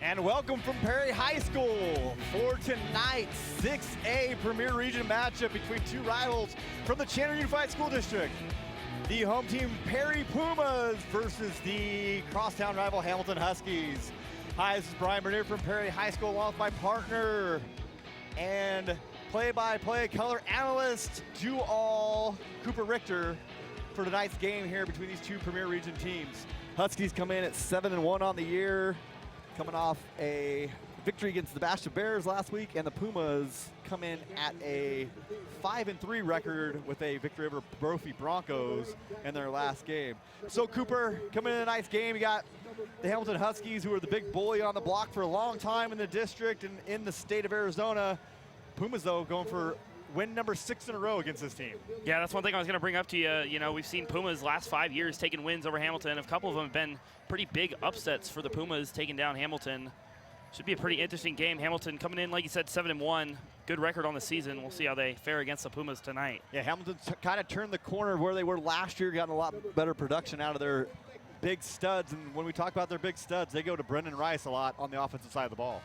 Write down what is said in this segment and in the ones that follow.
And welcome from Perry High School for tonight's 6A Premier Region matchup between two rivals from the Chandler Unified School District. The home team Perry Pumas versus the crosstown rival Hamilton Huskies. Hi, this is Brian Bernier from Perry High School along with my partner and play-by-play color analyst, do-all Cooper Richter for tonight's game here between these two Premier Region teams. Huskies come in at 7-1 on the year, coming off a victory against the Bastion Bears last week, and the Pumas come in at a 5-3 record with a victory over Brophy Broncos in their last game. So Cooper, coming in tonight's game, you got the Hamilton Huskies, who are the big bully on the block for a long time in the district and in the state of Arizona. Pumas, though, going for win number 6 in a row against this team. Yeah, that's one thing I was going to bring up to you. You know, we've seen Pumas last 5 years taking wins over Hamilton. A couple of them have been pretty big upsets for the Pumas, taking down Hamilton. Should be a pretty interesting game. Hamilton coming in, like you said, 7-1. Good record on the season. We'll see how they fare against the Pumas tonight. Yeah, Hamilton kind of turned the corner of where they were last year, gotten a lot better production out of their big studs. And when we talk about their big studs, they go to Brendan Rice a lot on the offensive side of the ball.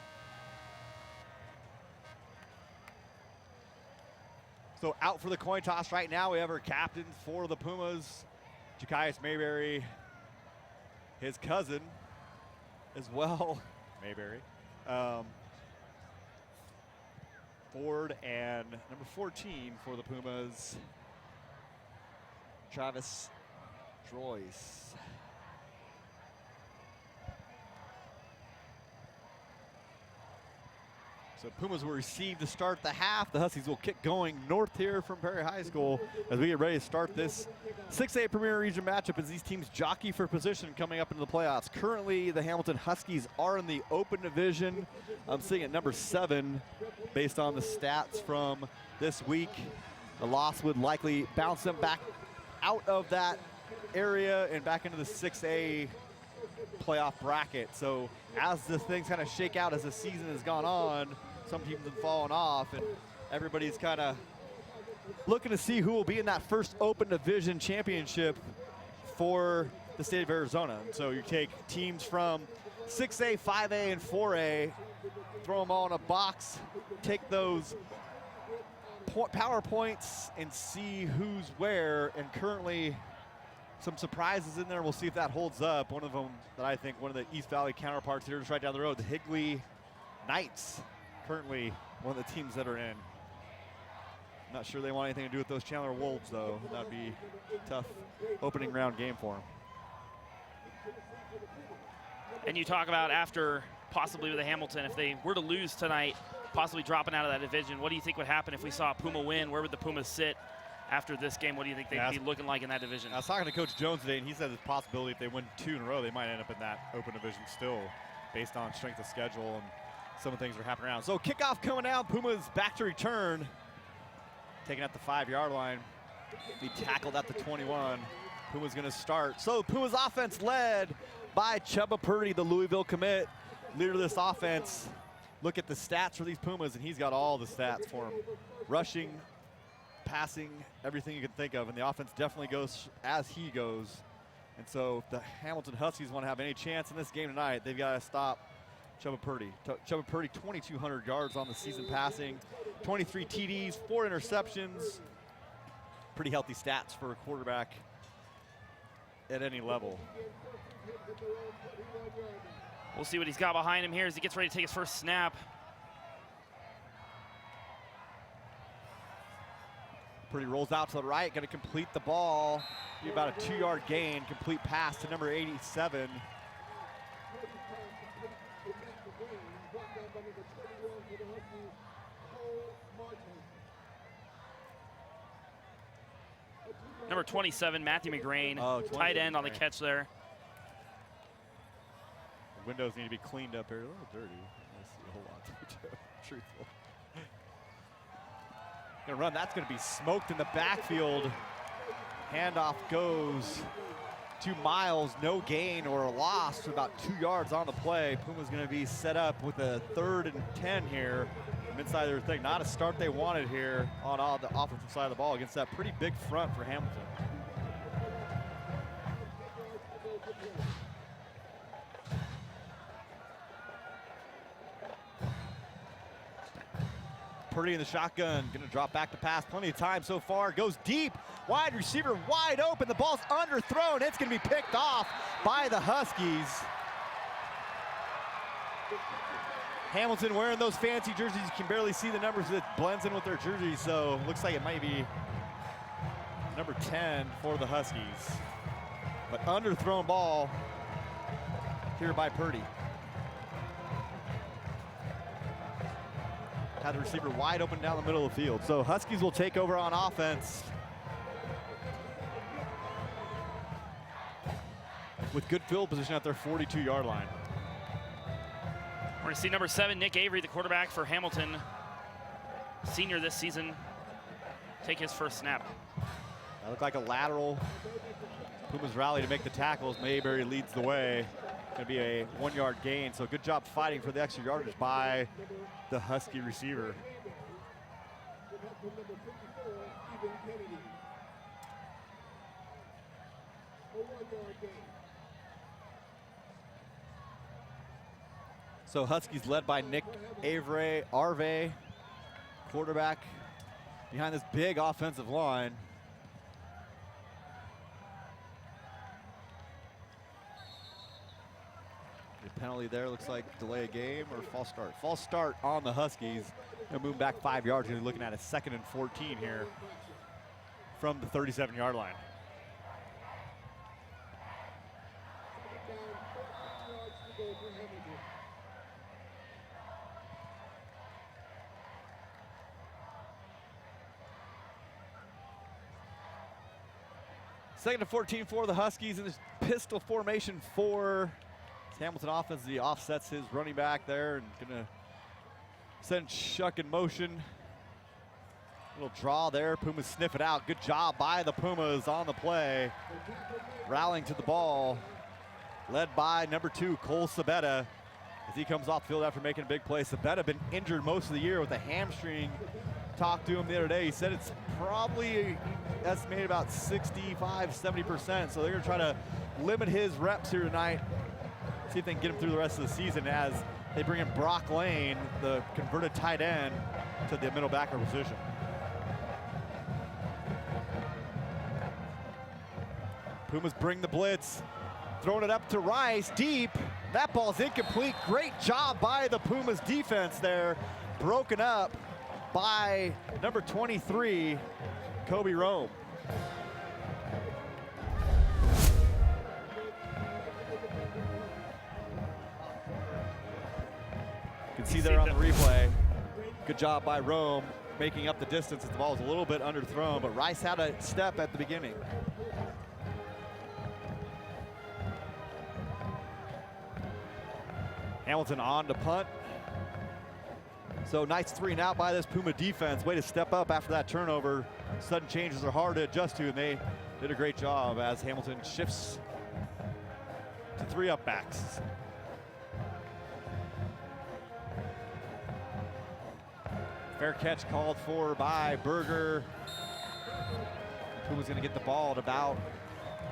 So out for the coin toss right now, we have our captains for the Pumas, Ja'Kias Mayberry, his cousin as well, Mayberry, Ford, and number 14 for the Pumas, Travis Droyce. So Pumas will receive to start the half. The Huskies will kick going north here from Perry High School as we get ready to start this 6A Premier Region matchup as these teams jockey for position coming up into the playoffs. Currently, the Hamilton Huskies are in the open division. I'm seeing at number 7 based on the stats from this week. The loss would likely bounce them back out of that area and back into the 6A playoff bracket. So as the things kind of shake out as the season has gone on, some teams have fallen off, and everybody's kind of looking to see who will be in that first open division championship for the state of Arizona. And so you take teams from 6A, 5A, and 4A, throw them all in a box, take those power points and see who's where, and currently some surprises in there. We'll see if that holds up. One of them that I think one of the East Valley counterparts here just right down the road, the Higley Knights, currently one of the teams that are in. Not sure they want anything to do with those Chandler Wolves, though. That'd be a tough opening round game for them. And you talk about after possibly with the Hamilton, if they were to lose tonight, possibly dropping out of that division, what do you think would happen if we saw a Puma win? Where would the Pumas sit after this game? What do you think they'd be looking like in that division? I was talking to Coach Jones today, and he said there's a possibility if they win 2 in a row, they might end up in that open division still, based on strength of schedule and some of the things that are happening around. So kickoff coming out, Pumas back to return, taking at the 5-yard line. Be tackled at the 21. Pumas going to start. So Pumas offense led by Chubba Purdy, the Louisville commit, leader of this offense. Look at the stats for these Pumas, and he's got all the stats for them. Rushing, passing, everything you can think of, and the offense definitely goes as he goes. And so if the Hamilton Huskies want to have any chance in this game tonight, they've got to stop Chubba Purdy. Chubba Purdy, 2,200 yards on the season passing, 23 TDs, 4 interceptions. Pretty healthy stats for a quarterback at any level. We'll see what he's got behind him here as he gets ready to take his first snap. Purdy rolls out to the right, going to complete the ball. Be about a 2-yard gain, complete pass to number 87. Number 27, Matthew McGrain, tight end on the catch there. The windows need to be cleaned up here. A little dirty. I see a whole lot there, truthful. Gonna run, that's gonna be smoked in the backfield. Handoff goes to Miles, no gain or a loss, for about 2 yards on the play. Puma's gonna be set up with a 3rd and 10 here. Inside their thing, not a start they wanted here on all the offensive side of the ball against that pretty big front for Hamilton. Purdy in the shotgun, gonna drop back to pass. Plenty of time so far. Goes deep, wide receiver wide open. The ball's underthrown. It's gonna be picked off by the Huskies. Hamilton wearing those fancy jerseys. You can barely see the numbers. It blends in with their jerseys, so looks like it might be number 10 for the Huskies. But underthrown ball here by Purdy. Had the receiver wide open down the middle of the field. So Huskies will take over on offense with good field position at their 42-yard line. We're going to see number 7, Nick Avery, the quarterback for Hamilton, senior this season, take his first snap. That looked like a lateral. Pumas rally to make the tackles. Mayberry leads the way. Going to be a 1-yard gain. So good job fighting for the extra yardage by the Husky receiver. So Huskies led by Nick Arve, quarterback, behind this big offensive line. The penalty there looks like delay a game or false start. False start on the Huskies. They'll move back 5 yards. You're looking at a 2nd and 14 here from the 37-yard line. Second and 14 for the Huskies in this pistol formation for Hamilton offense. He offsets his running back there and gonna send Shuck in motion. Little draw there. Pumas sniff it out. Good job by the Pumas on the play. Rallying to the ball. Led by number 2, Cole Sabetta, as he comes off field after making a big play. Sabetta been injured most of the year with a hamstring. Talked to him the other day. He said it's probably estimated about 65–70%. So they're gonna try to limit his reps here tonight. See if they can get him through the rest of the season as they bring in Brock Lane, the converted tight end, to the middle backer position. Pumas bring the blitz. Throwing it up to Rice, deep. That ball's incomplete. Great job by the Pumas defense there. Broken up by number 23, Kobe Rome. You can see there on the replay. Good job by Rome making up the distance as the ball was a little bit underthrown, but Rice had a step at the beginning. Hamilton on to punt. So nice 3 and out by this Puma defense. Way to step up after that turnover. Sudden changes are hard to adjust to, and they did a great job as Hamilton shifts to 3 up backs. Fair catch called for by Berger. Puma's gonna get the ball at about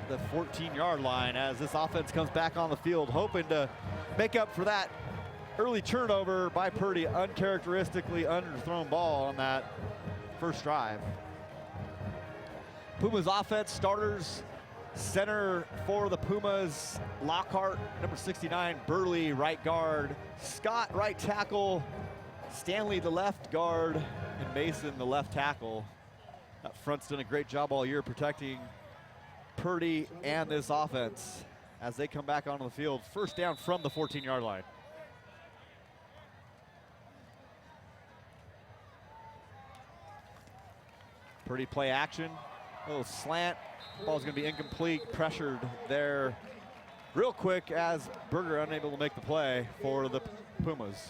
the 14-yard line as this offense comes back on the field, hoping to make up for that early turnover by Purdy. Uncharacteristically underthrown ball on that first drive. Pumas offense starters, center for the Pumas, Lockhart, number 69, Burley, right guard, Scott, right tackle, Stanley, the left guard, and Mason, the left tackle. That front's done a great job all year protecting Purdy and this offense as they come back onto the field. First down from the 14-yard line. Purdy play action, a little slant. Ball's gonna be incomplete, pressured there real quick as Berger unable to make the play for the Pumas.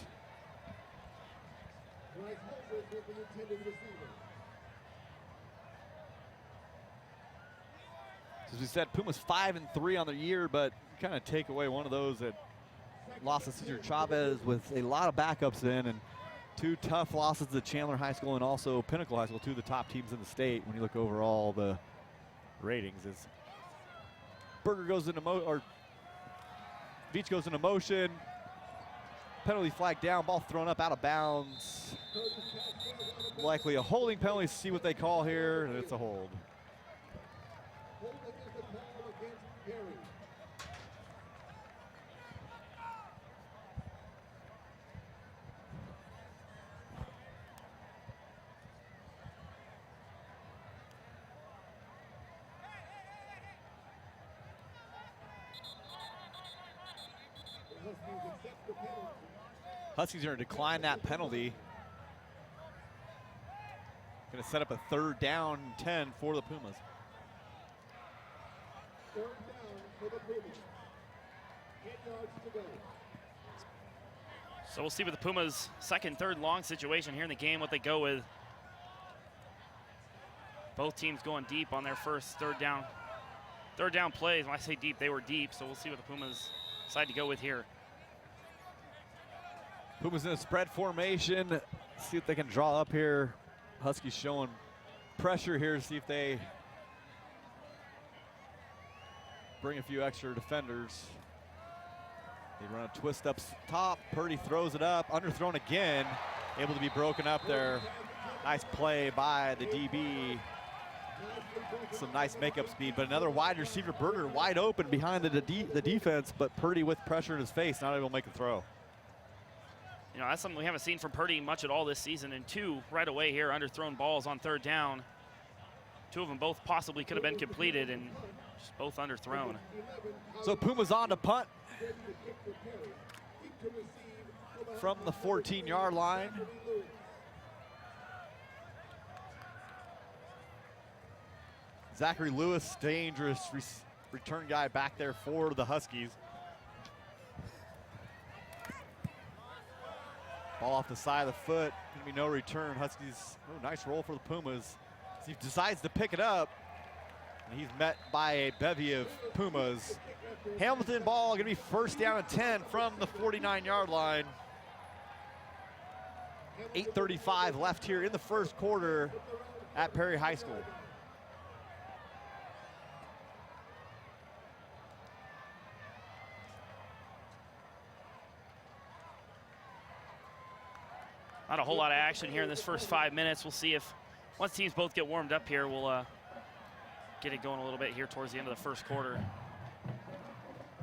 As we said, Pumas 5-3 on the year, but kind of take away one of those that lost to Cesar Chavez with a lot of backups in, and 2 tough losses to Chandler High School and also Pinnacle High School, 2 of the top teams in the state when you look over all the ratings. As Berger goes into Veach goes into motion, penalty flag down, ball thrown up out of bounds. Likely a holding penalty. See what they call here, and it's a hold. Huskies are going to decline that penalty. Going to set up a 3rd down 10 for the Pumas. 3rd down for the Pumas. 10 yards to go. So we'll see with the Pumas' 2nd, 3rd long situation here in the game what they go with. Both teams going deep on their first 3rd down plays. When I say deep, they were deep. So we'll see what the Pumas decide to go with here. Pumas in a spread formation. See if they can draw up here. Huskies showing pressure here to see if they bring a few extra defenders. They run a twist up top. Purdy throws it up. Underthrown again. Able to be broken up there. Nice play by the DB. Some nice makeup speed, but another wide receiver, Berger, wide open behind the defense, but Purdy with pressure in his face, not able to make a throw. You know, that's something we haven't seen from Purdy much at all this season. And 2 right away here, underthrown balls on 3rd down. 2 of them both possibly could have been completed and just both underthrown. So Pumas on to punt from the 14-yard line. Zachary Lewis, dangerous return guy back there for the Huskies. Ball off the side of the foot, gonna be no return. Huskies, oh, nice roll for the Pumas. He decides to pick it up, and he's met by a bevy of Pumas. Hamilton ball gonna be 1st down and 10 from the 49-yard line. 8:35 left here in the 1st quarter at Perry High School. Not a whole lot of action here in this first 5 minutes. We'll see if once teams both get warmed up here, we'll get it going a little bit here towards the end of the 1st quarter.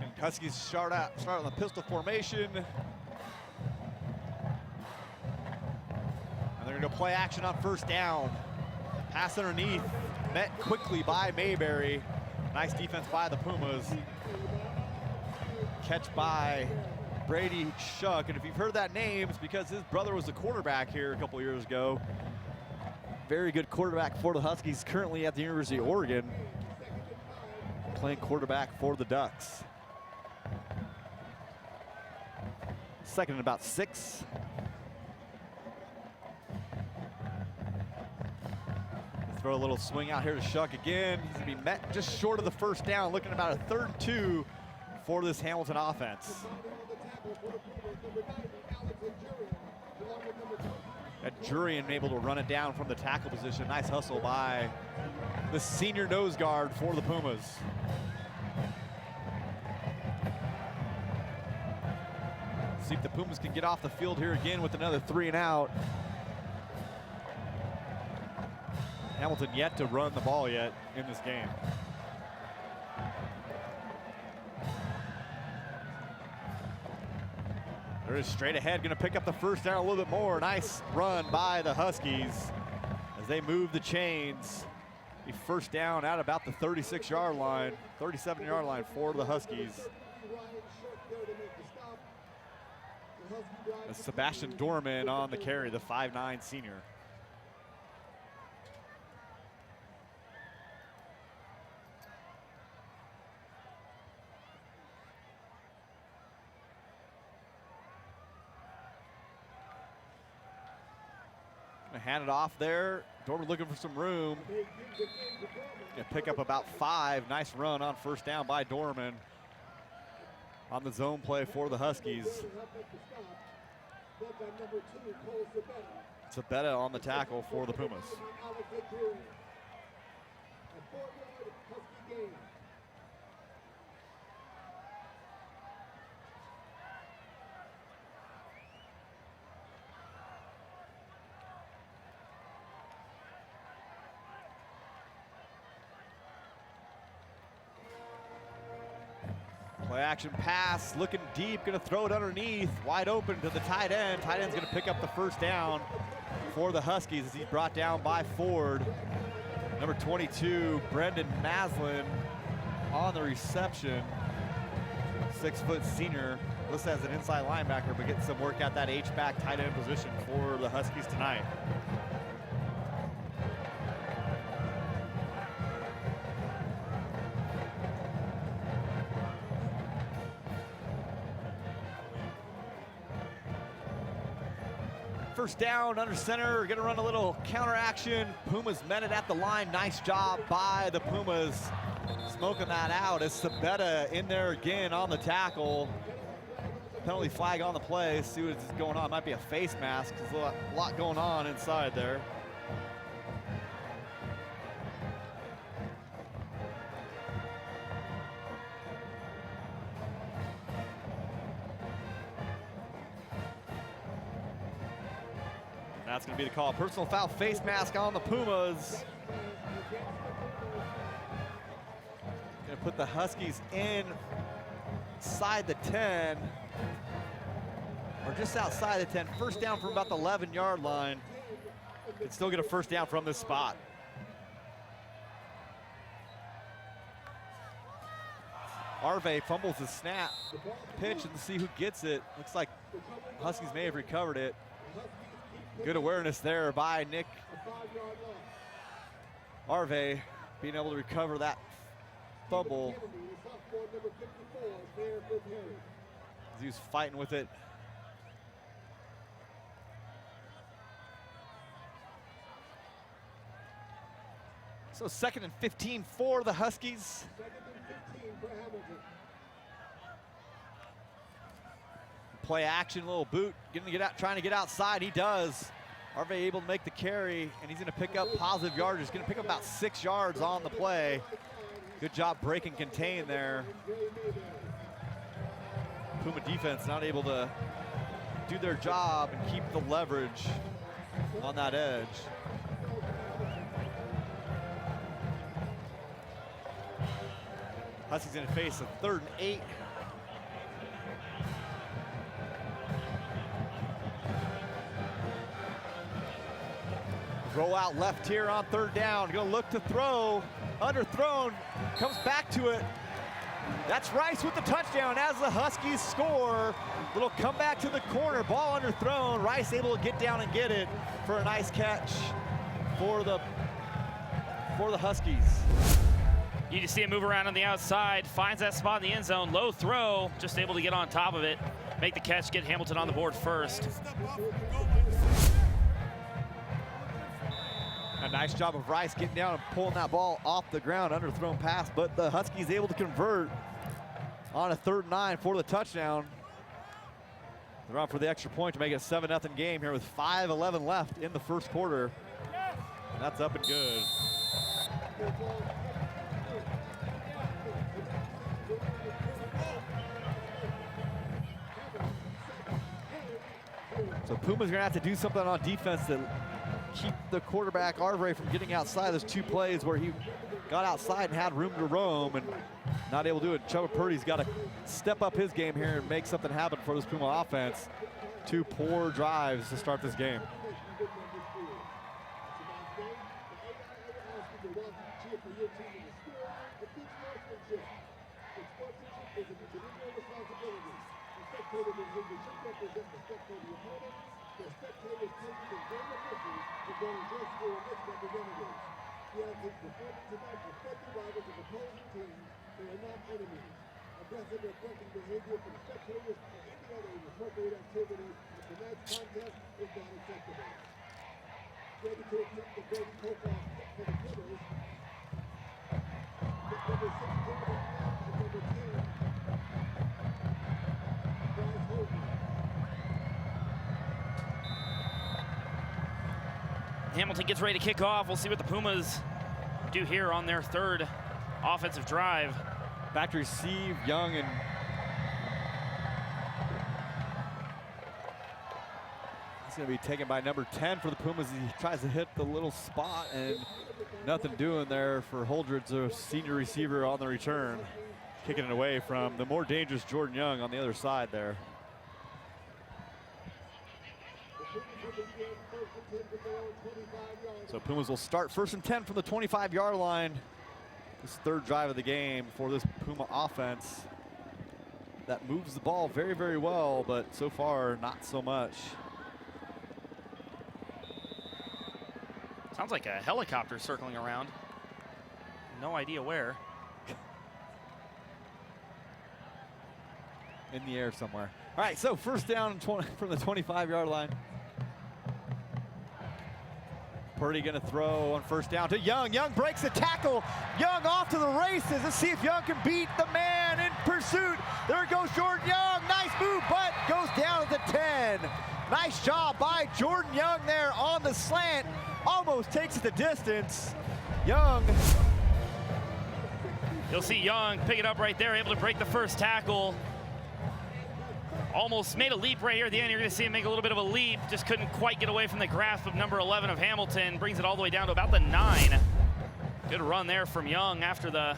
And Huskies start on the pistol formation. And they're gonna go play action on 1st down. Pass underneath, met quickly by Mayberry. Nice defense by the Pumas. Catch by Brady Shuck, and if you've heard that name, it's because his brother was a quarterback here a couple years ago. Very good quarterback for the Huskies, currently at the University of Oregon, playing quarterback for the Ducks. 2nd and about 6. Throw a little swing out here to Shuck again. He's gonna be met just short of the 1st down, looking about a 3rd and 2 for this Hamilton offense. Jurian able to run it down from the tackle position. Nice hustle by the senior nose guard for the Pumas. See if the Pumas can get off the field here again with another 3 and out. Hamilton yet to run the ball yet in this game. They're just straight ahead, gonna pick up the 1st down a little bit more. Nice run by the Huskies as they move the chains. A 1st down at about the 36-yard line, 37-yard line for the Huskies. That's Sebastian Dorman on the carry, the 5'9" senior. Hand it off there. Dorman looking for some room. Pick up about 5. Nice run on 1st down by Dorman on the zone play for the Huskies. Zabetta on the tackle for the Pumas. Play action pass, looking deep, gonna throw it underneath, wide open to the tight end. Tight end's gonna pick up the first down for the Huskies as he's brought down by Ford. Number 22, Brendan Maslin on the reception. 6-foot senior, listed as an inside linebacker, but getting some work at that H-back tight end position for the Huskies tonight. First down under center, gonna run a little counter action. Pumas met it at the line. Nice job by the Pumas smoking that out. As Sabetta in there again on the tackle. Penalty flag on the play. See what's going on. Might be a face mask. There's a lot going on inside there. That's going to be the call. Personal foul, face mask on the Pumas. Going to put the Huskies inside the 10, or just outside the 10. First down from about the 11-yard line. Can still get a first down from this spot. Arve fumbles the snap, pitch, and see who gets it. Looks like Huskies may have recovered it. Good awareness there by Nick Arve, being able to recover that fumble. He was fighting with it. So 2nd and 15 for the Huskies. Play action, little boot, trying to get outside. He does. Arve able to make the carry, and he's going to pick up positive yardage. He's going to pick up about 6 yards on the play. Good job breaking contain there. Puma defense not able to do their job and keep the leverage on that edge. Huskies going to face a 3rd and 8. Roll out left here on 3rd down. Gonna look to throw. Underthrown. Comes back to it. That's Rice with the touchdown as the Huskies score. Little comeback to the corner. Ball underthrown. Rice able to get down and get it for a nice catch for the Huskies. You just see him move around on the outside. Finds that spot in the end zone. Low throw. Just able to get on top of it. Make the catch. Get Hamilton on the board first. A nice job of Rice getting down and pulling that ball off the ground, underthrown pass, but the Huskies able to convert on a 3rd and 9 for the touchdown. They're on for the extra point to make it a 7-0 game here with 5:11 left in the first quarter. And that's up and good. So Puma's gonna have to do something on defense to keep the quarterback Arve from getting outside. Those 2 plays where he got outside and had room to roam and not able to do it. Chuba Purdy's got to step up his game here and make something happen for this Puma offense. 2 poor drives to start this game. Aggressive and attacking behavior from spectators and any other inappropriate activity in tonight's contest is not acceptable. Ready to accept the great profile for the Pumas. Number 6, Jordan Mack, and number 10, Bryce Holden. Hamilton gets ready to kick off. We'll see what the Pumas do here on their 3rd offensive drive. Back to receive, Young, and it's going to be taken by number 10 for the Pumas. He tries to hit the little spot and nothing doing there for Holdridge, a senior receiver on the return. kicking it away from the more dangerous Jordan Young on the other side there. So Pumas will start 1st and 10 from the 25-yard line. This third drive of the game for this Puma offense that moves the ball very, very well, but so far not so much. Sounds like a helicopter circling around. No idea where. In the air somewhere. All right, so 1st down and 20 from the 25-yard line. Purdy gonna throw on 1st down to Young. Young breaks the tackle. Young off to the races. Let's see if Young can beat the man in pursuit. There goes Jordan Young. Nice move, but goes down at the 10. Nice job by Jordan Young there on the slant. Almost takes it the distance. Young. You'll see Young pick it up right there, able to break the 1st tackle. Almost made a leap right here at the end. You're going to see him make a little bit of a leap. Just couldn't quite get away from the grasp of number 11 of Hamilton. Brings it all the way down to about the 9. Good run there from Young after the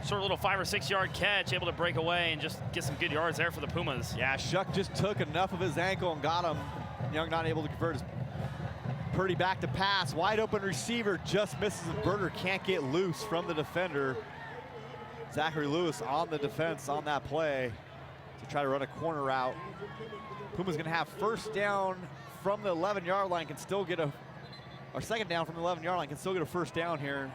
short little 5 or 6 yard catch. Able to break away and just get some good yards there for the Pumas. Yeah, Shuck just took enough of his ankle and got him. Young not able to convert his Purdy back to pass. Wide open receiver just misses, and Berger can't get loose from the defender. Zachary Lewis on the defense on that play to try to run a corner route. Puma's gonna have 1st down from the 11-yard line, can still get a, or 2nd down from the 11-yard line, can still get a 1st down here.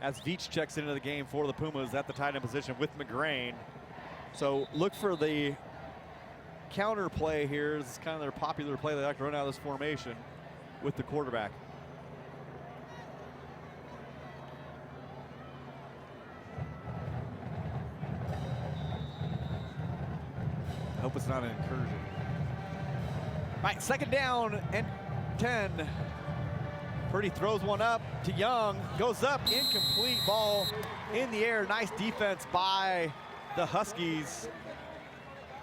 As Veach checks into the game for the Pumas at the tight end position with McGrain. So look for the counter play here. This is kind of their popular play. They like to run out of this formation with the quarterback. I hope it's not an incursion. All right, 2nd down and 10. Purdy throws one up to Young, goes up, incomplete, ball in the air. Nice defense by the Huskies.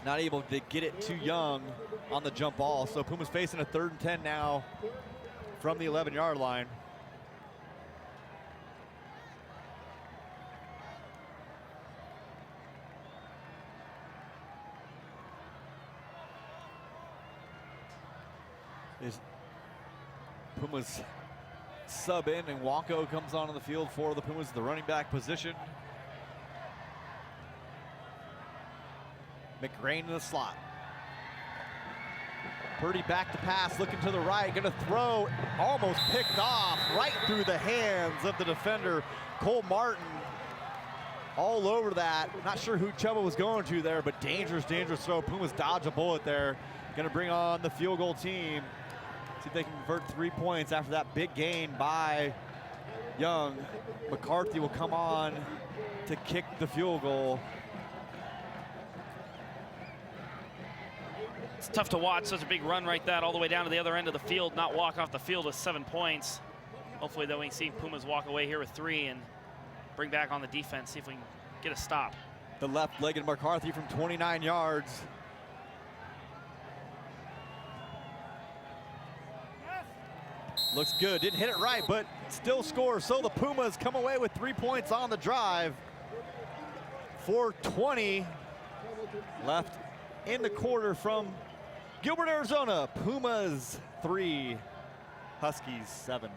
Not able to get it to Young on the jump ball. So Pumas facing a 3rd and 10 now from the 11-yard line. Pumas sub in, and Wanko comes onto the field for the Pumas, the running back position. McGrain in the slot. Purdy back to pass, looking to the right, gonna throw, almost picked off right through the hands of the defender, Cole Martin. All over that. Not sure who Chubba was going to there, but dangerous, dangerous throw. Pumas dodge a bullet there. Gonna bring on the field goal team. See if they can convert 3 points after that big gain by Young. McCarthy will come on to kick the field goal. It's tough to watch such a big run right that all the way down to the other end of the field, not walk off the field with 7 points. Hopefully though we can see Pumas walk away here with 3 and bring back on the defense, see if we can get a stop. The left-legged McCarthy from 29 yards. Looks good, didn't hit it right, but still scores. So the Pumas come away with 3 points on the drive. 4:20 left in the quarter from Gilbert, Arizona. Pumas 3, Huskies 7.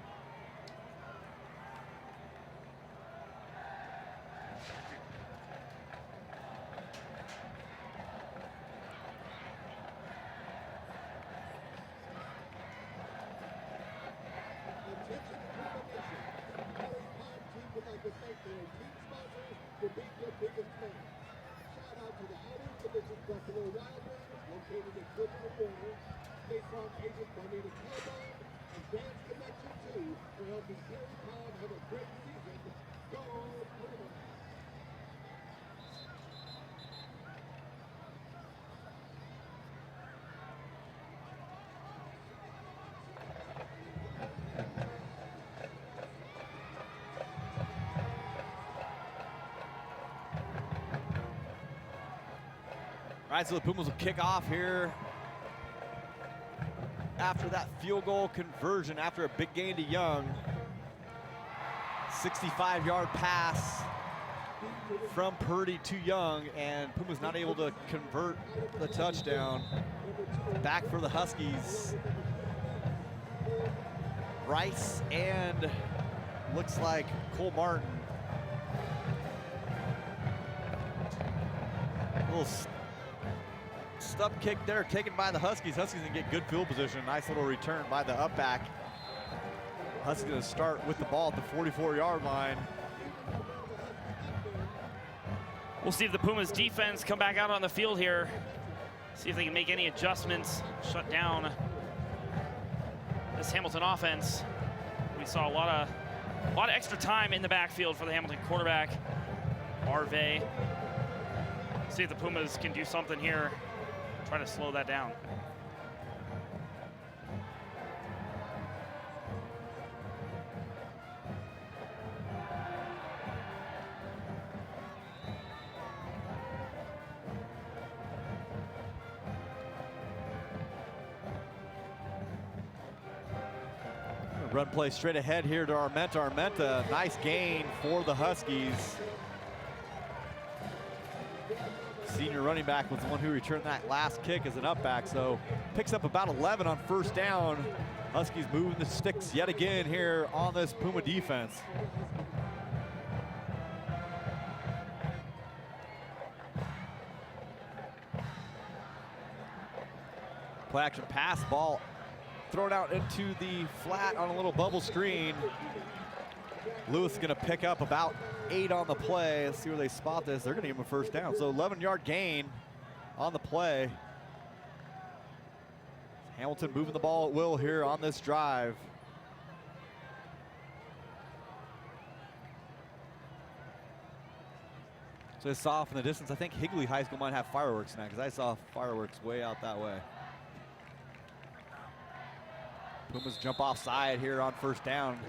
All right, so the Pumas will kick off here after that field goal conversion, after a big gain to Young. 65-yard pass from Purdy to Young, and Puma's not able to convert the touchdown. Back for the Huskies. Rice and looks like Cole Martin. A little stub kick there taken by the Huskies. Huskies gonna get good field position. Nice little return by the up back. Huskies gonna start with the ball at the 44-yard line. We'll see if the Pumas defense come back out on the field here. See if they can make any adjustments, shut down this Hamilton offense. We saw a lot of extra time in the backfield for the Hamilton quarterback, Arve. See if the Pumas can do something here, try to slow that down. Run play straight ahead here to Armenta. Armenta, nice gain for the Huskies. Senior running back was the one who returned that last kick as an up back, so picks up about 11 on first down. Huskies moving the sticks yet again here on this Puma defense. Play action pass, ball thrown out into the flat on a little bubble screen. Lewis is gonna pick up about 8 on the play. Let's see where they spot this. They're gonna give him a first down. So 11-yard gain on the play. Hamilton moving the ball at will here on this drive. So it's off in the distance. I think Higley High School might have fireworks now because I saw fireworks way out that way. Pumas jump offside here on first down.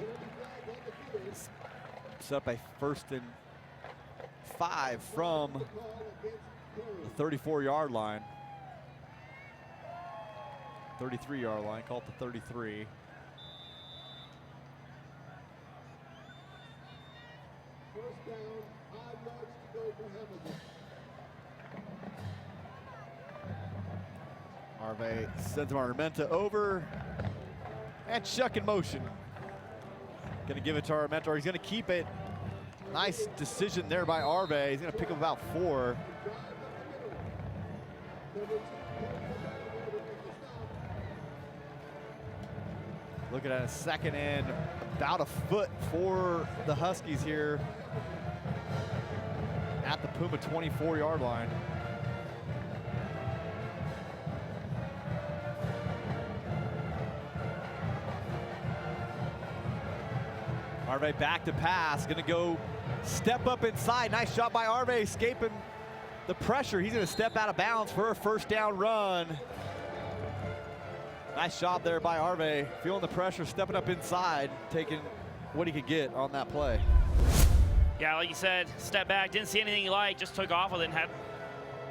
Set up a 1st and 5 from the 34-yard line. 33-yard line, call it the 33. First down, 5 yards to go for Hamilton. Arve sends Armenta over. And Chuck in motion. Gonna give it to Armenta, or he's gonna keep it. Nice decision there by Arve. He's gonna pick up about 4. Looking at a 2nd and about a foot for the Huskies here at the Puma 24-yard line. Arve back to pass, gonna go step up inside. Nice job by Arve, escaping the pressure. He's gonna step out of bounds for a first down run. Nice job there by Arve, feeling the pressure, stepping up inside, taking what he could get on that play. Yeah, like you said, step back, didn't see anything he liked, just took off with it and had,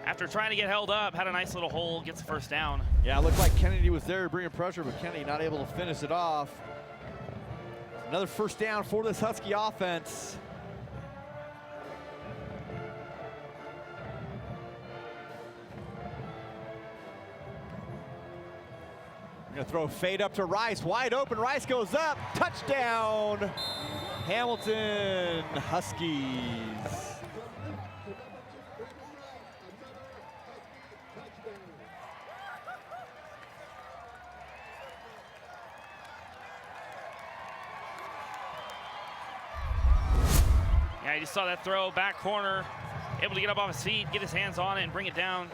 after trying to get held up, had a nice little hole, gets the first down. Yeah, it looked like Kennedy was there bringing pressure, but Kennedy not able to finish it off. Another first down for this Husky offense. We're gonna throw a fade up to Rice, wide open, Rice goes up, touchdown, Hamilton Huskies. Yeah, you just saw that throw, back corner, able to get up off his feet, get his hands on it, and bring it down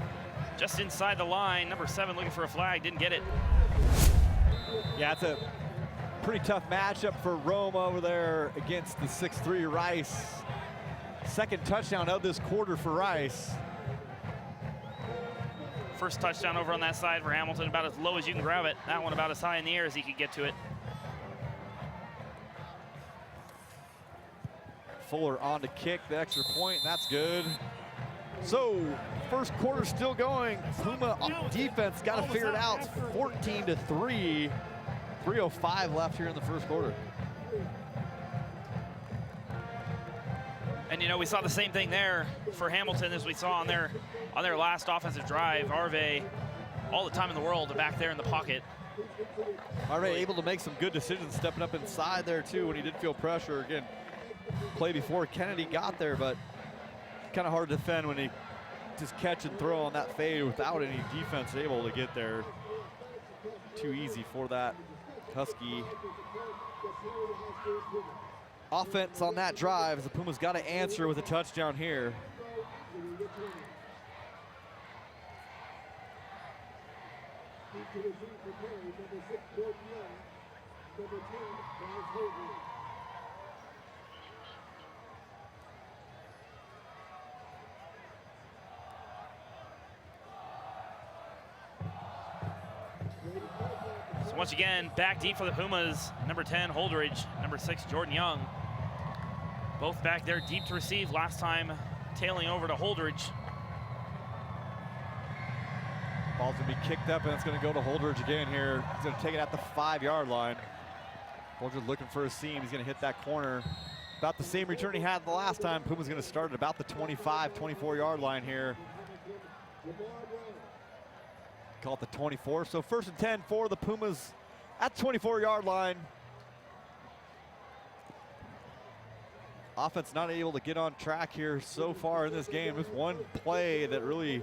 just inside the line. Number 7 looking for a flag, didn't get it. Yeah, it's a pretty tough matchup for Rome over there against the 6'3" Rice. 2nd touchdown of this quarter for Rice. First touchdown over on that side for Hamilton, about as low as you can grab it. That one about as high in the air as he could get to it. Fuller on to kick the extra point, and that's good. So, first quarter still going. Puma defense got to figure it out. 14-3. 3:05 left here in the first quarter. And you know, we saw the same thing there for Hamilton as we saw on their last offensive drive. Arve, all the time in the world, back there in the pocket. Arve able to make some good decisions, stepping up inside there too when he did feel pressure. Again, play before Kennedy got there, but kind of hard to defend when he just catch and throw on that fade without any defense able to get there. Too easy for that Husky offense on that drive, as the Pumas got to answer with a touchdown here. So once again, back deep for the Pumas. Number 10, Holdridge. Number 6, Jordan Young. Both back there deep to receive. Last time tailing over to Holdridge. Ball's gonna be kicked up and it's gonna go to Holdridge again here. He's gonna take it at the 5-yard line. Holdridge looking for a seam. He's gonna hit that corner. About the same return he had the last time. Puma's gonna start at about the 25, 24-yard line here. Call it the 24. So 1st and 10 for the Pumas at the 24-yard line. Offense not able to get on track here so far in this game. Just one play that really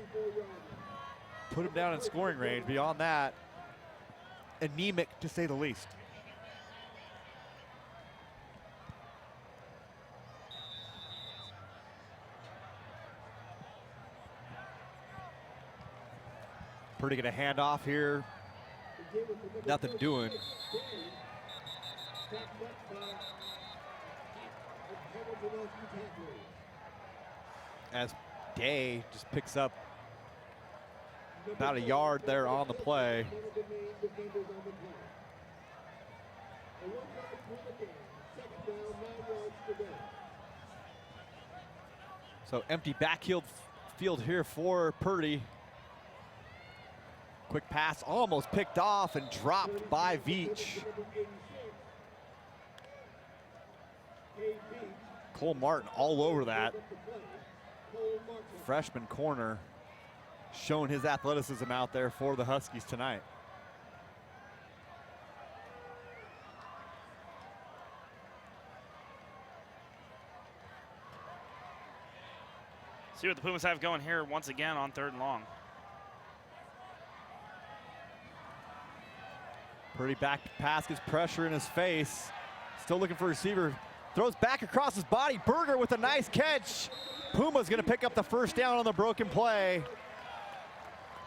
put him down in scoring range. Beyond that, anemic to say the least. Purdy gonna hand off here. Nothing doing. As Day just picks up about a yard there on the play. So empty backfield field here for Purdy. Quick pass almost picked off and dropped by Veach. Cole Martin all over that. Freshman corner showing his athleticism out there for the Huskies tonight. See what the Pumas have going here once again on 3rd and long. Purdy back pass gets pressure in his face. Still looking for a receiver. Throws back across his body. Berger with a nice catch. Puma's gonna pick up the 1st down on the broken play.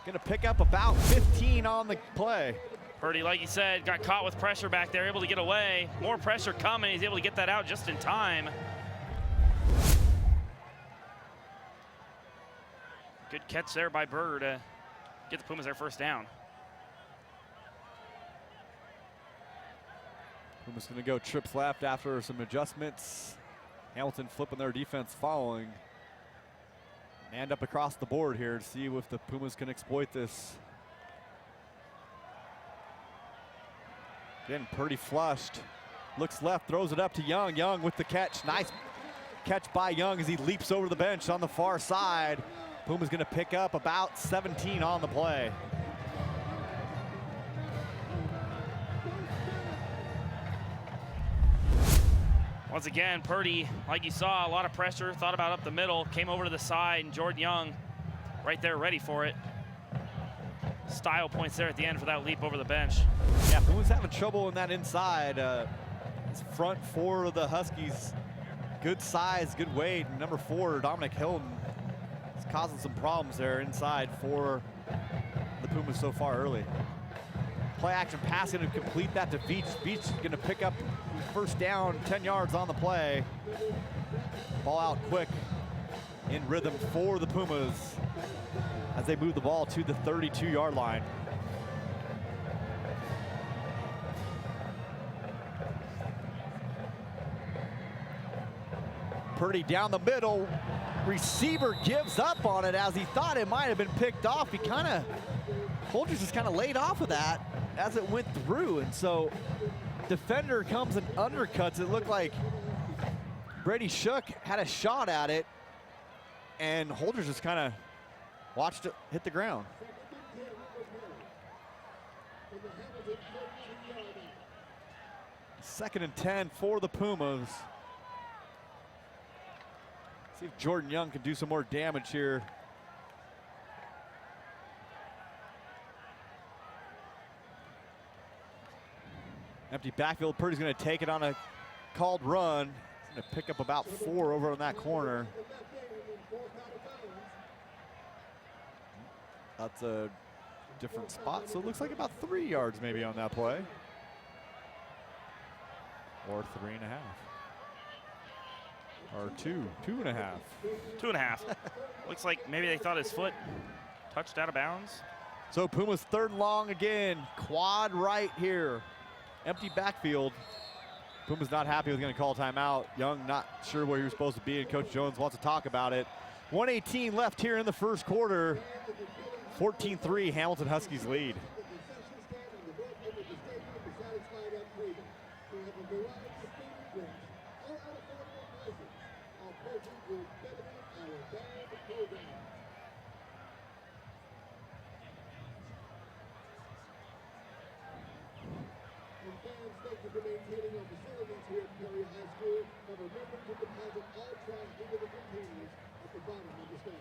Gonna pick up about 15 on the play. Purdy, like you said, got caught with pressure back there, able to get away. More pressure coming, he's able to get that out just in time. Good catch there by Berger to get the Pumas their 1st down. Pumas gonna go trips left after some adjustments. Hamilton flipping their defense following. And up across the board here to see if the Pumas can exploit this. Again, Purdy flushed. Looks left, throws it up to Young. Young with the catch. Nice catch by Young as he leaps over the bench on the far side. Pumas gonna pick up about 17 on the play. Once again, Purdy, like you saw, a lot of pressure, thought about up the middle, came over to the side, and Jordan Young right there ready for it. Style points there at the end for that leap over the bench. Yeah, Pumas having trouble in that inside. It's front 4 of the Huskies. Good size, good weight. Number 4, Dominic Hilton, is causing some problems there inside for the Pumas so far early. Play action pass gonna complete that to Veach. Veach gonna pick up 1st down, 10 yards on the play. Ball out quick in rhythm for the Pumas as they move the ball to the 32-yard line. Purdy down the middle. Receiver gives up on it as he thought it might have been picked off. He Holdridge just kind of laid off of that as it went through, and so defender comes and undercuts. It looked like Brady Shook had a shot at it, and Holders just kind of watched it hit the ground. Second and 10 for the Pumas. See if Jordan Young can do some more damage here. Empty backfield. Purdy's going to take it on a called run. He's going to pick up about 4 over on that corner. That's a different spot, so it looks like about 3 yards maybe on that play. Or 3.5. Or 2.5. 2.5. Looks like maybe they thought his foot touched out of bounds. So Pumas 3rd and long again. Quad right here. Empty backfield. Pumas not happy with going to call timeout. Young not sure where he was supposed to be, and Coach Jones wants to talk about it. 1:18 left here in the first quarter. 14-3, Hamilton Huskies lead. For maintaining our facilities here at Perry High School, and remember to deposit all trash into the containers at the bottom of the stand.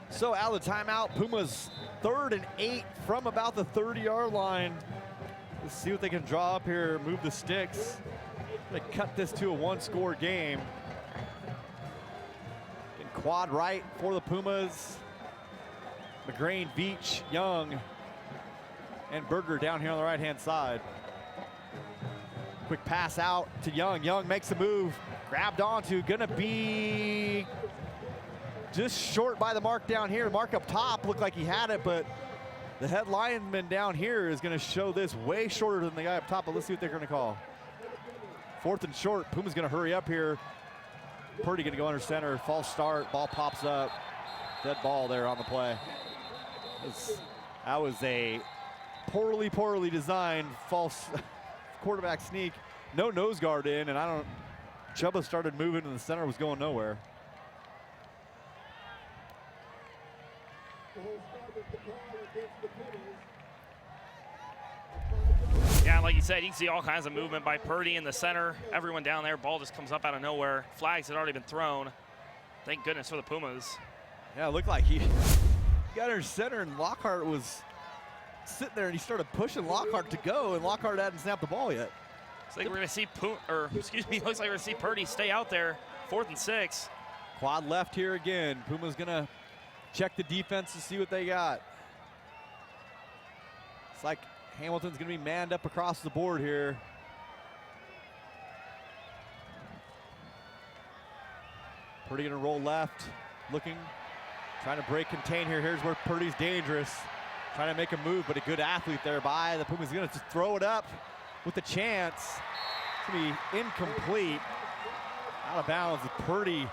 So out of the timeout, Pumas 3rd and 8 from about the 30-yard line. Let's see what they can draw up here, move the sticks. They cut this to a 1-score game. And quad right for the Pumas. McGrain, Veach, Young, and Berger down here on the right-hand side. Quick pass out to Young. Young makes a move, grabbed onto, gonna be just short by the mark down here. Mark up top looked like he had it, but the head lineman down here is gonna show this way shorter than the guy up top, but let's see what they're gonna call. 4th and short. Puma's gonna hurry up here. Purdy gonna go under center, false start, ball pops up. Dead ball there on the play. That was a poorly designed false quarterback sneak. No nose guard in, and Chubba started moving and the center was going nowhere. Yeah, like you said, you can see all kinds of movement by Purdy in the center. Everyone down there, ball just comes up out of nowhere. Flags had already been thrown. Thank goodness for the Pumas. Yeah, it looked like he got her center and Lockhart was sitting there and he started pushing Lockhart to go, and Lockhart hadn't snapped the ball yet. Looks like we're gonna see looks like we're gonna see Purdy stay out there. 4th and 6. Quad left here again. Puma's gonna check the defense to see what they got. It's like Hamilton's gonna be manned up across the board here. Purdy gonna roll left, looking, trying to break contain here. Here's where Purdy's dangerous. Trying to make a move, but a good athlete there by the Pumas. Gonna just throw it up with a chance. It's gonna be incomplete. Out of bounds with Purdy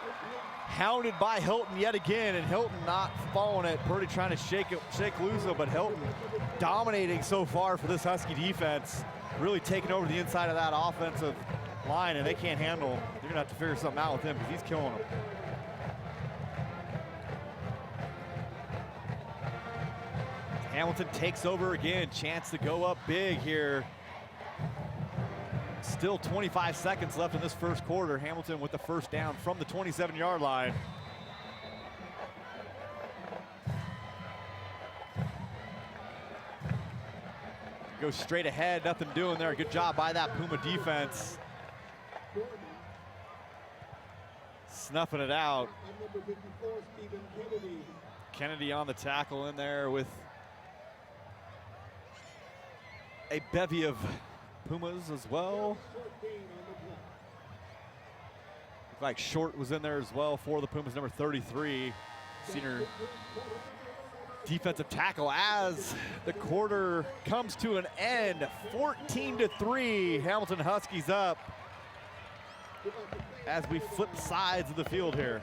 hounded by Hilton yet again, and Hilton not following it. Purdy trying to shake loose, but Hilton dominating so far for this Husky defense. Really taking over the inside of that offensive line, and they can't handle. They're gonna have to figure something out with him because he's killing them. Hamilton takes over again. Chance to go up big here. Still 25 seconds left in this first quarter. Hamilton with the first down from the 27-yard line. Go straight ahead, nothing doing there. Good job by that Puma defense. Snuffing it out. Kennedy on the tackle in there with a bevy of Pumas as well. Looked like Short was in there as well for the Pumas, number 33. senior defensive tackle, as the quarter comes to an end. 14-3, Hamilton Huskies up as we flip sides of the field here.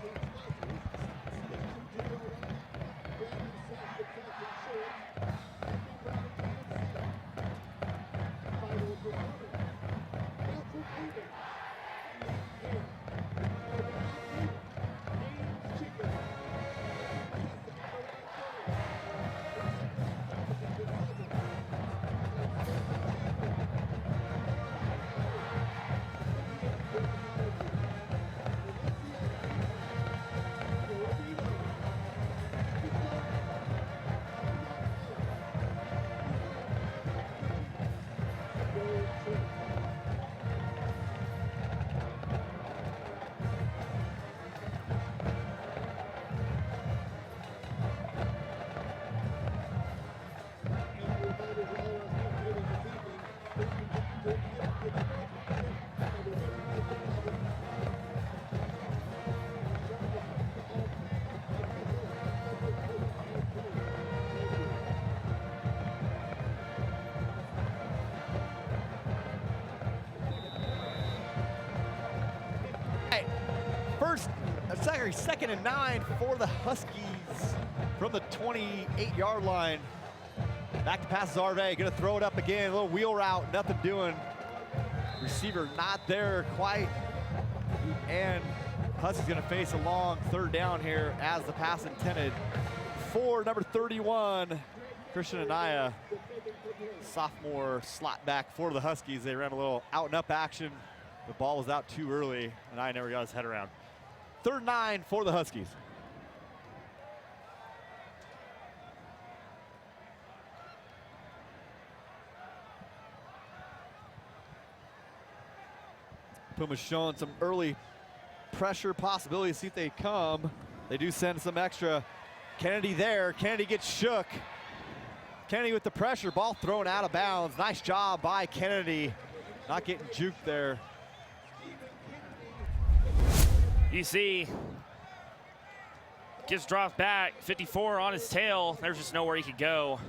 Second and 9 for the Huskies from the 28-yard line. Back to pass Zarve, gonna throw it up again, a little wheel route, nothing doing. Receiver not there quite. And Huskies gonna face a long third down here as the pass intended for number 31, Christian Anaya, sophomore slot back for the Huskies. They ran a little out and up action. The ball was out too early, and I never got his head around. 3rd and 9 for the Huskies. Puma's showing some early pressure possibilities. See if they come. They do send some extra. Kennedy there. Kennedy gets shook. Kennedy with the pressure. Ball thrown out of bounds. Nice job by Kennedy. Not getting juked there. You see, gets dropped back, 54 on his tail. There's just nowhere he could go.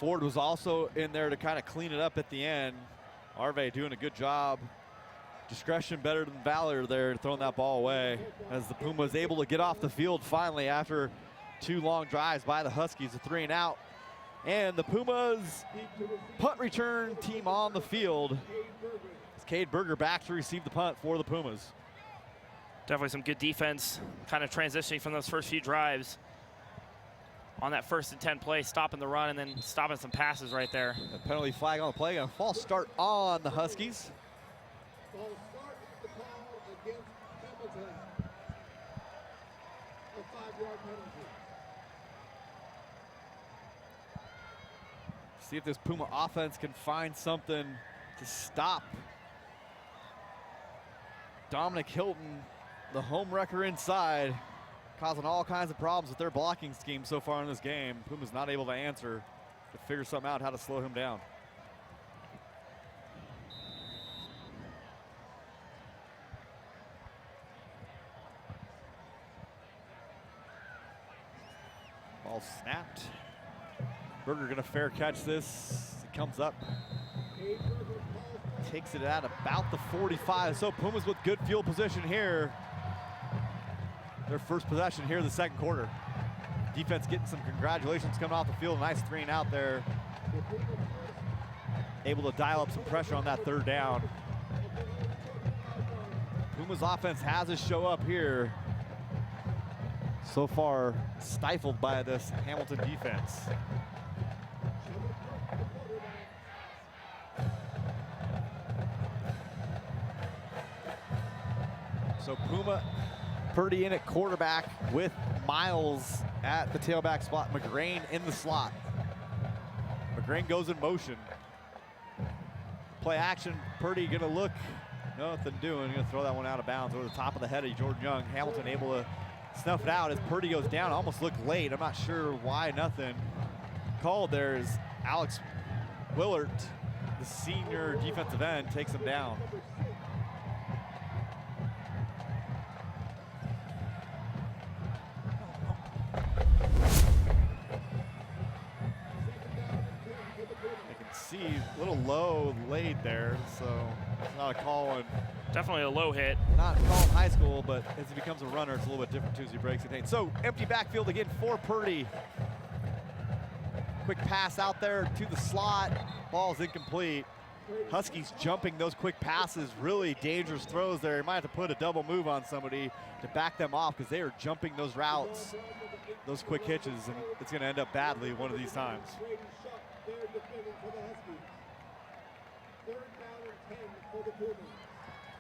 Ford was also in there to kind of clean it up at the end. Arve doing a good job. Discretion better than valor there, throwing that ball away as the Pumas able to get off the field finally after 2 long drives by the Huskies, a 3 and out. And the Pumas punt return team on the field. Cade Berger back to receive the punt for the Pumas. Definitely some good defense, kind of transitioning from those first few drives. On that 1st and 10 play, stopping the run and then stopping some passes right there. A penalty flag on the play, a false start on the Huskies. False start is the call against Hamilton. A 5-yard penalty. See if this Puma offense can find something to stop Dominic Hilton, the home wrecker inside, causing all kinds of problems with their blocking scheme so far in this game. Puma's not able to answer, to figure something out how to slow him down. Ball snapped. Berger gonna fair catch this. It comes up. Takes it at about the 45. So Pumas with good field position here. Their first possession here in the 2nd quarter. Defense getting some congratulations coming off the field. Nice 3 and out there. Able to dial up some pressure on that 3rd down. Pumas offense has a show up here. So far stifled by this Hamilton defense. So Puma Purdy in at quarterback with Miles at the tailback spot. McGrain in the slot. McGrain goes in motion. Play action, Purdy gonna look, nothing doing. Gonna throw that one out of bounds over the top of the head of Jordan Young. Hamilton able to snuff it out as Purdy goes down. Almost looked late. I'm not sure why nothing called there is Alex Willert, the senior defensive end, takes him down. see, a little low laid there, so it's not a call in, Definitely a low hit. not a call in high school, but as he becomes a runner, it's a little bit different too as he breaks it. So empty backfield again for Purdy. Quick pass out there to the slot, ball's incomplete. Huskies jumping those quick passes, really dangerous throws there. You might have to put a double move on somebody to back them off because they are jumping those routes, those quick hitches, and it's going to end up badly one of these times. Brady Shuck there defending for the Huskies. 3rd down and 10 for the Pumas.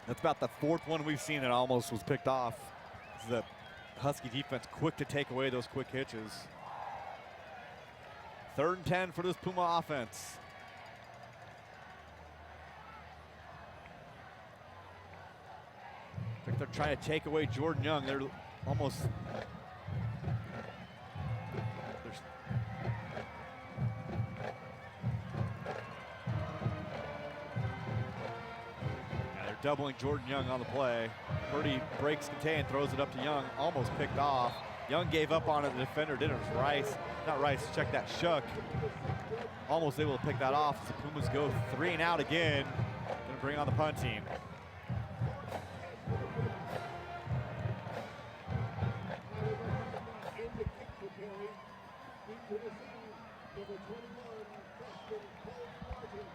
That's about the 4th one we've seen that almost was picked off. It's the Husky defense quick to take away those quick hitches. 3rd and 10 for this Puma offense. I think they're trying to take away Jordan Young. They're almost. They're doubling Jordan Young on the play. Purdy breaks contain, throws it up to Young, almost picked off. Young gave up on it, the defender did. It was Rice, not Rice, check that, Shuck. Almost able to pick that off as the Pumas go 3 and out again. Gonna bring on the punt team. In the kick preparing, into the scene, number 21, freshman Cole Martin.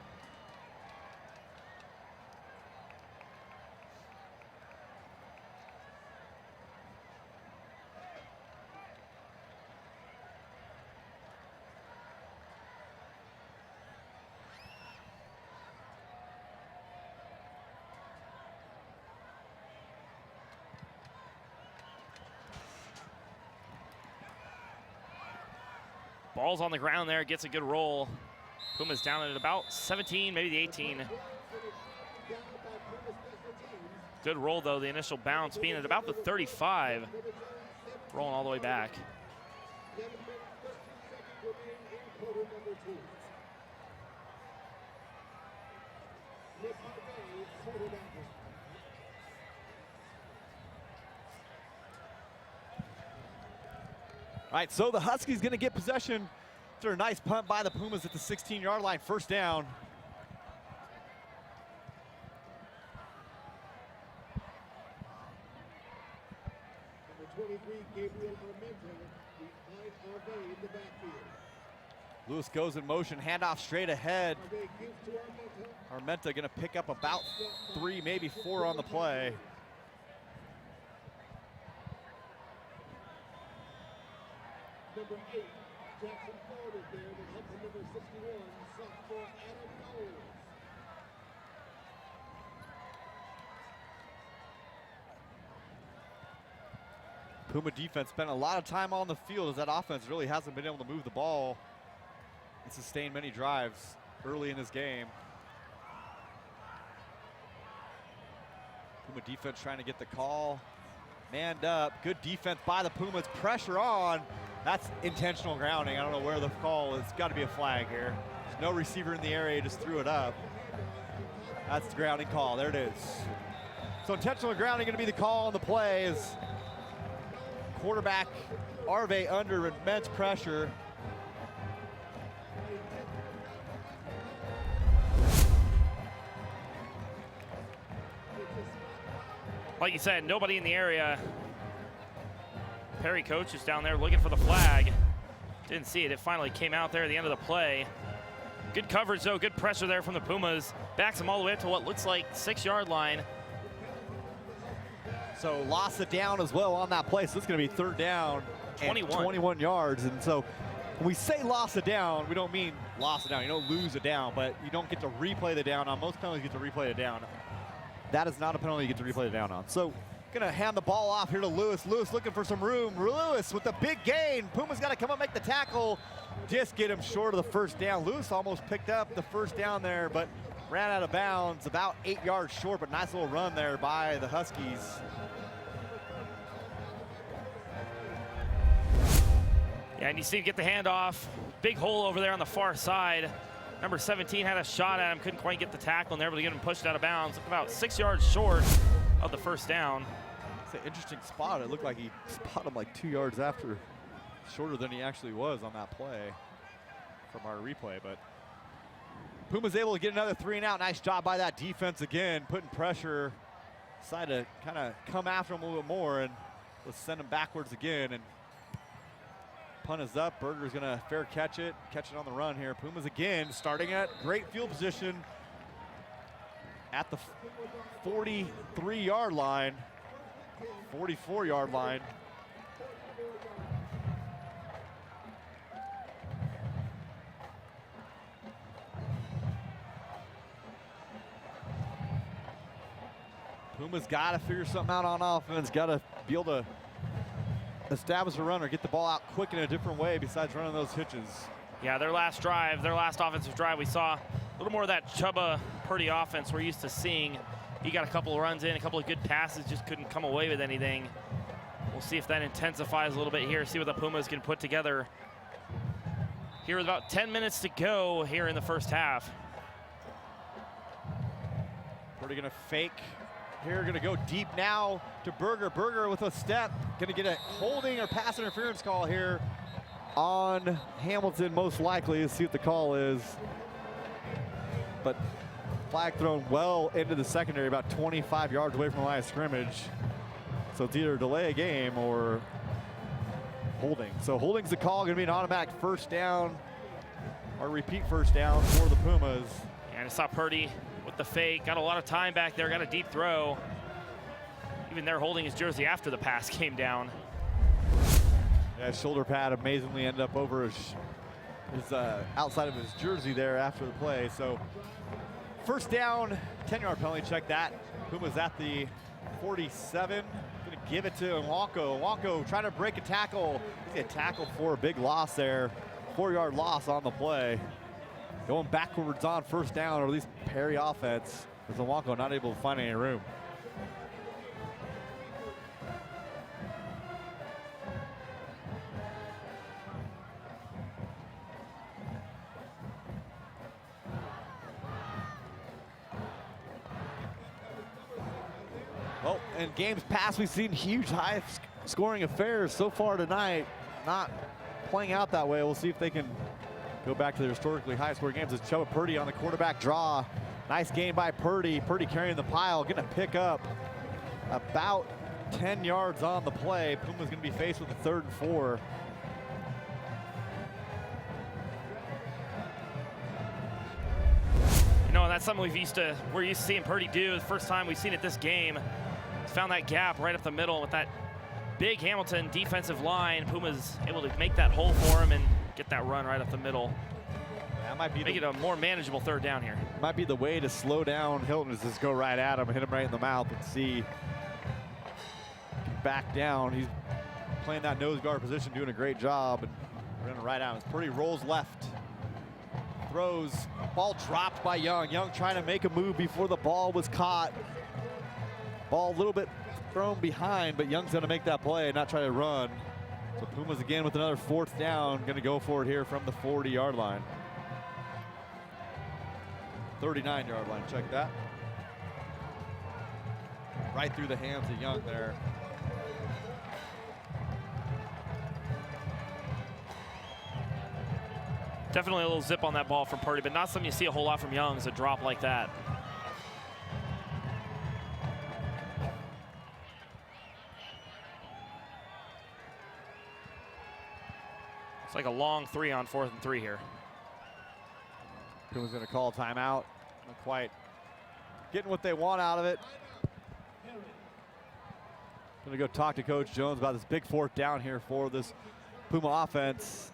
Ball's on the ground there, gets a good roll. Pumas down at about 17, maybe the 18. Good roll though, the initial bounce being at about the 35. Rolling all the way back. 11 minutes, 13 seconds remaining in quarter number 2. Nick Harvey, quarterback. All right, so the Huskies gonna get possession after a nice punt by the Pumas at the 16-yard line, 1st down. Number 23, Gabriel Armenta, behind Harvey in the backfield. Lewis goes in motion, handoff straight ahead. Harvey gives to Armenta. Armenta gonna pick up about 3, maybe 4 on the play. Number 8, Jackson Ford is there with help from number 61, sophomore Adam Knowles. Puma defense spent a lot of time on the field as that offense really hasn't been able to move the ball and sustain many drives early in this game. Puma defense trying to get the call. Manned up, good defense by the Pumas, pressure on. That's intentional grounding. I don't know where the call is. It's got to be a flag here. There's no receiver in the area, just threw it up. That's the grounding call, there it is. So intentional grounding gonna be the call on the play as quarterback Arve under immense pressure. Like you said, nobody in the area. Perry coach is down there looking for the flag. Didn't see it. It finally came out there at the end of the play. Good coverage, though. Good pressure there from the Pumas. Backs them all the way up to what looks like 6-yard line. So lost it down as well on that play. So it's going to be 3rd down. 21. And 21 yards. And so when we say lost it down, we don't mean lost it down. You don't lose it down, but you don't get to replay the down on. Most penalties get to replay it down. That is not a penalty you get to replay it down on. So gonna hand the ball off here to Lewis. Lewis looking for some room. Lewis with the big gain. Puma's got to come up, make the tackle. Just get him short of the 1st down. Lewis almost picked up the 1st down there, but ran out of bounds, about 8 yards short, but nice little run there by the Huskies. Yeah, and you see him get the handoff. Big hole over there on the far side. Number 17 had a shot at him, couldn't quite get the tackle, and they're able to get him pushed out of bounds. About 6 yards short of the 1st down. It's an interesting spot. It looked like he spotted him like 2 yards after, shorter than he actually was on that play from our replay, but Puma's able to get another 3 and out. Nice job by that defense again, putting pressure. Decided to kind of come after him a little bit more, and let's send him backwards again. And punt is up. Berger's gonna fair catch it on the run here. Pumas again starting at great field position at the 43-yard line, 44-yard line. Puma's got to figure something out on offense, got to be able to establish a run or get the ball out quick in a different way besides running those hitches. Yeah, their last drive, their last offensive drive, we saw a little more of that Chubba Purdy offense we're used to seeing. He got a couple of runs in, a couple of good passes, just couldn't come away with anything. We'll see if that intensifies a little bit here, see what the Pumas can put together. Here with about 10 minutes to go here in the first half. Purdy gonna fake. Here, gonna go deep now to Berger. Berger with a step, gonna get a holding or pass interference call here on Hamilton, most likely. Let's see what the call is. But flag thrown well into the secondary, about 25 yards away from the line of scrimmage. So it's either delay a game or holding. So holding's the call, gonna be an automatic first down or repeat first down for the Pumas. And I saw Purdy with the fake, got a lot of time back there, got a deep throw. Even there holding his jersey after the pass came down. Yeah, shoulder pad amazingly ended up over his outside of his jersey there after the play. So first down, 10-yard penalty, check that. Puma's at the 47, gonna give it to Nwanko. Nwanko trying to break a tackle. He's gonna tackle for a big loss there. 4-yard loss on the play. Going backwards on first down, or at least Perry offense, with Nwanko not able to find any room. Well, in games past, we've seen huge high-scoring affairs so far tonight. Not playing out that way. We'll see if they can go back to their historically high-scoring games. It's Chubba Purdy on the quarterback draw. Nice game by Purdy. Purdy carrying the pile, gonna pick up about 10 yards on the play. Puma's gonna be faced with a 3rd and 4. You know, that's something we're used to seeing Purdy do. The first time we've seen it this game. He's found that gap right up the middle with that big Hamilton defensive line. Puma's able to make that hole for him and get that run right up the middle. That might be make it a more manageable 3rd down here. Might be the way to slow down Hilton, is just go right at him, hit him right in the mouth, and see back down. He's playing that nose guard position, doing a great job, and running right at him. Purdy rolls left, throws, ball dropped by Young. Young trying to make a move before the ball was caught. Ball a little bit thrown behind, but Young's gonna make that play, not try to run. So Pumas again with another 4th down, gonna go for it here from the 40-yard line. 39-yard line, check that. Right through the hands of Young there. Definitely a little zip on that ball from Purdy, but not something you see a whole lot from Young, is a drop like that. It's like a long 3 on 4th and 3 here. Puma's gonna call a timeout. Not quite getting what they want out of it. Gonna go talk to Coach Jones about this big 4th down here for this Puma offense.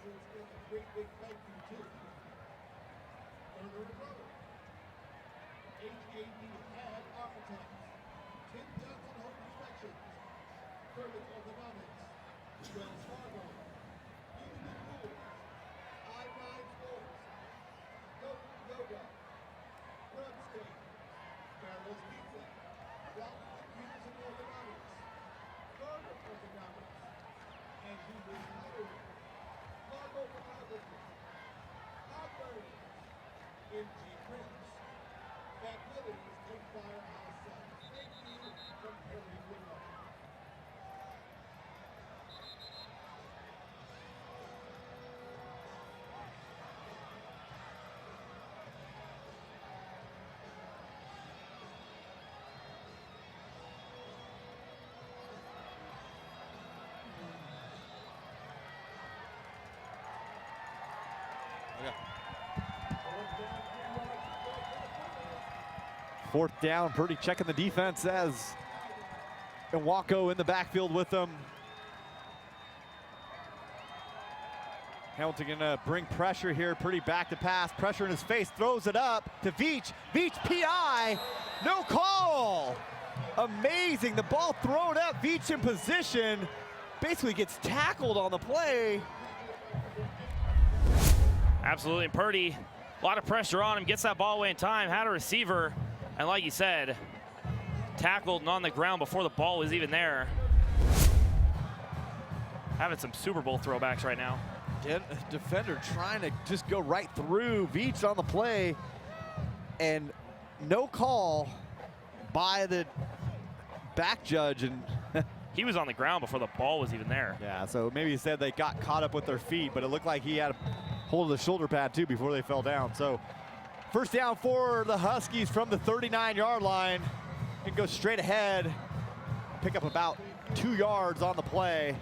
Fourth down, Purdy checking the defense as Nwako in the backfield with them. Hamilton gonna bring pressure here. Purdy back to pass, pressure in his face, throws it up to Veach. Veach PI, no call. Amazing, the ball thrown up, Veach in position, basically gets tackled on the play. Absolutely, and Purdy, a lot of pressure on him, gets that ball away in time, had a receiver, and like you said, tackled and on the ground before the ball was even there. Having some Super Bowl throwbacks right now. Defender trying to just go right through Veach on the play, and no call by the back judge. And he was on the ground before the ball was even there. Yeah, so maybe he said they got caught up with their feet, but it looked like he had a hold of the shoulder pad too before they fell down. So first down for the Huskies from the 39-yard line. Can go straight ahead, pick up about 2 yards on the play.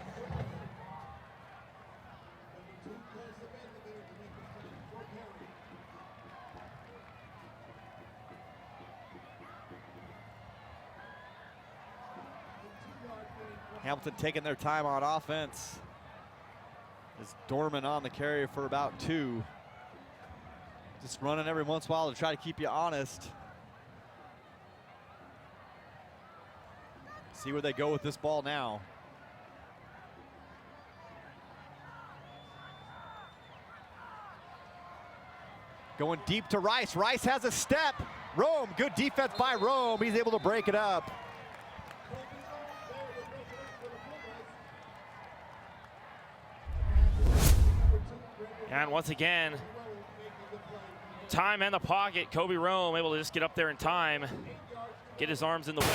Hamilton taking their time on offense. Is Dorman on the carry for about 2. Just running every once in a while to try to keep you honest. See where they go with this ball now. Going deep to Rice. Rice has a step. Rome, good defense by Rome. He's able to break it up. And once again, time and the pocket. Kobe Rome able to just get up there in time, get his arms in the way.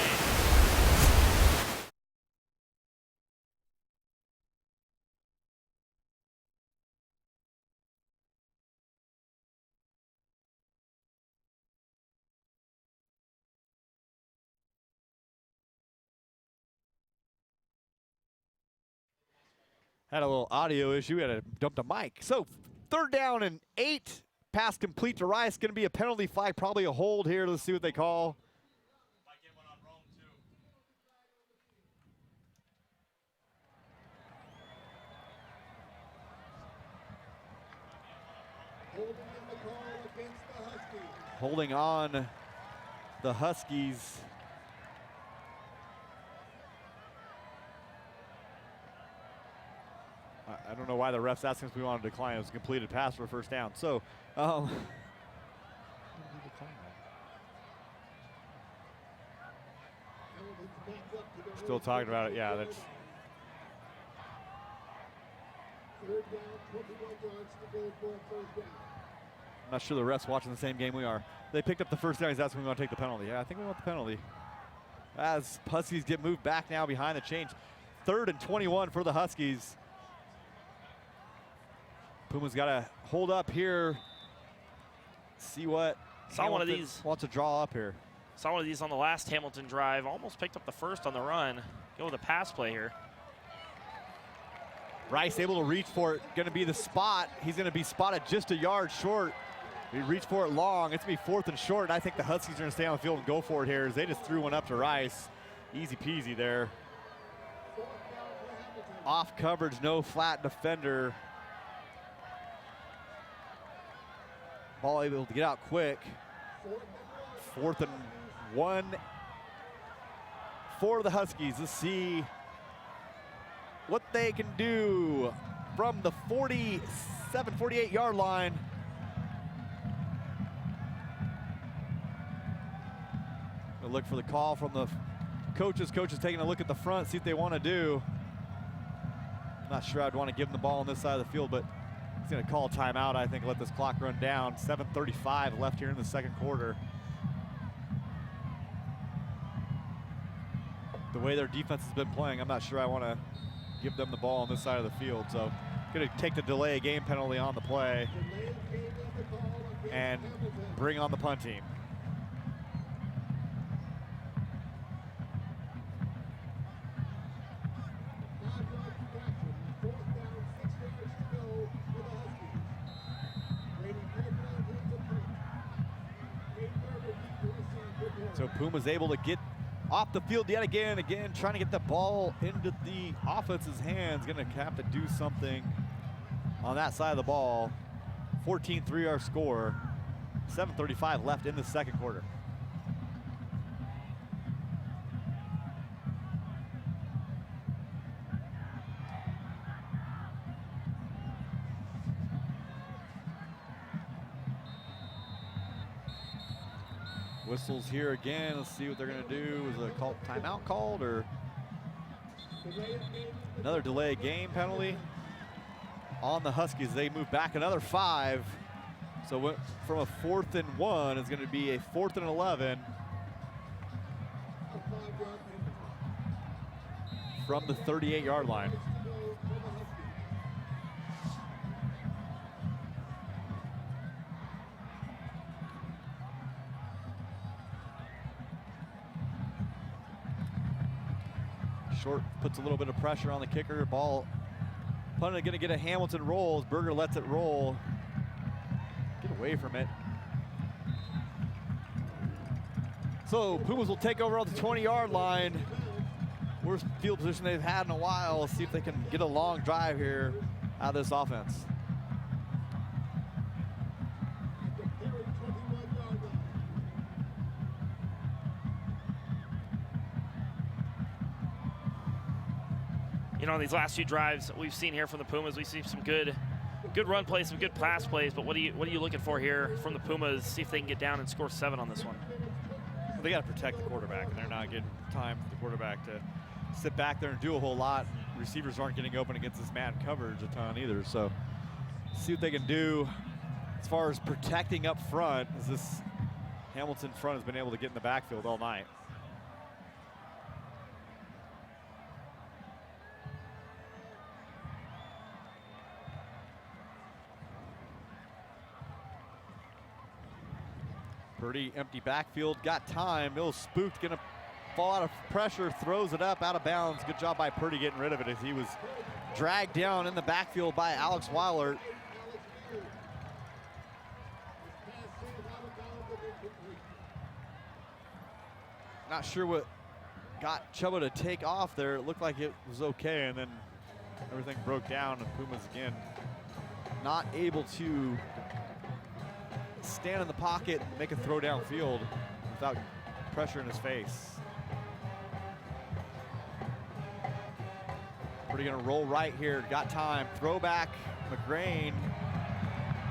Had a little audio issue. We had to dump the mic. So third down and 8. Pass complete to Rice. Going to be a penalty flag, probably a hold here. Let's see what they call. Might get one on Rome too. Holding on the Huskies. I don't know why the ref's asking us if we want to decline. It was a completed pass for a first down. So, still talking about it. Yeah, that's. Third down, 21 yards to go for a first down. I'm not sure the refs watching the same game we are. They picked up the first down. He's asking if we want to take the penalty. Yeah, I think we want the penalty. As Huskies get moved back now behind the change. 3rd and 21 for the Huskies. Puma's got to hold up here. See what Saw one of these. Wants to draw up here. Saw one of these on the last Hamilton drive. Almost picked up the first on the run. Go with a pass play here. Rice able to reach for it. Going to be the spot. He's going to be spotted just a yard short. He reached for it long. It's going to be 4th and short. And I think the Huskies are going to stay on the field and go for it here as they just threw one up to Rice. Easy peasy there. Off coverage, no flat defender. Ball able to get out quick. 4th and 1 for the Huskies. Let's see what they can do from the 47, 48-yard line. We'll look for the call from the coaches. Coaches taking a look at the front, see what they want to do. I'm not sure I'd want to give them the ball on this side of the field, but he's going to call a timeout, I think, let this clock run down. 7:35 left here in the second quarter. The way their defense has been playing, I'm not sure I want to give them the ball on this side of the field. So going to take the delay of game penalty on the play and bring on the punt team. So Puma's able to get off the field yet again, trying to get the ball into the offense's hands. Gonna have to do something on that side of the ball. 14-3 our score. 7:35 left in the second quarter. Whistles here again. Let's see what they're going to do. Was a timeout called or another delay game penalty on the Huskies? They move back another 5. So from a 4th and 1 is going to be a 4th and 11 from the 38-yard line. Short puts a little bit of pressure on the kicker. Ball punted, going to get a Hamilton roll as Berger lets it roll. Get away from it. So Pumas will take over on the 20-yard line. Worst field position they've had in a while. Let's see if they can get a long drive here out of this offense. You know, these last few drives we've seen here from the Pumas, we see some good run plays, some good pass plays. But what are you looking for here from the Pumas? See if they can get down and score 7 on this one. Well, they got to protect the quarterback, and they're not getting time for the quarterback to sit back there and do a whole lot. Receivers aren't getting open against this man coverage a ton either. So see what they can do as far as protecting up front, as this Hamilton front has been able to get in the backfield all night. Purdy, empty backfield, got time. Mills spooked, gonna fall out of pressure, throws it up, out of bounds. Good job by Purdy getting rid of it as he was dragged down in the backfield by Alex Weiler. Not sure what got Chubba to take off there. It looked like it was okay, and then everything broke down, and Pumas again not able to stand in the pocket and make a throw downfield without pressure in his face. Pretty gonna roll right here, got time. Throwback, McGrain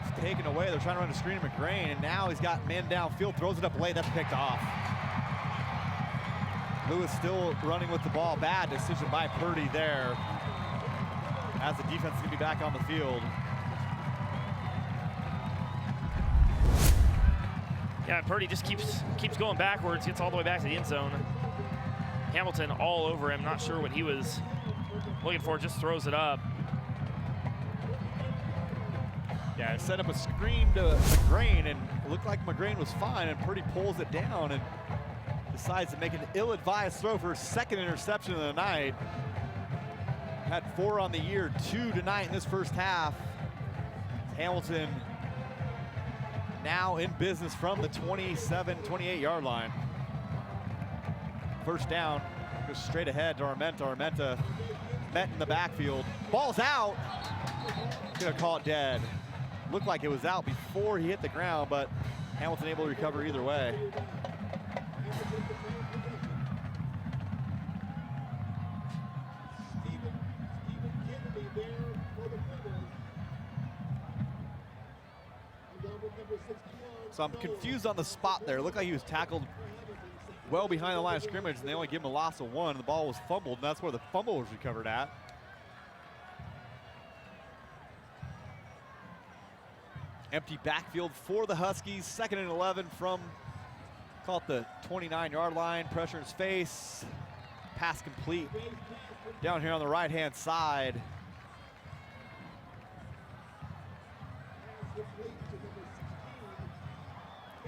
is taken away. They're trying to run a screen to McGrain, and now he's got men downfield, throws it up late, that's picked off. Lewis still running with the ball. Bad decision by Purdy there, as the defense is gonna be back on the field. Yeah, Purdy just keeps going backwards, gets all the way back to the end zone. Hamilton all over him, not sure what he was looking for, just throws it up. Yeah, set up a screen to McGrain, and it looked like McGrain was fine, and Purdy pulls it down and decides to make an ill-advised throw for his second interception of the night. Had 4 on the year, 2 tonight in this first half. Hamilton now in business from the 27, 28-yard line. First down, goes straight ahead to Armenta. Armenta met in the backfield. Ball's out. Gonna call it dead. Looked like it was out before he hit the ground, but Hamilton able to recover either way. So I'm confused on the spot there. It looked like he was tackled well behind the line of scrimmage, and they only give him a loss of 1. The ball was fumbled, and that's where the fumble was recovered at. Empty backfield for the Huskies. 2nd and 11 from, call it the 29-yard line. Pressure in his face. Pass complete down here on the right-hand side.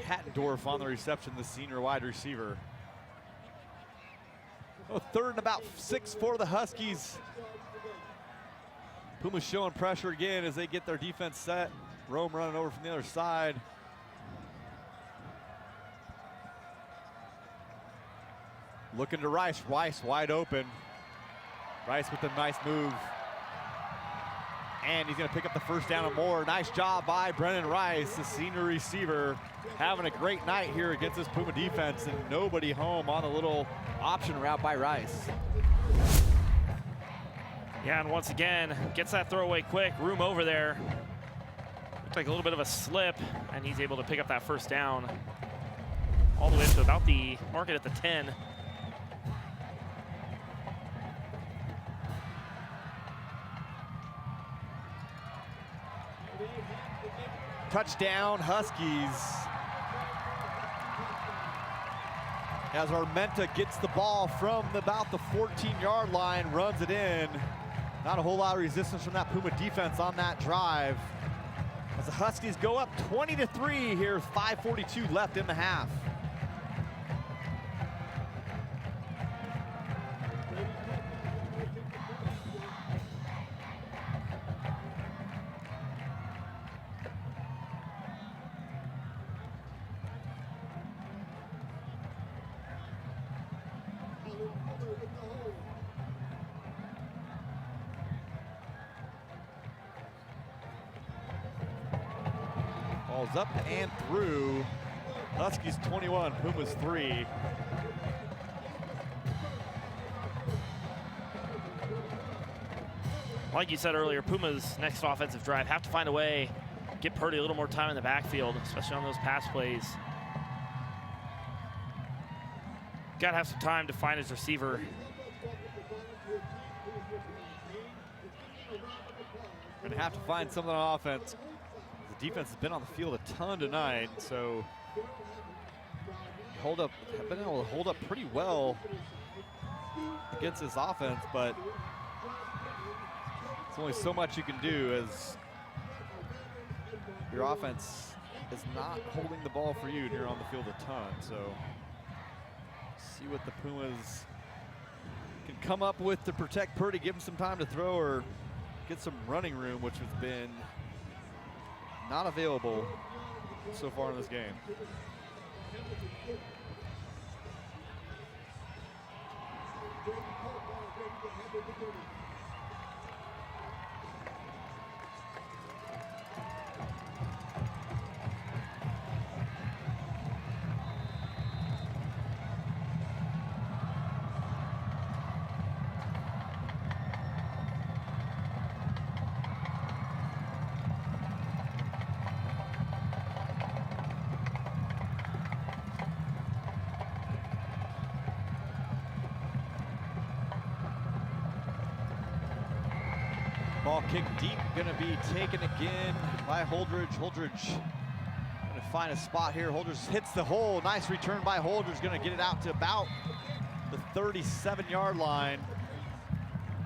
Hattendorf on the reception, the senior wide receiver. Oh, 3rd and about 6 for the Huskies. Pumas showing pressure again as they get their defense set. Rome running over from the other side. Looking to Rice. Rice wide open. Rice with a nice move. And he's going to pick up the first down and more. Nice job by Brennan Rice, the senior receiver, having a great night here against this Puma defense, and nobody home on a little option route by Rice. Yeah, and once again, gets that throwaway quick, room over there. Looked like a little bit of a slip, and he's able to pick up that first down all the way up to about the market at the 10. Touchdown, Huskies. As Armenta gets the ball from about the 14-yard line, runs it in. Not a whole lot of resistance from that Puma defense on that drive. As the Huskies go up 20-3 here, 5:42 left in the half. Ball's up and through. Huskies 21, Pumas 3. Like you said earlier, Puma's next offensive drive have to find a way, get Purdy a little more time in the backfield, especially on those pass plays. Got to have some time to find his receiver. Gonna have to find something on offense. The defense has been on the field a ton tonight, so have been able to hold up pretty well against this offense, but it's only so much you can do as your offense is not holding the ball for you and you're on the field a ton. So see what the Pumas can come up with to protect Purdy, give him some time to throw or get some running room, which has been not available so far in this game. Ball kick deep, gonna be taken again by Holdridge. Holdridge gonna find a spot here. Holdridge hits the hole. Nice return by Holdridge, gonna get it out to about the 37-yard line.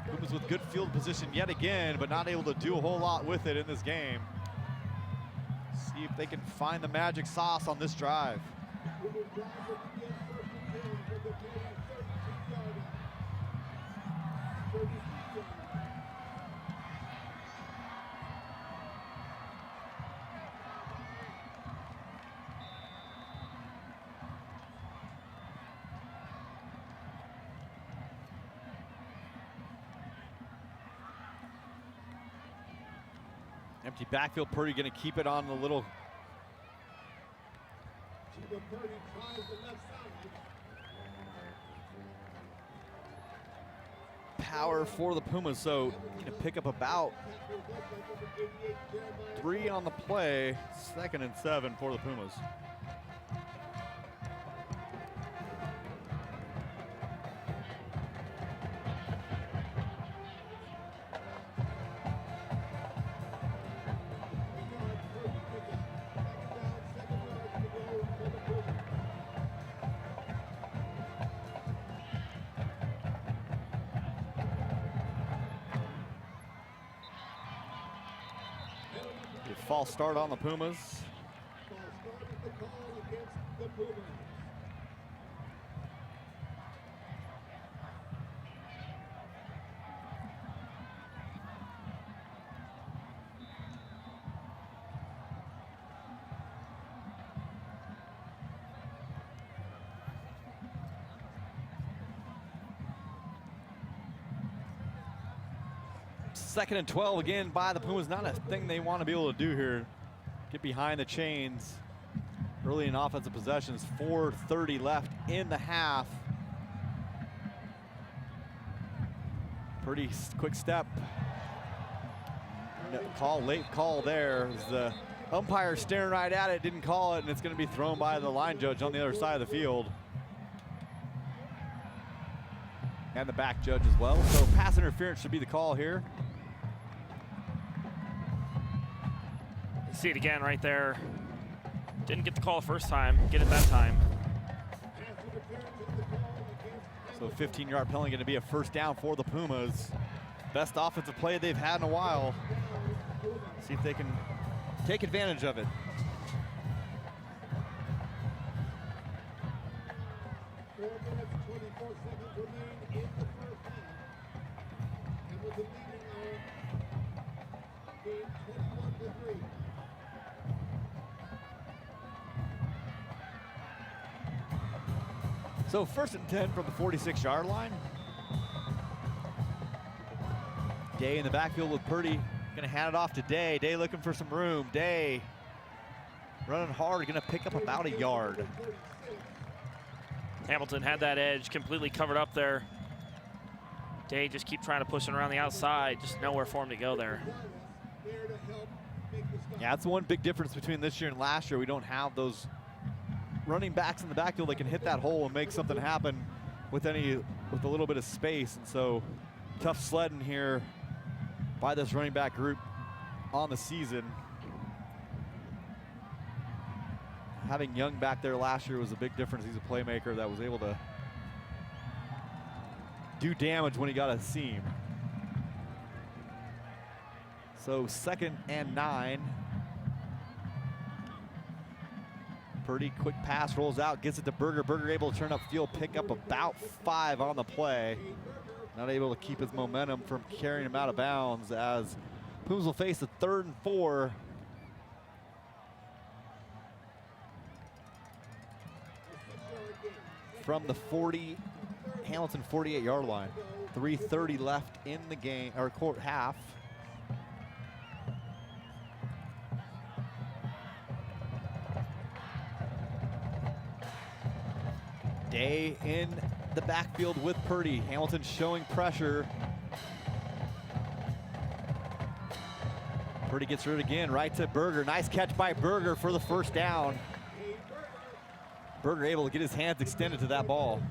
Pumas with good field position yet again, but not able to do a whole lot with it in this game. See if they can find the magic sauce on this drive. Empty backfield, Purdy gonna keep it on the little power for the Pumas, so gonna pick up about 3 on the play, 2nd and 7 for the Pumas. False start on the Pumas. 2nd and 12 again by the Pumas. Not a thing they want to be able to do here. Get behind the chains early in offensive possessions. 4:30 left in the half. Pretty quick step. Late call there. The umpire staring right at it, didn't call it, and it's going to be thrown by the line judge on the other side of the field. And the back judge as well. So pass interference should be the call here. See it again right there. Didn't get the call the first time, get it that time. So 15-yard penalty going to be a first down for the Pumas. Best offensive play they've had in a while. See if they can take advantage of it. So 1st and 10 from the 46-yard line. Day in the backfield with Purdy. Gonna hand it off to Day. Day looking for some room. Day running hard, gonna pick up about a yard. Hamilton had that edge completely covered up there. Day just keep trying to push it around the outside. Just nowhere for him to go there. Yeah, that's one big difference between this year and last year. We don't have those running backs in the backfield that can hit that hole and make something happen with a little bit of space. And so tough sledding here by this running back group on the season. Having Young back there last year was a big difference. He's a playmaker that was able to do damage when he got a seam. So 2nd and 9. Purdy, quick pass, rolls out, gets it to Berger. Berger able to turn up field, pick up about 5 on the play. Not able to keep his momentum from carrying him out of bounds as Pumas will face a 3rd and 4. From the Hamilton 48-yard line. 3:30 left in the game, or half. Day in the backfield with Purdy. Hamilton showing pressure. Purdy gets rid again, right to Berger. Nice catch by Berger for the first down. Berger able to get his hands extended to that ball.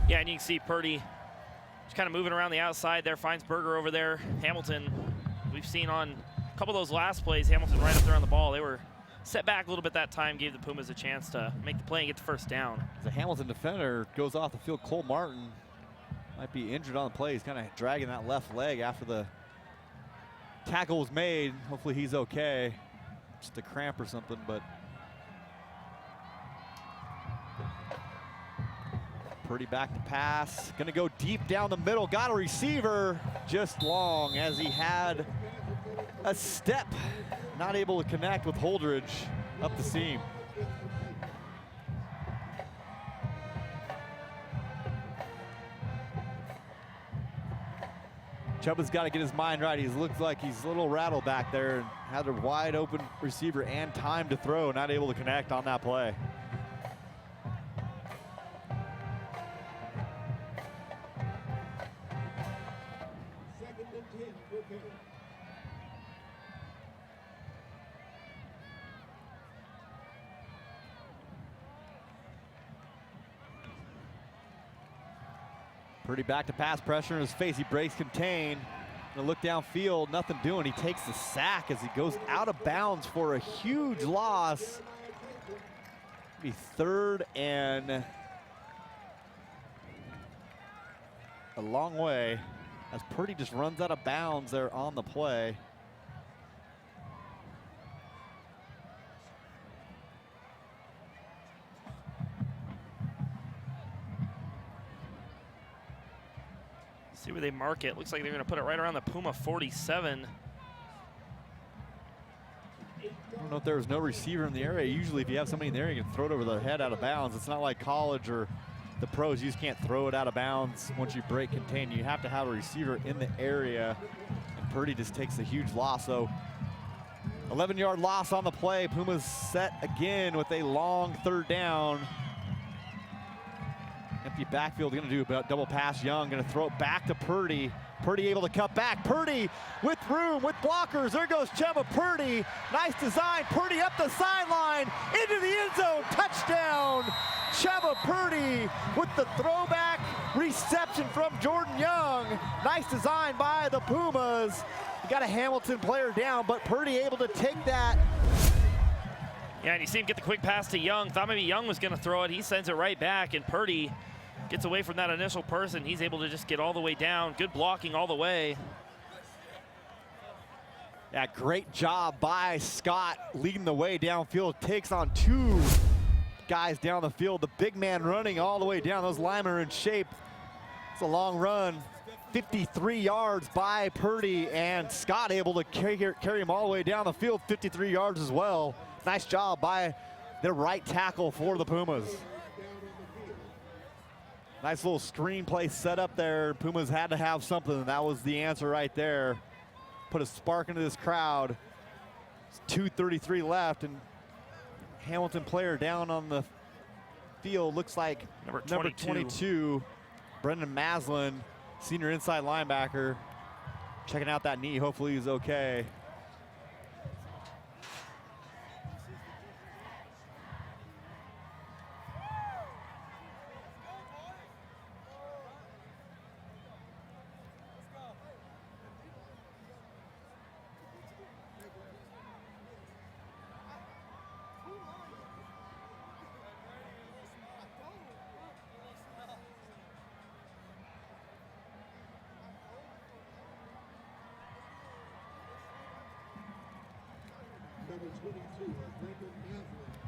Yeah, and you can see Purdy just kind of moving around the outside there, finds Berger over there. Hamilton, we've seen on a couple of those last plays, Hamilton right up there on the ball. They were set back a little bit that time, gave the Pumas a chance to make the play and get the first down. The Hamilton defender goes off the field. Cole Martin might be injured on the play. He's kind of dragging that left leg after the tackle was made. Hopefully he's okay. Just a cramp or something, but Purdy back to pass. Gonna go deep down the middle. Got a receiver, just long as he had a step. Not able to connect with Holdridge up the seam. Chubba's got to get his mind right. He looks like he's a little rattled back there and had a wide open receiver and time to throw, not able to connect on that play. Purdy back to pass, pressure in his face. He breaks contain. Gonna look downfield, nothing doing. He takes the sack as he goes out of bounds for a huge loss. Be 3rd and a long way as Purdy just runs out of bounds there on the play. See where they mark it. Looks like they're going to put it right around the Puma 47. I don't know if there was no receiver in the area. Usually if you have somebody in the area, you can throw it over their head out of bounds. It's not like college or the pros, you just can't throw it out of bounds once you break contain. You have to have a receiver in the area, and Purdy just takes a huge loss. So 11-yard loss on the play. Pumas set again with a long 3rd down. Empty backfield, going to do a double pass. Young going to throw it back to Purdy. Purdy able to cut back. Purdy with room, with blockers. There goes Chubba Purdy. Nice design. Purdy up the sideline, into the end zone. Touchdown. Chubba Purdy with the throwback reception from Jordan Young. Nice design by the Pumas. You got a Hamilton player down, but Purdy able to take that. Yeah, and you see him get the quick pass to Young. Thought maybe Young was going to throw it. He sends it right back, and Purdy gets away from that initial person. He's able to just get all the way down. Good blocking all the way. Yeah, great job by Scott leading the way downfield. Takes on 2 guys down the field. The big man running all the way down. Those linemen are in shape. It's a long run. 53 yards by Purdy, and Scott able to carry him all the way down the field. 53 yards as well. Nice job by their right tackle for the Pumas. Nice little screen play set up there. Pumas had to have something, and that was the answer right there. Put a spark into this crowd. It's 2:33 left, and Hamilton player down on the field looks like Number 22, Brendan Maslin, senior inside linebacker. Checking out that knee, hopefully he's okay. Number 22, Brendan Maslin,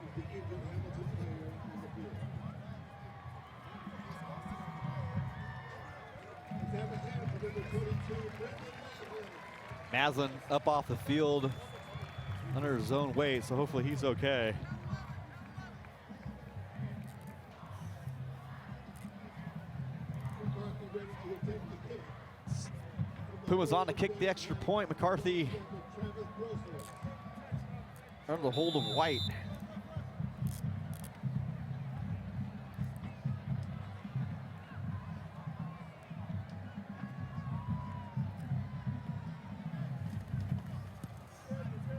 is the injured Hamilton player on the field. Let's have a hand for number 22, Brendan Maslin. Maslin up off the field under his own weight, so hopefully he's okay. McCarthy ready to attempt the kick. Pumas on to kick the extra point. McCarthy Travis Grossler. under the hold of White.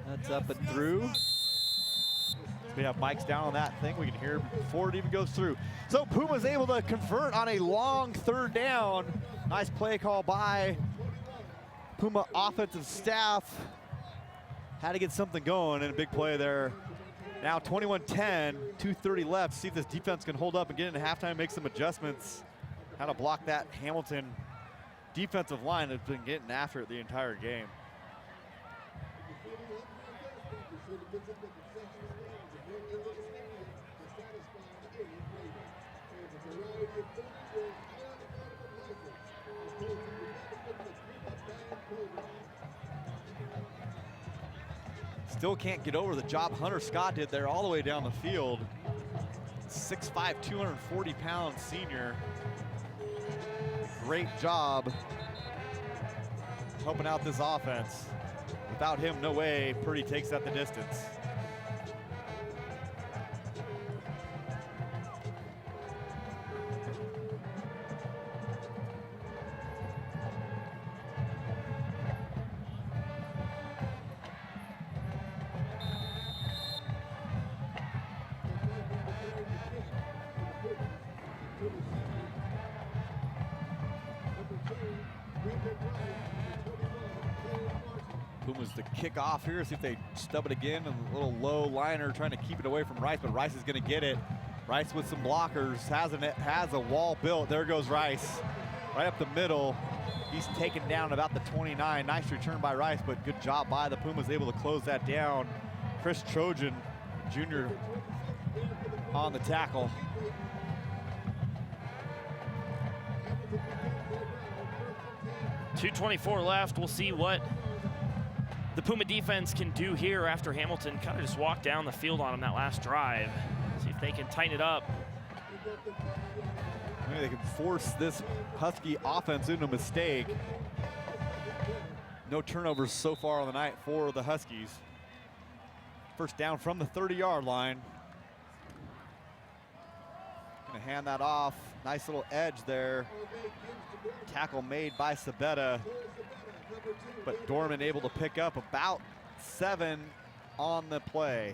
That's up and through. We have mics down on that thing. We can hear before it even goes through. So Puma's able to convert on a long 3rd down. Nice play call by Puma offensive staff. Had to get something going, and a big play there. Now 21-10, 2:30 left. See if this defense can hold up and get into halftime, make some adjustments. How to block that Hamilton defensive line that's been getting after it the entire game. Still can't get over the job Hunter Scott did there all the way down the field. 6'5", 240-pound senior. Great job helping out this offense. Without him, no way Purdy takes that the distance. Pumas to kick off here, see if they stub it again. A little low liner trying to keep it away from Rice, but Rice is going to get it. Rice with some blockers, has a wall built. There goes Rice, right up the middle. He's taken down about the 29. Nice return by Rice, but good job by the Pumas, able to close that down. Chris Trojan, junior, on the tackle. .224 left. We'll see what the Puma defense can do here after Hamilton kind of just walked down the field on them that last drive. See if they can tighten it up. Maybe they can force this Husky offense into a mistake. No turnovers so far on the night for the Huskies. First down from the 30-yard line. Gonna hand that off. Nice little edge there. Tackle made by Sabetta, but Dorman able to pick up about 7 on the play.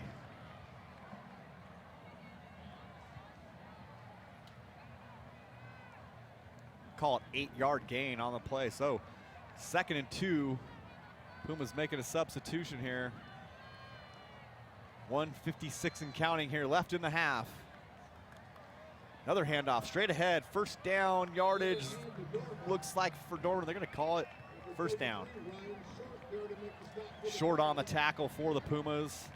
Call it 8-yard gain on the play. So 2nd and 2. Pumas making a substitution here. 1:56 and counting here left in the half. Another handoff straight ahead. First down yardage looks like for Dorman. They're going to call it first down. Short on the tackle for the Pumas.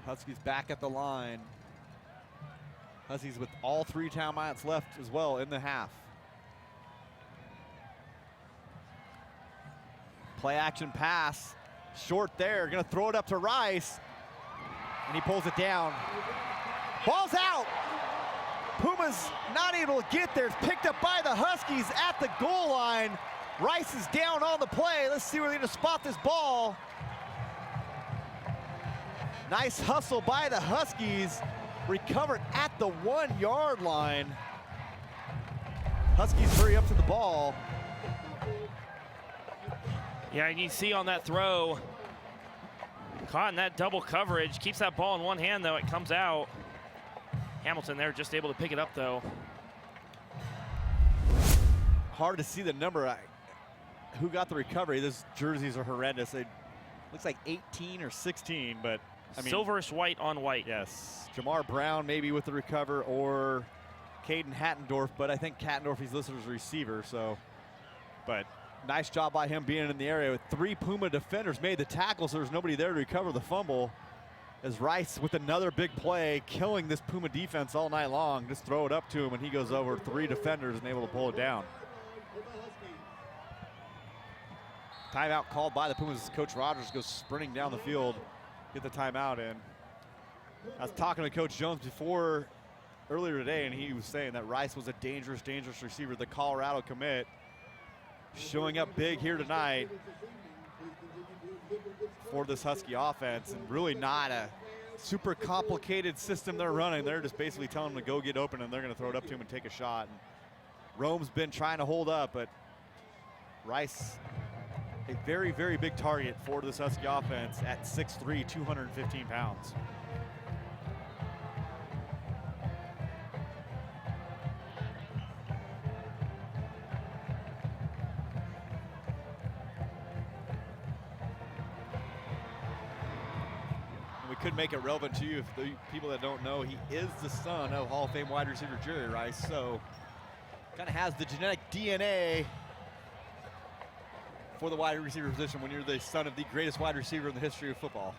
Huskies back at the line. Huskies with all 3 timeouts left as well in the half. Play action pass. Short there, gonna throw it up to Rice. And he pulls it down. Ball's out. Pumas not able to get there. It's picked up by the Huskies at the goal line. Rice is down on the play. Let's see where they're gonna spot this ball. Nice hustle by the Huskies. Recovered at the 1-yard line. Huskies hurry up to the ball. Yeah, and you see on that throw, caught in that double coverage, keeps that ball in one hand though, it comes out. Hamilton there just able to pick it up though. Hard to see the number. Who got the recovery? Those jerseys are horrendous. It looks like 18 or 16, but I mean, silverish white on white. Yes, Jamar Brown maybe with the recover, or Caden Hattendorf, but I think Hattendorf he's listed as a receiver, so, but nice job by him being in the area. With 3 Puma defenders made the tackle, so there's nobody there to recover the fumble. As Rice with another big play, killing this Puma defense all night long. Just throw it up to him and he goes over 3 defenders and able to pull it down. Timeout called by the Pumas. Coach Rogers goes sprinting down the field, get the timeout in. I was talking to Coach Jones earlier today, and he was saying that Rice was a dangerous, dangerous receiver. The Colorado commit showing up big here tonight for this Husky offense, and really not a super complicated system they're running. They're just basically telling them to go get open, and they're going to throw it up to him and take a shot. And Rome's been trying to hold up, but Rice, a very, very big target for this Husky offense at 6'3", 215 pounds. Could make it relevant to you if the people that don't know, he is the son of Hall of Fame wide receiver Jerry Rice, so kind of has the genetic DNA for the wide receiver position when you're the son of the greatest wide receiver in the history of football.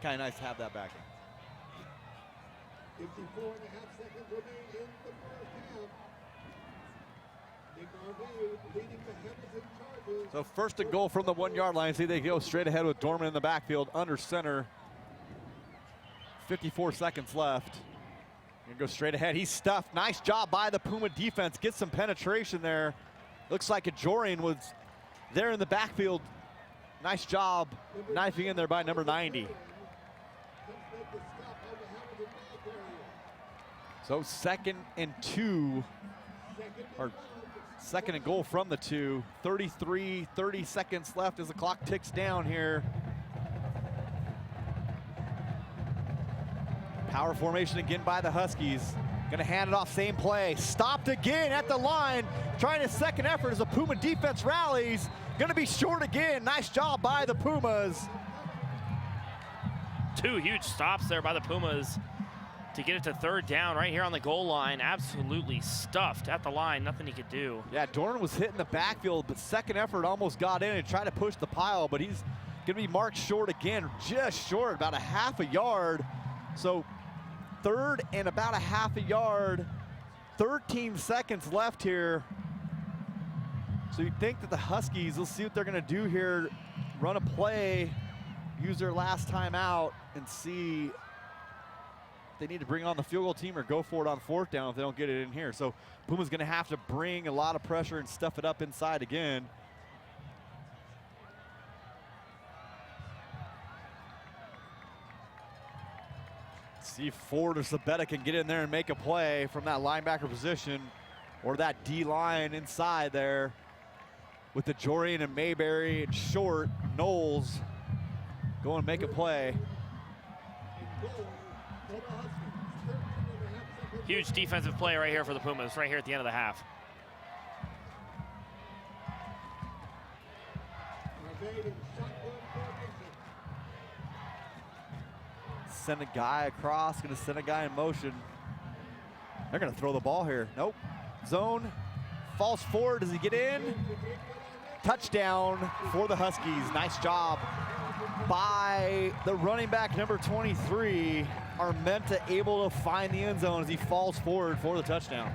Kind of nice to have that backing. 54 and a half seconds remain in the first half. Nick Arvey leading the Hamilton Chargers. So 1st and goal from the 1-yard line. See, they go straight ahead with Dorman in the backfield under center. 54 seconds left. Gonna go straight ahead. He's stuffed. Nice job by the Puma defense. Get some penetration there. Looks like Ajorian was there in the backfield. Nice job knifing in there by number 90. So 2nd and 2, or 2nd and goal from the 2. 30 seconds left as the clock ticks down here. Power formation again by the Huskies. Gonna hand it off, same play. Stopped again at the line. Trying a second effort as the Puma defense rallies. Gonna be short again. Nice job by the Pumas. 2 huge stops there by the Pumas to get it to 3rd down right here on the goal line. Absolutely stuffed at the line, nothing he could do. Yeah, Dorn was hitting the backfield, but second effort almost got in and tried to push the pile, but he's gonna be marked short again, just short, about a half a yard. So 3rd and about a half a yard, 13 seconds left here. So you think that the Huskies, let's see what they're gonna do here run a play, use their last time out, and see if they need to bring on the field goal team or go for it on 4th down if they don't get it in here. So Puma's going to have to bring a lot of pressure and stuff it up inside again. See if Ford or Sabetta can get in there and make a play from that linebacker position or that D-line inside there with the Jorian and Mayberry and Short, Knowles go and make a play. Huge defensive play right here for the Pumas, right here at the end of the half. Send a guy across, gonna send a guy in motion. They're gonna throw the ball here. Nope. Zone, falls forward, does he get in? Touchdown for the Huskies. Nice job by the running back, number 23, Armenta, able to find the end zone as he falls forward for the touchdown.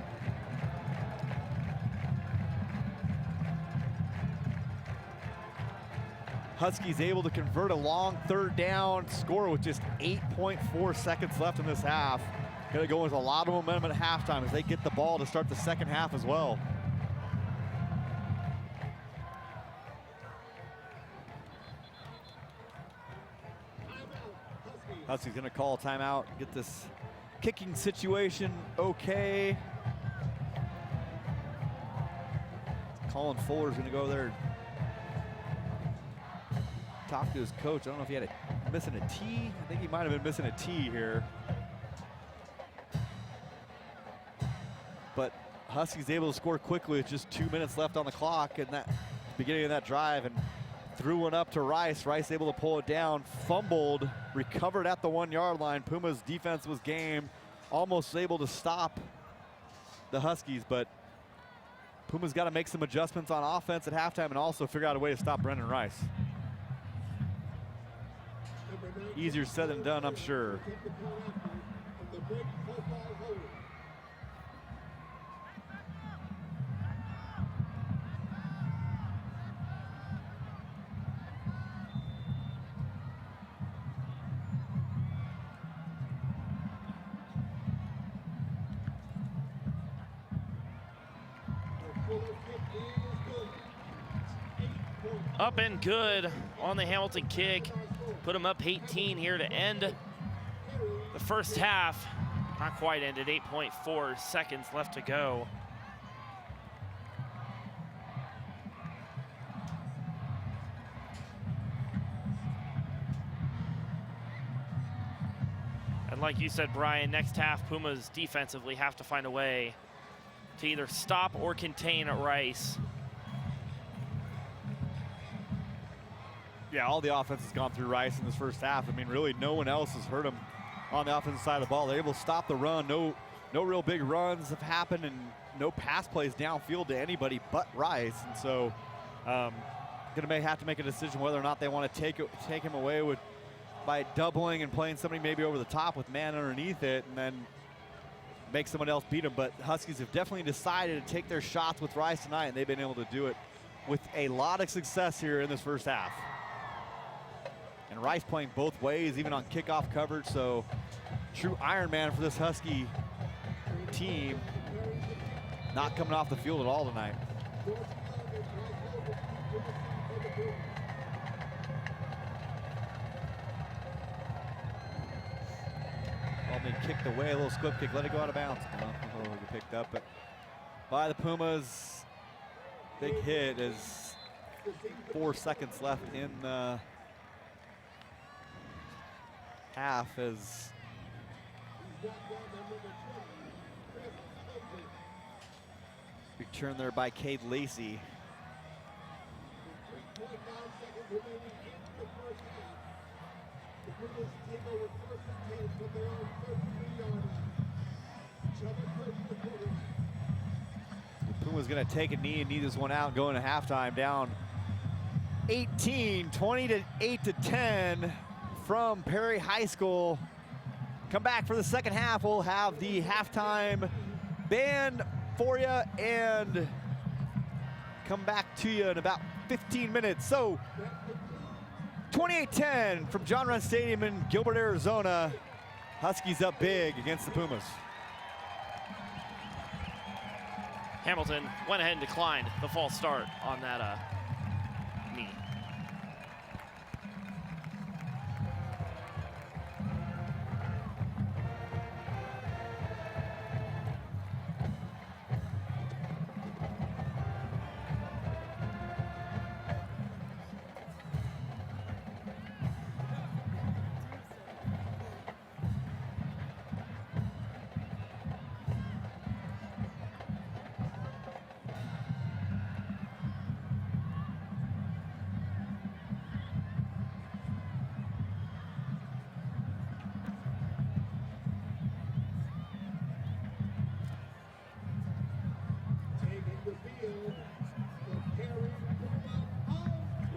Huskies able to convert a long 3rd down, score with just 8.4 seconds left in this half. Gonna go with a lot of momentum at halftime as they get the ball to start the second half as well. Huskies gonna call a timeout, get this kicking situation okay. Colin Fuller's gonna go there, talk to his coach. I don't know if he had missing a T. I think he might have been missing a T here. But Huskies able to score quickly with just 2 minutes left on the clock in that beginning of that drive, and threw one up to Rice. Rice able to pull it down, fumbled, recovered at the 1-yard line. Puma's defense was game, almost able to stop the Huskies, but Puma's got to make some adjustments on offense at halftime and also figure out a way to stop Brendan Rice. Easier said than done, I'm sure. Up and good on the Hamilton kick. Put them up 18 here to end the first half. Not quite ended, 8.4 seconds left to go. And like you said, Brian, next half, Pumas defensively have to find a way to either stop or contain Rice. Yeah, all the offense has gone through Rice in this first half. I mean, really, no one else has hurt him on the offensive side of the ball. They're able to stop the run. No real big runs have happened, and no pass plays downfield to anybody but Rice. And so, gonna have to make a decision whether or not they want to take him away by doubling and playing somebody maybe over the top with man underneath it, and then make someone else beat him. But Huskies have definitely decided to take their shots with Rice tonight, and they've been able to do it with a lot of success here in this first half. And Rice playing both ways, even on kickoff coverage, so true Iron Man for this Husky team. Not coming off the field at all tonight. Ball being kicked away, a little squib kick, let it go out of bounds. Oh, picked up, but by the Pumas. Big hit is 4 seconds left in the half as return there by Cade Lacey. Puma's gonna take a knee and knee this one out, going to halftime down 18, 8 to 10 from Perry High School. Come back for the second half. We'll have the halftime band for you and come back to you in about 15 minutes. So 28-10 from John Wren Stadium in Gilbert, Arizona. Huskies up big against the Pumas. Hamilton went ahead and declined the false start on that knee. Taking the field, the Perry Puma Ultra.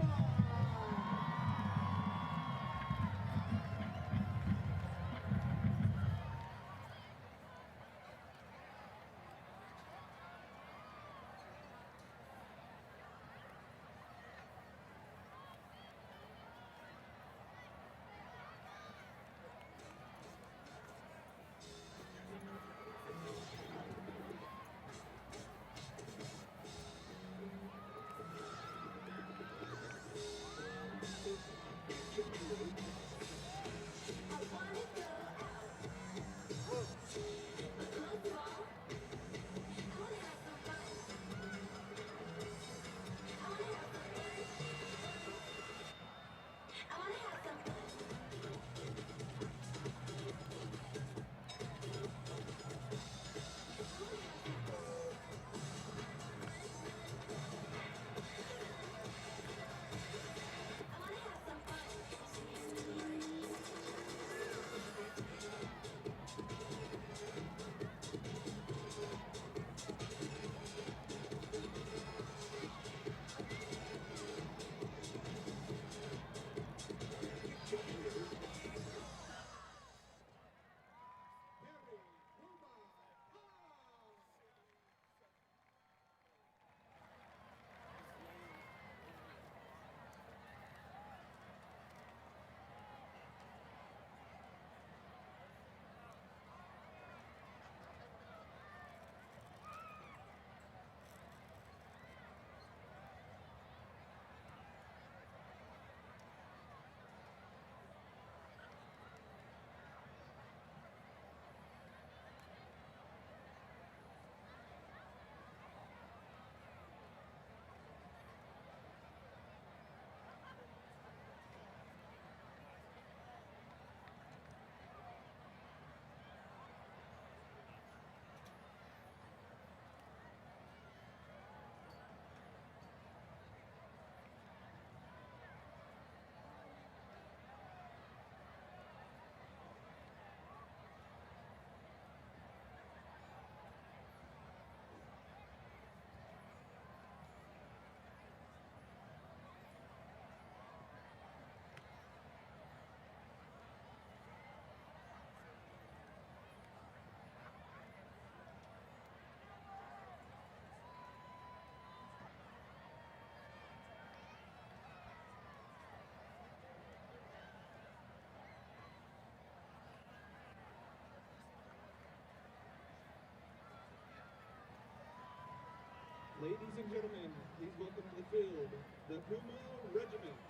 Ladies and gentlemen, please welcome to the field the Puma Regiment.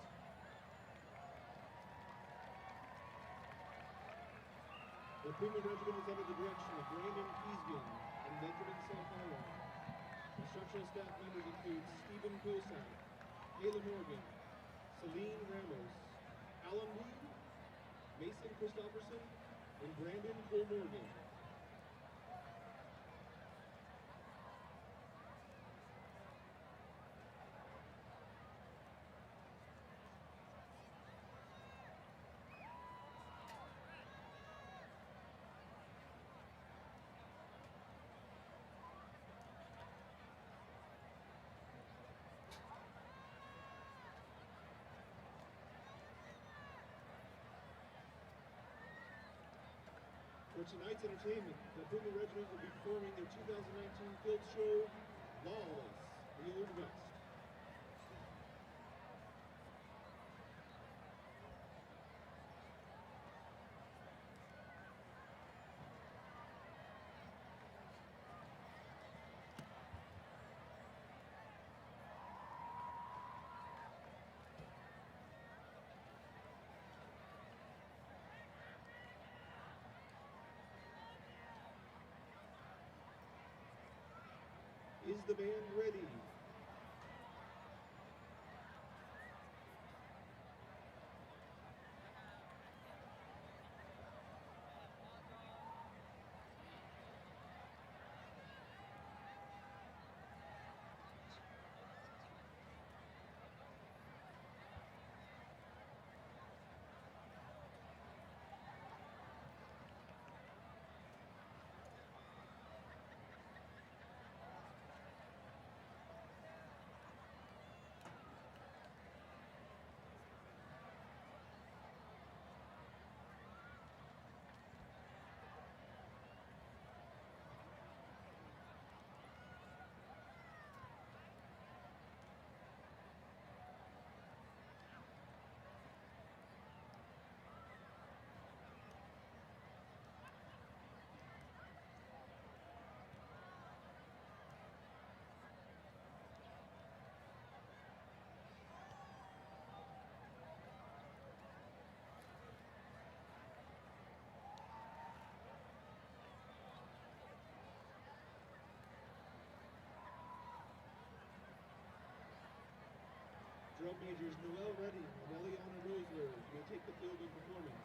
The Puma Regiment is under the direction of Brandon Kiesgen and Benjamin Salfala. Instructional staff members include Stephen Kosak, Kayla Morgan, Celine Ramos, Alan Wu, Mason Christopherson, and Brandon Cole Morgan. For tonight's entertainment, the Puma Regiment will be performing their 2019 field show, Lawless, the Old West. Is the band ready? Drum majors Noel Reddy and Eliana Roseworth may take the field in performance.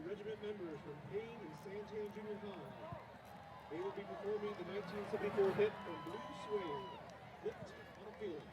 regiment members from Payne and Santan Junior High. They will be performing the 1974 hit from Blue Suede, Flipped on a Feeling.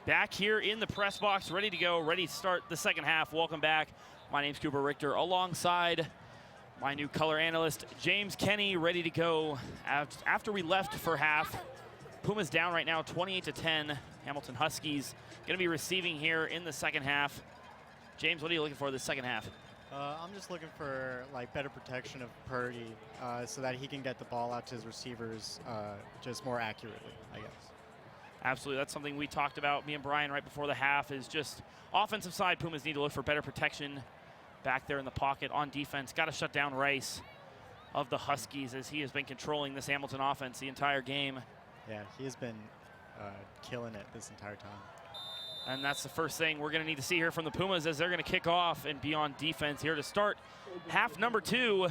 Back here in the press box, ready to go, ready to start the second half. Welcome back. My name's Cooper Richter, alongside my new color analyst, James Kenny, ready to go. After we left for half, Pumas down right now, 28-10. Hamilton Huskies going to be receiving here in the second half. James, what are you looking for this second half? I'm just looking for better protection of Purdy so that he can get the ball out to his receivers just more accurately, I guess. Absolutely, that's something we talked about, me and Brian, right before the half, is just offensive side, Pumas need to look for better protection back there in the pocket. On defense, got to shut down Rice of the Huskies, as he has been controlling this Hamilton offense the entire game. Yeah, he has been killing it this entire time. And that's the first thing we're going to need to see here from the Pumas, as they're going to kick off and be on defense here to start half number 2.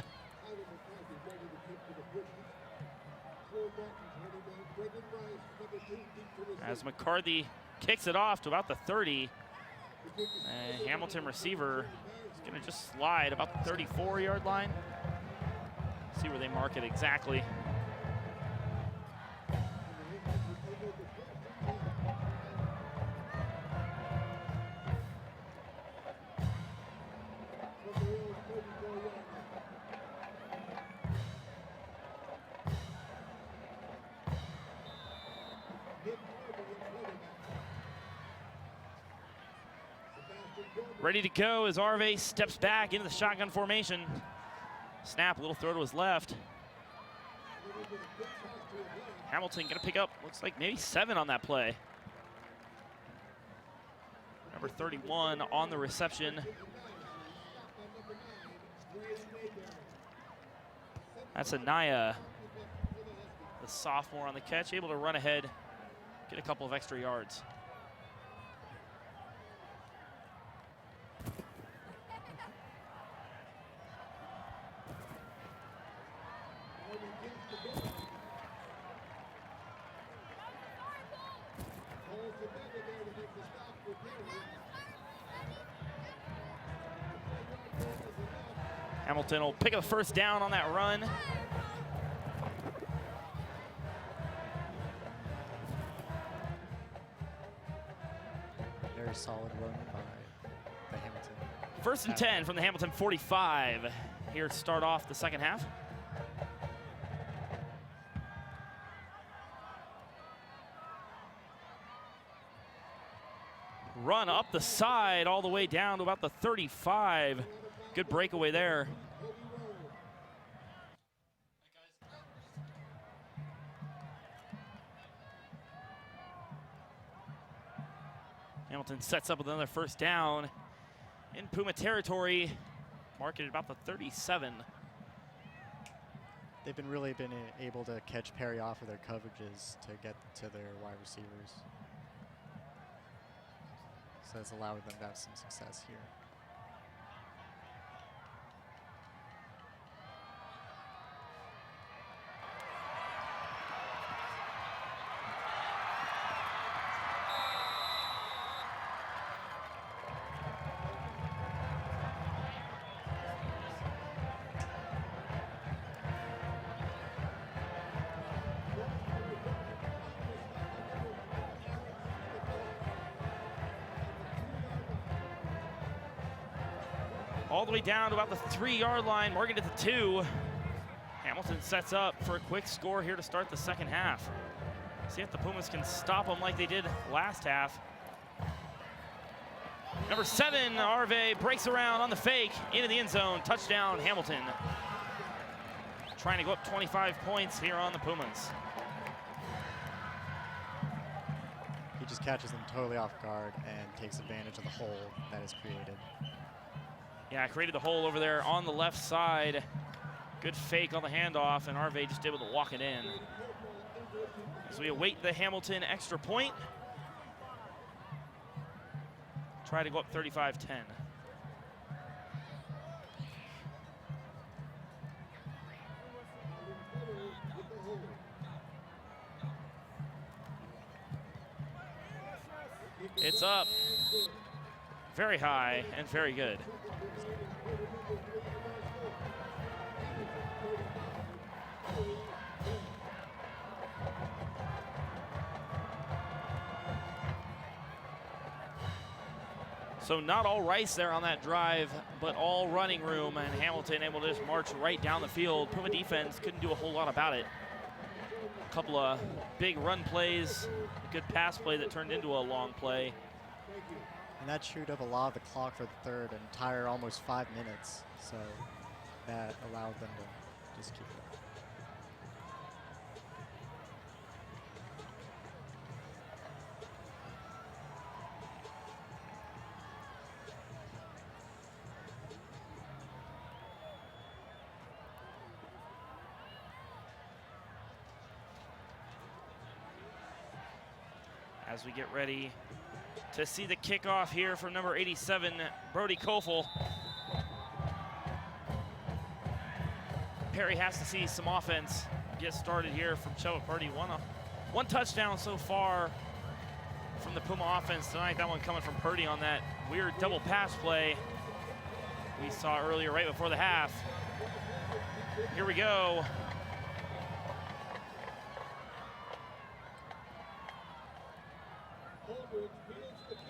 As McCarthy kicks it off to about the 30. And Hamilton receiver is going to just slide about the 34-yard line. See where they mark it exactly. Ready to go as Arve steps back into the shotgun formation. Snap, a little throw to his left. Hamilton gonna pick up, looks like maybe 7 on that play. Number 31 on the reception. That's Anaya, the sophomore on the catch, able to run ahead, get a couple of extra yards. Hamilton will pick up a first down on that run. Very solid run by the Hamilton. First and 10 from the Hamilton 45 here to start off the second half. Run up the side all the way down to about the 35. Good breakaway there. Hamilton sets up with another first down in Puma territory, marked at about the 37. They've been really able to catch Perry off of their coverages to get to their wide receivers. So it's allowed them to have some success here. All the way down to about the 3-yard line, Morgan at the 2. Hamilton sets up for a quick score here to start the second half. See if the Pumas can stop them like they did last half. Number 7, Arve breaks around on the fake into the end zone. Touchdown, Hamilton. Trying to go up 25 points here on the Pumas. He just catches them totally off guard and takes advantage of the hole that is created. Yeah, created the hole over there on the left side. Good fake on the handoff, and Arve just able to walk it in. As we await the Hamilton extra point. Try to go up 35-10. It's up. Very high and very good. So not all Rice there on that drive, but all running room, and Hamilton able to just march right down the field. Puma defense couldn't do a whole lot about it. A couple of big run plays, a good pass play that turned into a long play. And that chewed up a lot of the clock for the third, an entire almost 5 minutes. So that allowed them to just keep it up. as we get ready to see the kickoff here from number 87, Brody Kofel. Perry has to see some offense get started here from Chubba Purdy. One touchdown so far from the Puma offense tonight. That one coming from Purdy on that weird double pass play we saw earlier right before the half. Here we go.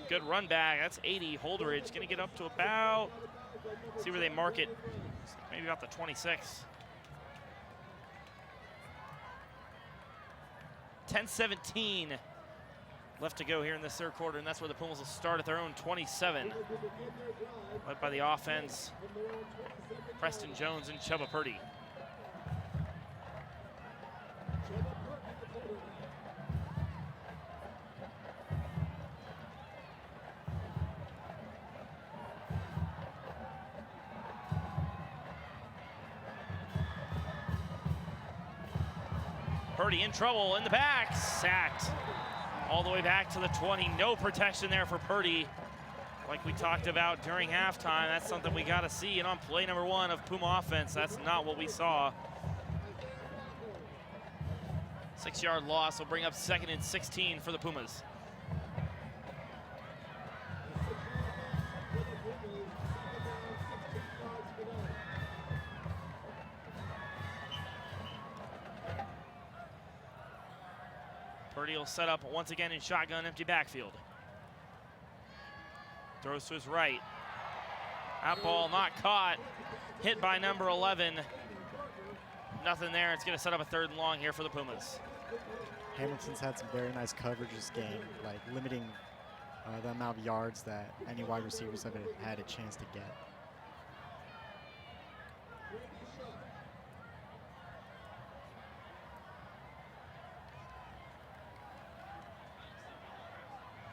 Good run back. That's 80. Holdridge going to get up to about, see where they mark it, maybe about the 26. 10-17 left to go here in this third quarter, and that's where the Pumas will start at their own 27. Led by the offense, Preston Jones and Chubba Purdy. Purdy in trouble in the back, sacked all the way back to the 20. No protection there for Purdy. Like we talked about during halftime, that's something we got to see. And on play number 1 of Puma offense, that's not what we saw. 6-yard loss will bring up 2nd and 16 for the Pumas. Purdy will set up once again in shotgun, empty backfield. Throws to his right. That ball not caught. Hit by number 11. Nothing there. It's going to set up a 3rd and long here for the Pumas. Hamilton's had some very nice coverage this game, like limiting the amount of yards that any wide receivers have had a chance to get.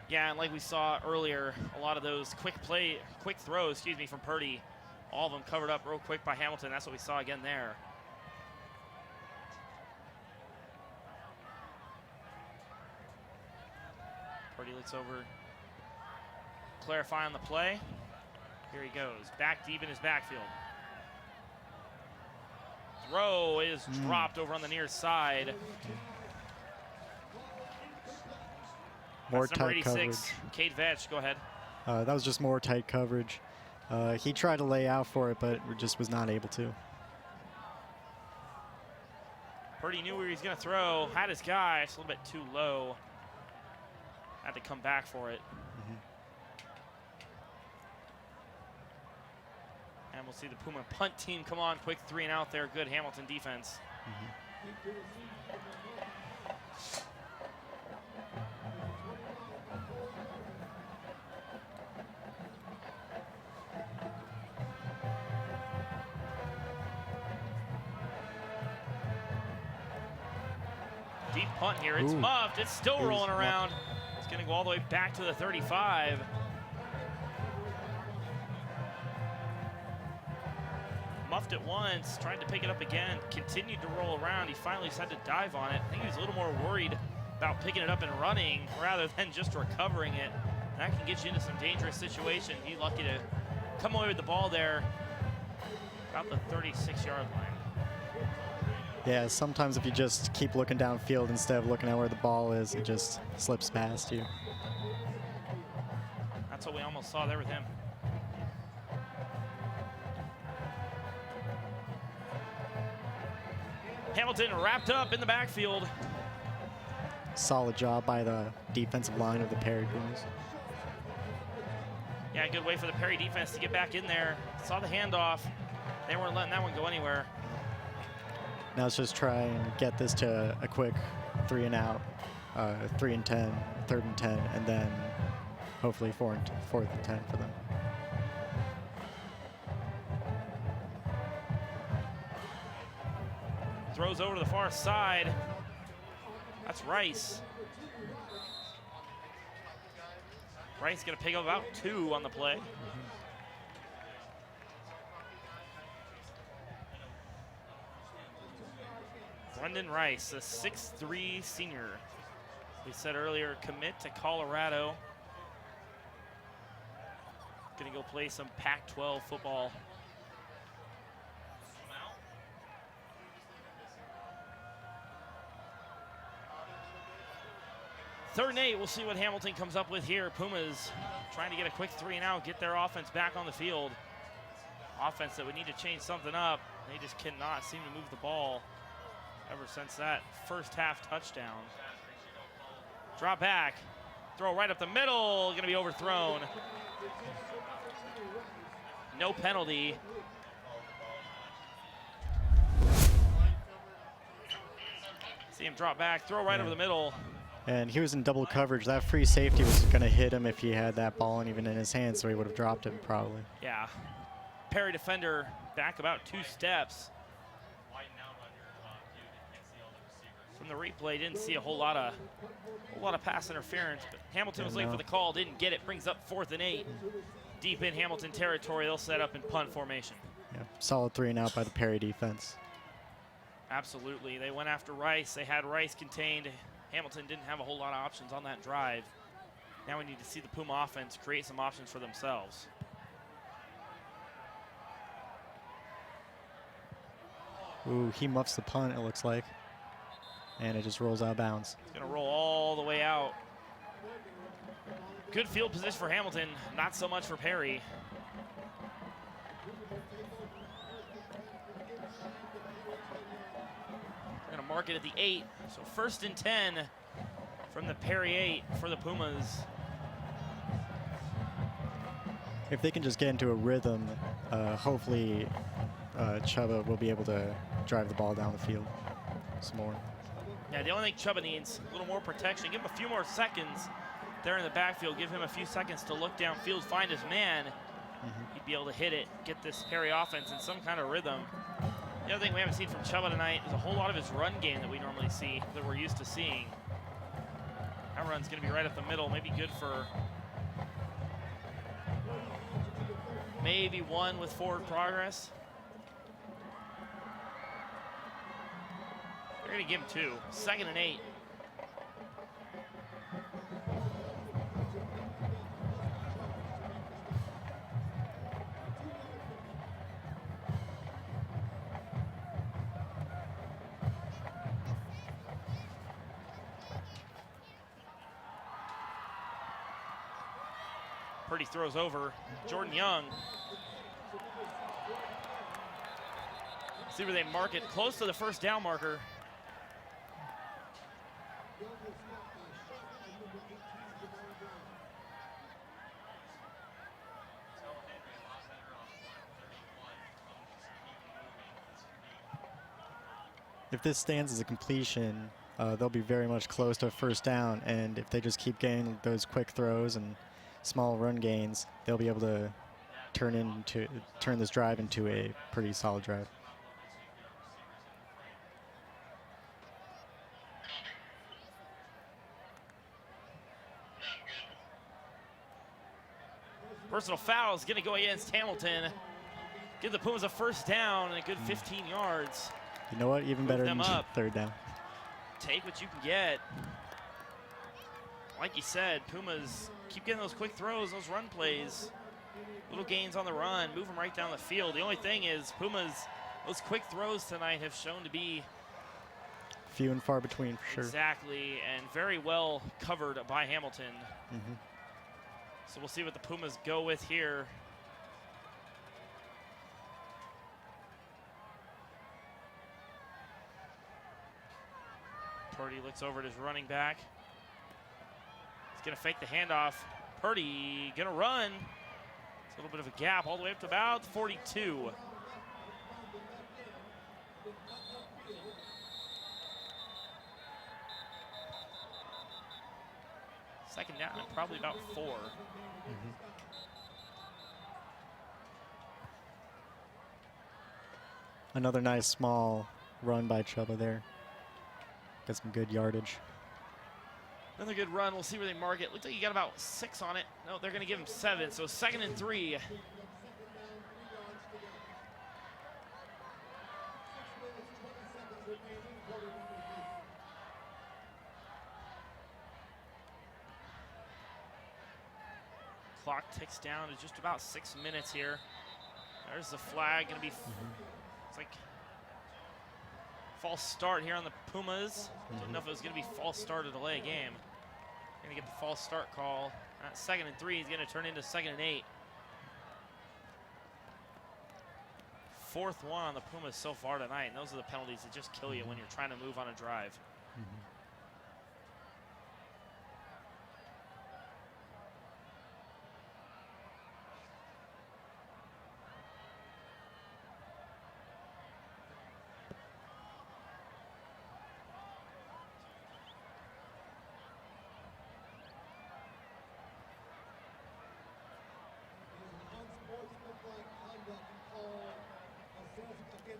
Yeah, and like we saw earlier, a lot of those quick throws, from Purdy, all of them covered up real quick by Hamilton. That's what we saw again there. Purdy looks over, clarifying the play. Here he goes, back deep in his backfield. Throw is dropped over on the near side. More That's number tight 86, coverage. Cade Vetch, go ahead. That was just more tight coverage. He tried to lay out for it, but just was not able to. Purdy knew where he was going to throw, had his guy, it's a little bit too low. Had to come back for it. And we'll see the Puma punt team come on, quick 3 and out there. Good Hamilton defense. Deep punt here. It's muffed. It's still rolling around. It's going to go all the way back to the 35. Muffed it once, tried to pick it up again, continued to roll around. He finally just had to dive on it. I think he was a little more worried about picking it up and running rather than just recovering it. That can get you into some dangerous situations. He's lucky to come away with the ball there about the 36-yard line. Yeah, sometimes if you just keep looking downfield instead of looking at where the ball is, it just slips past you. That's what we almost saw there with him. Hamilton wrapped up in the backfield. Solid job by the defensive line of the Perry Pumas. Yeah, good way for the Perry defense to get back in there. Saw the handoff. They weren't letting that one go anywhere. Now let's just try and get this to a quick 3 and out, 3 and 10, 3rd and 10, and then hopefully 4th and 10 for them. Throws over to the far side. That's Rice. Rice gonna pick up about 2 on the play. Brendan Rice, a 6'3" senior. We said earlier, commit to Colorado. Gonna go play some Pac-12 football. Third and 8, we'll see what Hamilton comes up with here. Pumas trying to get a quick 3-and-out, get their offense back on the field. Offense that would need to change something up. They just cannot seem to move the ball ever since that first half touchdown. Drop back, throw right up the middle, gonna be overthrown. No penalty. See him drop back, throw right over the middle. And he was in double coverage. That free safety was going to hit him if he had that ball and even in his hand, so he would have dropped it probably. Yeah. Perry defender back about 2 steps. From the replay, didn't see a whole lot of pass interference, but Hamilton was late for the call, didn't get it. Brings up 4th and 8. Deep in Hamilton territory, they'll set up in punt formation. Yeah, solid 3-and-out by the Perry defense. Absolutely. They went after Rice. They had Rice contained. Hamilton didn't have a whole lot of options on that drive. Now we need to see the Puma offense create some options for themselves. Ooh, he muffs the punt, it looks like. And it just rolls out of bounds. It's going to roll all the way out. Good field position for Hamilton, not so much for Perry. We're going to mark it at the 8. So 1st and 10 from the Perry 8 for the Pumas. If they can just get into a rhythm, hopefully Chubba will be able to drive the ball down the field some more. Yeah, the only thing Chubba needs, a little more protection. Give him a few more seconds there in the backfield. Give him a few seconds to look downfield, find his man. He'd be able to hit it, get this Perry offense in some kind of rhythm. The other thing we haven't seen from Chubba tonight is a whole lot of his run game that we normally see, that we're used to seeing. That run's going to be right up the middle, maybe good for maybe 1 with forward progress. They're going to give him 2. 2nd and 8. Purdy throws over Jordan Young. See where they mark it, close to the first down marker. If this stands as a completion, they'll be very much close to a first down, and if they just keep getting those quick throws and small run gains, they'll be able to turn this drive into a pretty solid drive. Personal foul is going to go against Hamilton. Give the Pumas a first down and a good 15 yards. You know what? Even better than third down. Take what you can get. Like you said, Pumas keep getting those quick throws, those run plays. Little gains on the run, move them right down the field. The only thing is Pumas, those quick throws tonight have shown to be few and far between, for sure. Exactly, and very well covered by Hamilton. So we'll see what the Pumas go with here. Purdy looks over at his running back. He's going to fake the handoff. Purdy going to run. It's a little bit of a gap all the way up to about 42. Second down and probably about 4. Another nice small run by Chubba there. Got some good yardage. Another good run. We'll see where they mark it. Looks like you got about 6 on it. No, they're going to give him 7. So 2nd and 3. Clock ticks down to just about 6 minutes here. There's the flag. Gonna be, it's like false start here on the Pumas. Didn't know if it was gonna be false start or delay game. Gonna get the false start call. That 2nd and 3 is gonna turn into 2nd and 8. 4th one on the Pumas so far tonight, and those are the penalties that just kill you when you're trying to move on a drive.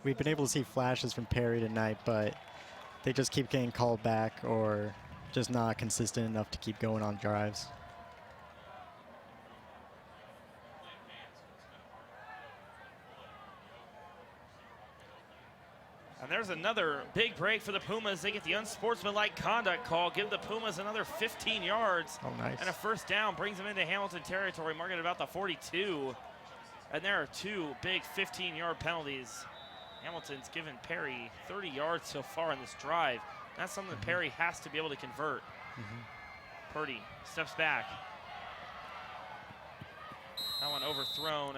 We've been able to see flashes from Perry tonight, but they just keep getting called back or just not consistent enough to keep going on drives. And there's another big break for the Pumas. They get the unsportsmanlike conduct call, give the Pumas another 15 yards. Oh, nice. And a 1st down brings them into Hamilton territory, marking at about the 42. And there are 2 big 15-yard penalties. Hamilton's given Perry 30 yards so far in this drive. That's something that Perry has to be able to convert. Purdy steps back. That one overthrown.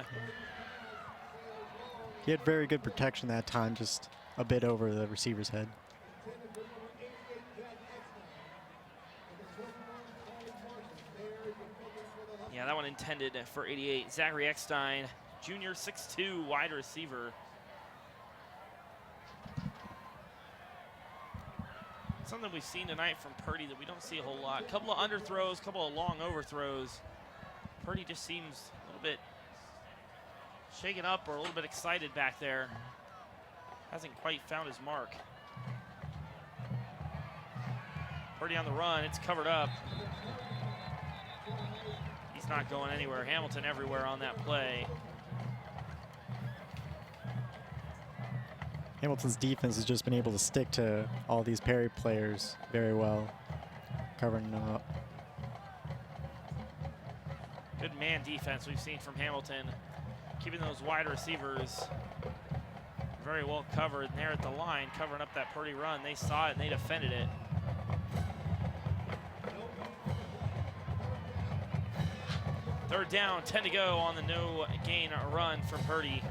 He had very good protection that time, just a bit over the receiver's head. Yeah, that one intended for 88. Zachary Eckstein, junior, 6'2", wide receiver. Something we've seen tonight from Purdy that we don't see a whole lot. Couple of underthrows, couple of long overthrows. Purdy just seems a little bit shaken up or a little bit excited back there. Hasn't quite found his mark. Purdy on the run, it's covered up. He's not going anywhere. Hamilton everywhere on that play. Hamilton's defense has just been able to stick to all these Perry players very well, covering them up. Good man defense we've seen from Hamilton, keeping those wide receivers very well covered. And there at the line, covering up that Purdy run. They saw it and they defended it. Third down, 10 to go on the no gain run from Purdy.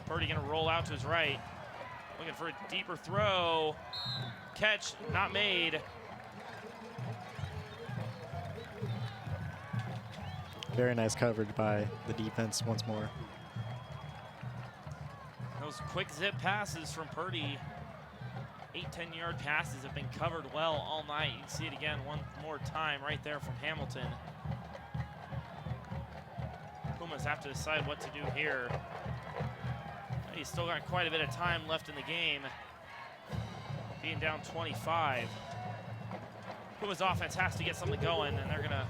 Purdy gonna roll out to his right. Looking for a deeper throw. Catch not made. Very nice coverage by the defense once more. Those quick zip passes from Purdy. 8-10 yard passes have been covered well all night. You can see it again one more time right there from Hamilton. Pumas have to decide what to do here. He's still got quite a bit of time left in the game, being down 25. Pumas offense has to get something going, and they're gonna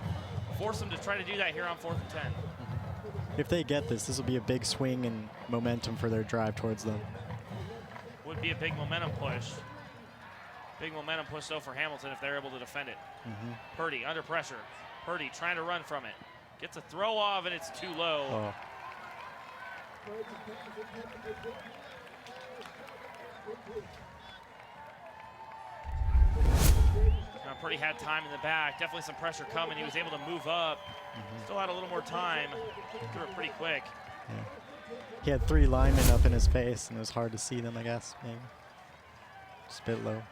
force them to try to do that here on 4th and 10. If they get this, this will be a big swing in momentum for their drive towards them. Would be a big momentum push. Big momentum push though for Hamilton if they're able to defend it. Purdy under pressure. Purdy trying to run from it. Gets a throw off and it's too low. Oh. Now Purdy had time in the back. Definitely some pressure coming. He was able to move up. Still had a little more time. Threw it pretty quick. Yeah. He had 3 linemen up in his face, and it was hard to see them, I guess, maybe. Just a bit low.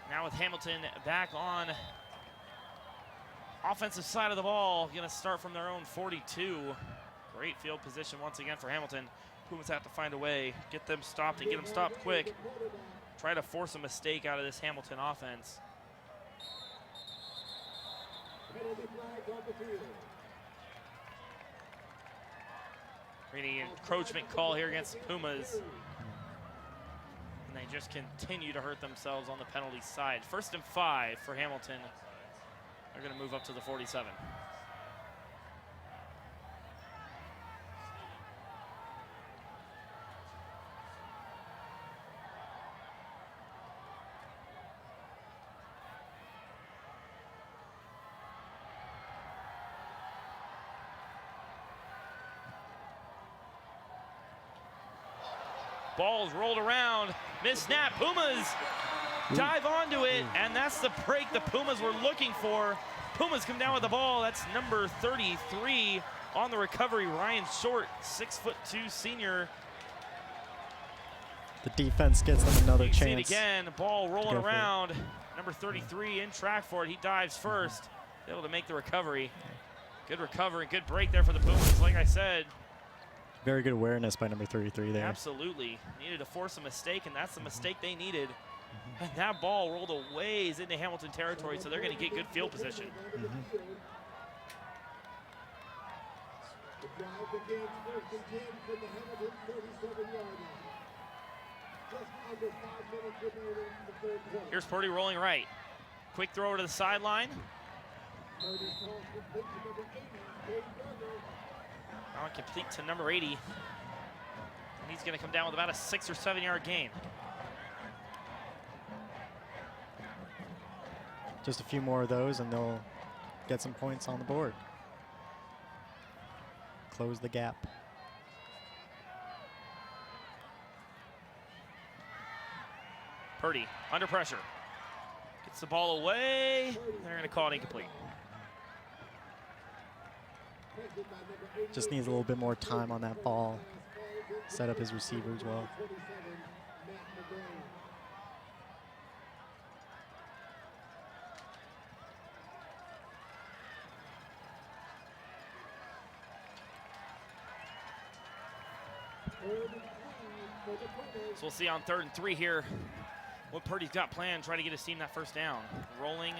Now with Hamilton back on offensive side of the ball, gonna start from their own 42. Great field position once again for Hamilton. Pumas have to find a way, get them stopped and get them stopped quick. Try to force a mistake out of this Hamilton offense. Creating an encroachment call here against the Pumas. And they just continue to hurt themselves on the penalty side. 1st and 5 for Hamilton. They're going to move up to the 47. Ball's rolled around. Miss snap. Pumas dive onto it, and that's the break the Pumas were looking for. Pumas come down with the ball. That's number 33 on the recovery. Ryan Short, 6'2" senior. The defense gives them another You see chance. it again. Ball rolling go for it. around. Number 33 in track for it. He dives first. Able to make the recovery. Good recovery, good break there for the Pumas. Like I said, Very good awareness by number 33 there. absolutely needed to force a mistake, and that's the mistake they needed. And that ball rolled a ways into Hamilton territory, so they're going to get good field position. The drive begins first and 10 from the Hamilton 37-yard line. Just under 5 minutes remaining in the third quarter. Here's Purdy rolling right. Quick throw to the sideline. Purdy's toss complete to number 80, Dave Berger. Now complete to number 80. And he's going to come down with about a 6 or 7 yard gain. Just a few more of those and they'll get some points on the board. Close the gap. Purdy under pressure. Gets the ball away. They're going to call it incomplete. Just needs a little bit more time on that ball. Set up his receivers well. 27, Matt McGray. Third and 3 for the Pumas. So we'll see on 3rd and 3 here what Purdy's got planned. Try to get his team that first down. Rolling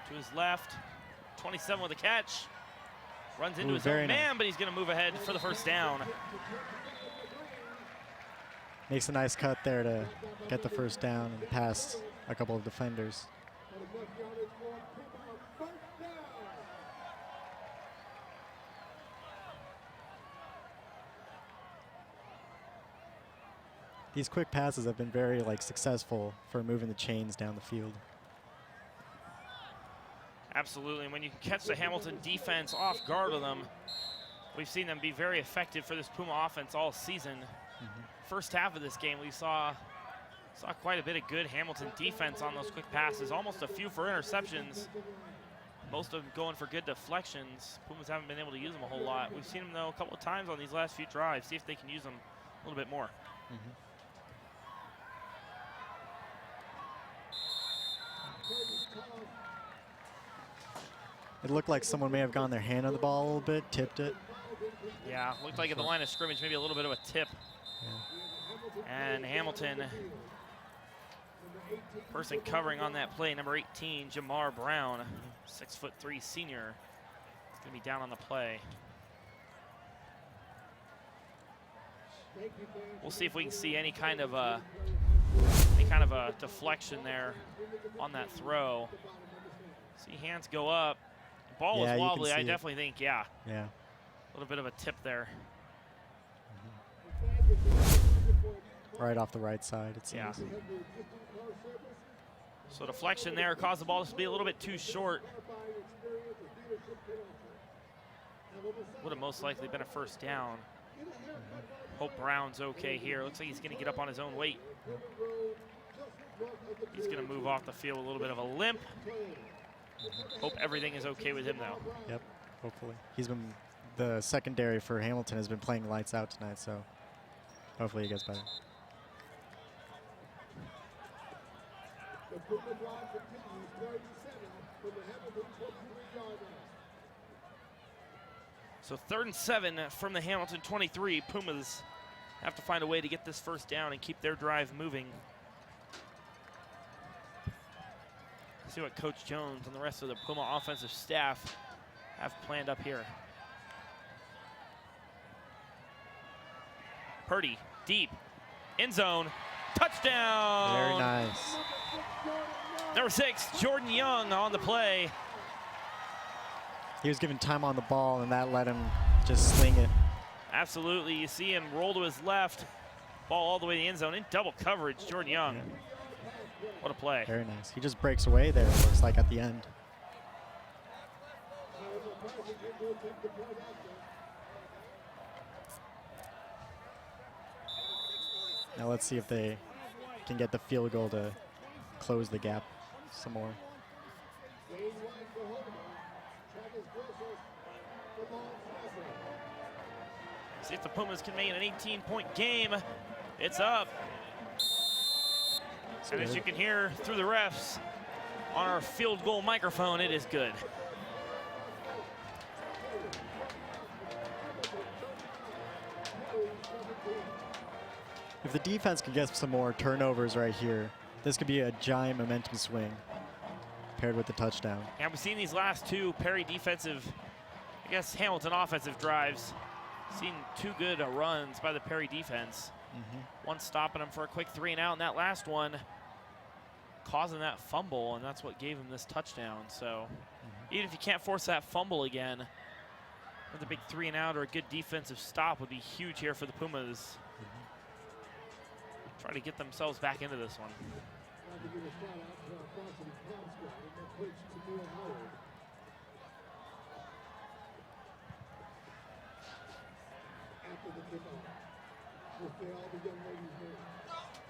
to his left. 27 with a catch. Runs into his very own man, but he's going to move ahead for the first down. Makes a nice cut there to get the first down and past a couple of defenders. Got enough yardage for Puma. First down. These quick passes have been very successful for moving the chains down the field. Absolutely, and when you can catch the Hamilton defense off guard with them, we've seen them be very effective for this Puma offense all season. First half of this game, we saw quite a bit of good Hamilton defense on those quick passes, almost a few for interceptions, most of them going for good deflections. Pumas haven't been able to use them a whole lot. We've seen them, though, a couple of times on these last few drives. See if they can use them a little bit more. It looked like someone may have gotten their hand on the ball a little bit, tipped it. Yeah, looked like at the line of scrimmage, maybe a little bit of a tip. And Hamilton, person covering on that play, number 18, Jamar Brown, 6'3" senior. He's going to be down on the play. We'll see if we can see any kind of a deflection there on that throw. See hands go up. Ball Yeah, was you can wobbly. I see it. definitely think, yeah, Yeah. a little bit of a tip there. Right off the right side, it seems. Yeah. So deflection there caused the ball to be a little bit too short. Would have most likely been a first down. Hope Brown's okay here. Looks like he's going to get up on his own weight. He's going to move off the field with a little bit of a limp. Hope everything is okay with him, though. Yep, hopefully. The secondary for Hamilton has been playing lights out tonight, so hopefully he gets better. The Puma drive continues, 3rd and 7 from the Hamilton 23-yard line. So 3rd and 7 from the Hamilton 23. Pumas have to find a way to get this first down and keep their drive moving. See what Coach Jones and the rest of the Puma offensive staff have planned up here. Purdy, deep, end zone, touchdown! Very nice. Number 6, Jordan Young on the play. He was given time on the ball, and that let him just sling it. Absolutely, you see him roll to his left, ball all the way to the end zone in double coverage, Jordan Young. What a play. Very nice. He just breaks away there, it looks like, at the end. Now let's see if they can get the field goal to close the gap some more. Staying wide for Homer. Travis Grosso for Lawrence Nassau. See if the Pumas can make it an 18-point game. It's up. And as you can hear through the refs on our field goal microphone, it is good. If the defense can get some more turnovers right here, this could be a giant momentum swing paired with the touchdown. And we've seen these last two Perry defensive, I guess Hamilton offensive drives. Seen two good runs by the Perry defense. One stopping them for a quick 3 and out, and that last one causing that fumble, and that's what gave him this touchdown. So even if you can't force that fumble again, another big 3 and out or a good defensive stop would be huge here for the Pumas. Try to get themselves back into this one. I'd like to give a shout out to our varsity prom squad and their coach, Tamir Howard. After the kickoff, we'll say all the young ladies' names.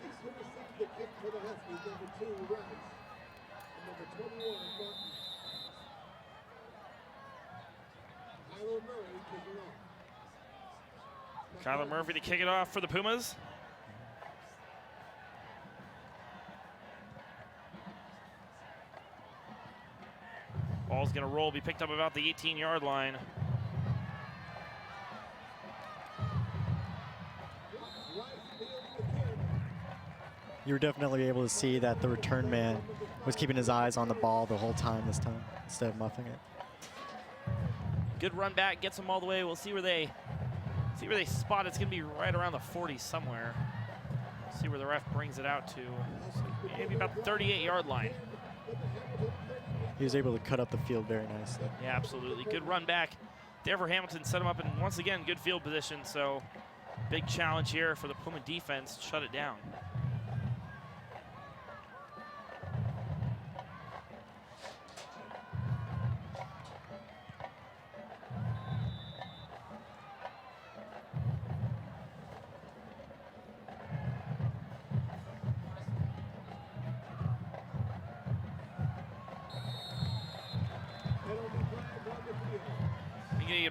These who received the kick for the Huskies, number 2, Rice, and number 21, Martin. Kyler Murray kicking off. Kyler Murphy to kick it off for the Pumas. Ball's gonna roll, be picked up about the 18-yard line. You were definitely able to see that the return man was keeping his eyes on the ball the whole time this time, instead of muffing it. Good run back, gets them all the way. We'll see where they spot. It's gonna be right around the 40 somewhere. See where the ref brings it out to. So maybe about the 38-yard line. He was able to cut up the field very nicely. Yeah, absolutely. Good run back there for Hamilton. Set him up, and once again, good field position. So big challenge here for the Puma defense. Shut it down.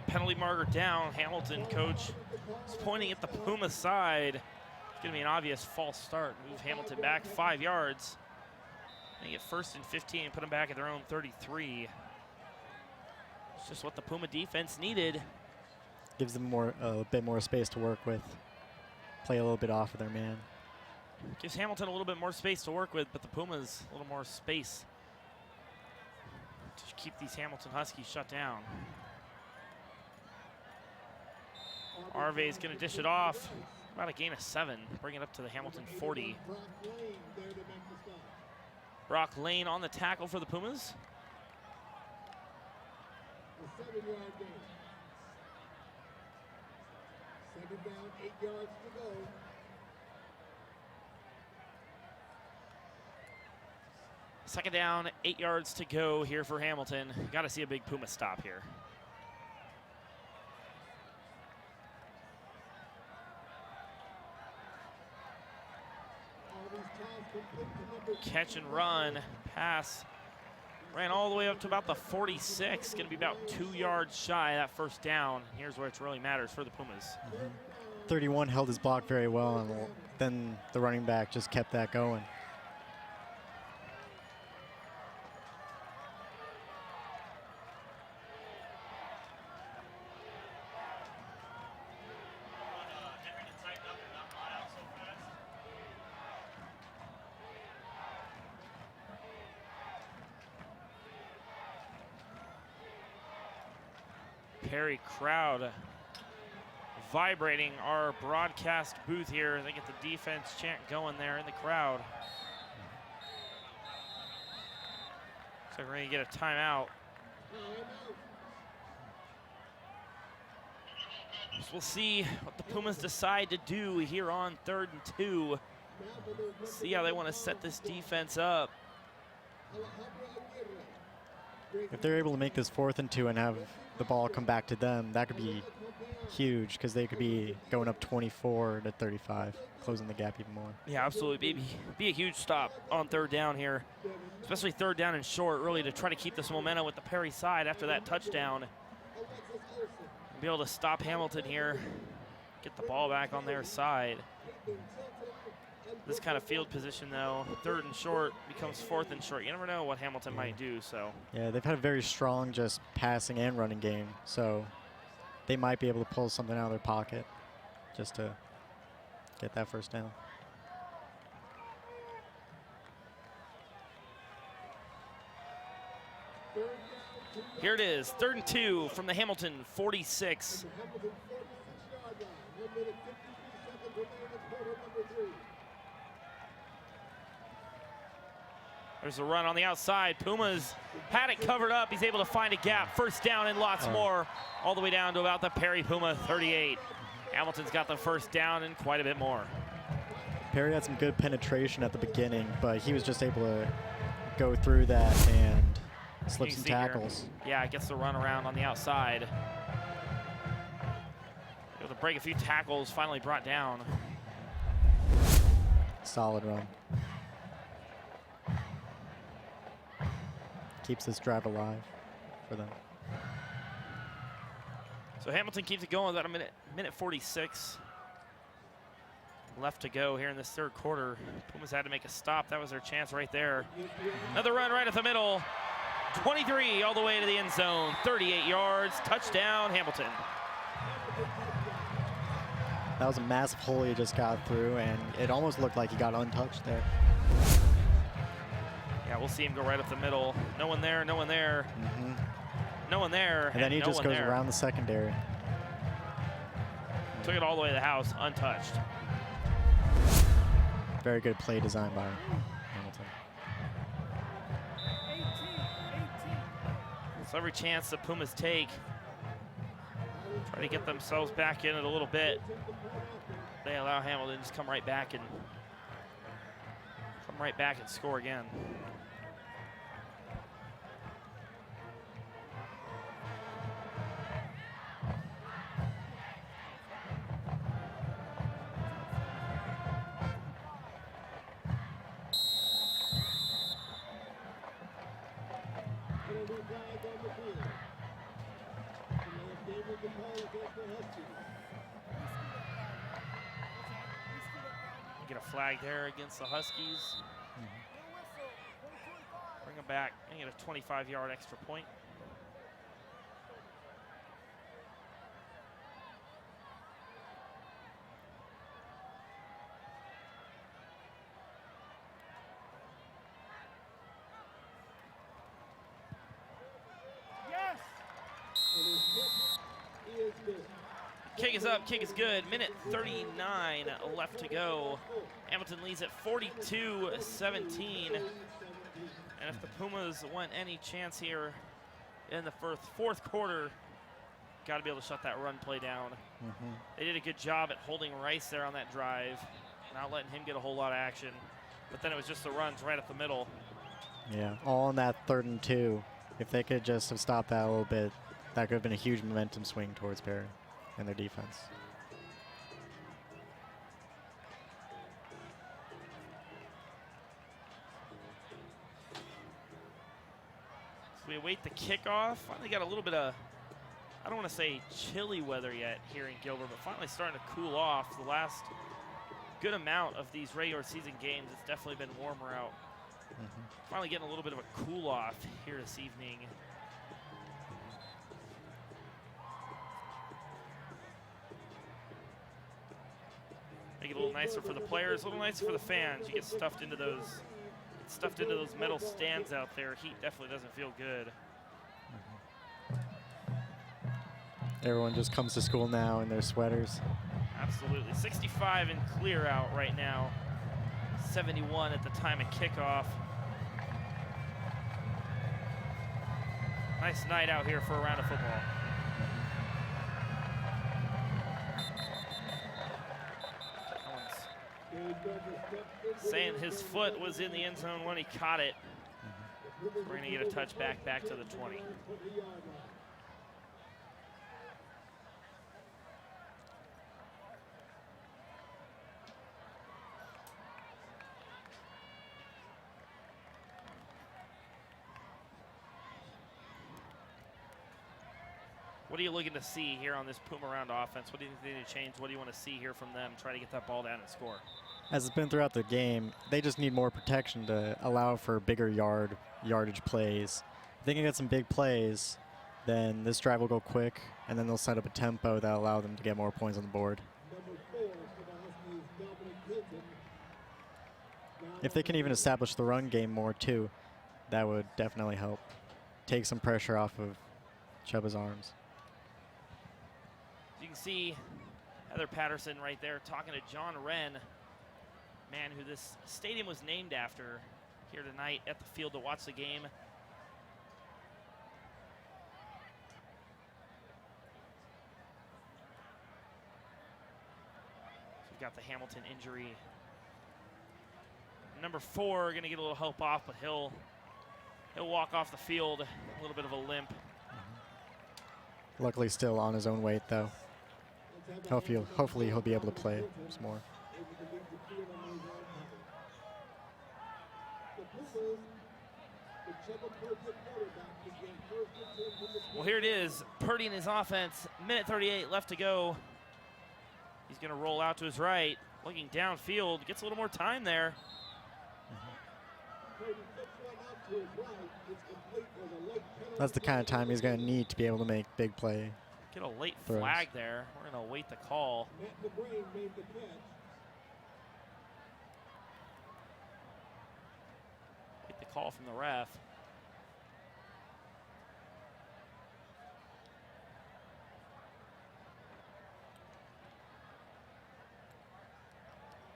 Penalty marker down. Hamilton coach is pointing at the Puma side. It's going to be an obvious false start. Move Hamilton back 5 yards. They get 1st and 15, put them back at their own 33. It's just what the Puma defense needed. Gives them a bit more space to work with. Play a little bit off of their man. Gives Hamilton a little bit more space to work with, but the Pumas a little more space to keep these Hamilton Huskies shut down. Arve is going to dish it off. About a gain of 7. Bring it up to the Hamilton 40. Brock Lane on the tackle for the Pumas. A 7-yard gain. Second down, 8 yards to go. Second down, 8 yards to go here for Hamilton. Got to see a big Puma stop here. Catch and run, pass, ran all the way up to about the 46. Going to be about 2 yards shy of that first down. Here's where it really matters for the Pumas. 31 held his block very well, and then the running back just kept that going. Perry crowd vibrating our broadcast booth here. They get the defense chant going there in the crowd. So we're going to get a timeout. So we'll see what the Pumas decide to do here on 3rd and 2. See how they want to set this defense up. If they're able to make this 4th and 2 and have the ball come back to them, that could be huge because they could be going up 24 to 35, closing the gap even more. Yeah, absolutely. Be a huge stop on third down here, especially third down and short, really, to try to keep this momentum with the Perry side after that touchdown. Be able to stop Hamilton here, get the ball back on their side. This kind of field position, though, third and short becomes fourth and short. You never know what Hamilton might do, so. Yeah, they've had a very strong just passing and running game, so they might be able to pull something out of their pocket just to get that first down. Here it is, 3rd and 2 from the Hamilton 46. There's a run on the outside. Pumas had it covered up. He's able to find a gap. First down and lots more, all the way down to about the Perry Puma 38. Hamilton's got the first down and quite a bit more. Perry had some good penetration at the beginning, but he was just able to go through that and slip some tackles. Yeah, gets the run around on the outside. Able to break a few tackles, finally brought down. Solid run. Keeps this drive alive for them. So Hamilton keeps it going, about a minute 46 left to go here in this third quarter. Pumas had to make a stop. That was their chance right there. Another run right at the middle. 23 all the way to the end zone. 38 yards. Touchdown, Hamilton. That was a massive hole he just got through, and it almost looked like he got untouched there. Yeah, we'll see him go right up the middle. No one there, no one there. No one there, And then he no just one goes there. around the secondary. Took it all the way to the house, untouched. Very good play design by Hamilton. So every chance the Pumas take, try to get themselves back in it a little bit. They allow Hamilton to just come right back and score again. Get a flag there against the Huskies. Bring them back and get a 25-yard extra point. Kick is up, kick is good. Minute 39 left to go. Hamilton leads at 42-17. And if the Pumas want any chance here in the fourth quarter, got to be able to shut that run play down. They did a good job at holding Rice there on that drive, not letting him get a whole lot of action. But then it was just the runs right up the middle. Yeah, all in that 3rd and 2. If they could just have stopped that a little bit, that could have been a huge momentum swing towards Perry and their defense. So we await the kickoff. Finally got a little bit of, I don't want to say chilly weather yet here in Gilbert, but finally starting to cool off. The last good amount of these regular season games, it's definitely been warmer out. Finally getting a little bit of a cool off here this evening. Make it a little nicer for the players, a little nicer for the fans. You get stuffed into those metal stands out there. Heat definitely doesn't feel good. Everyone just comes to school now in their sweaters. Absolutely. 65 and clear out right now. 71 at the time of kickoff. Nice night out here for a round of football. Saying his foot was in the end zone when he caught it. We're going to get a touchback back to the 20. What are you looking to see here on this Puma round offense? What do you think they need to change? What do you want to see here from them? Try to get that ball down and score. As it's been throughout the game, they just need more protection to allow for bigger yardage plays. If they can get some big plays, then this drive will go quick, and then they'll set up a tempo that allow them to get more points on the board. Number 4 for the Huskies, Dominic Hilton. If they can even establish the run game more too, that would definitely help take some pressure off of Chuba's arms. You can see Heather Patterson right there talking to John Wren, man who this stadium was named after, here tonight at the field to watch the game. So we've got the Hamilton injury. Number 4 going to get a little help off, but he'll walk off the field, a little bit of a limp. Luckily still on his own weight though. Hopefully he'll be able to play some more. Well, here it is. Purdy in his offense. Minute 38 left to go. He's going to roll out to his right. Looking downfield. Gets a little more time there. That's the kind of time he's going to need to be able to make big play. Get a late throws. flag there. We're going to await the call. Matt McBrain made the catch. Get the call from the ref.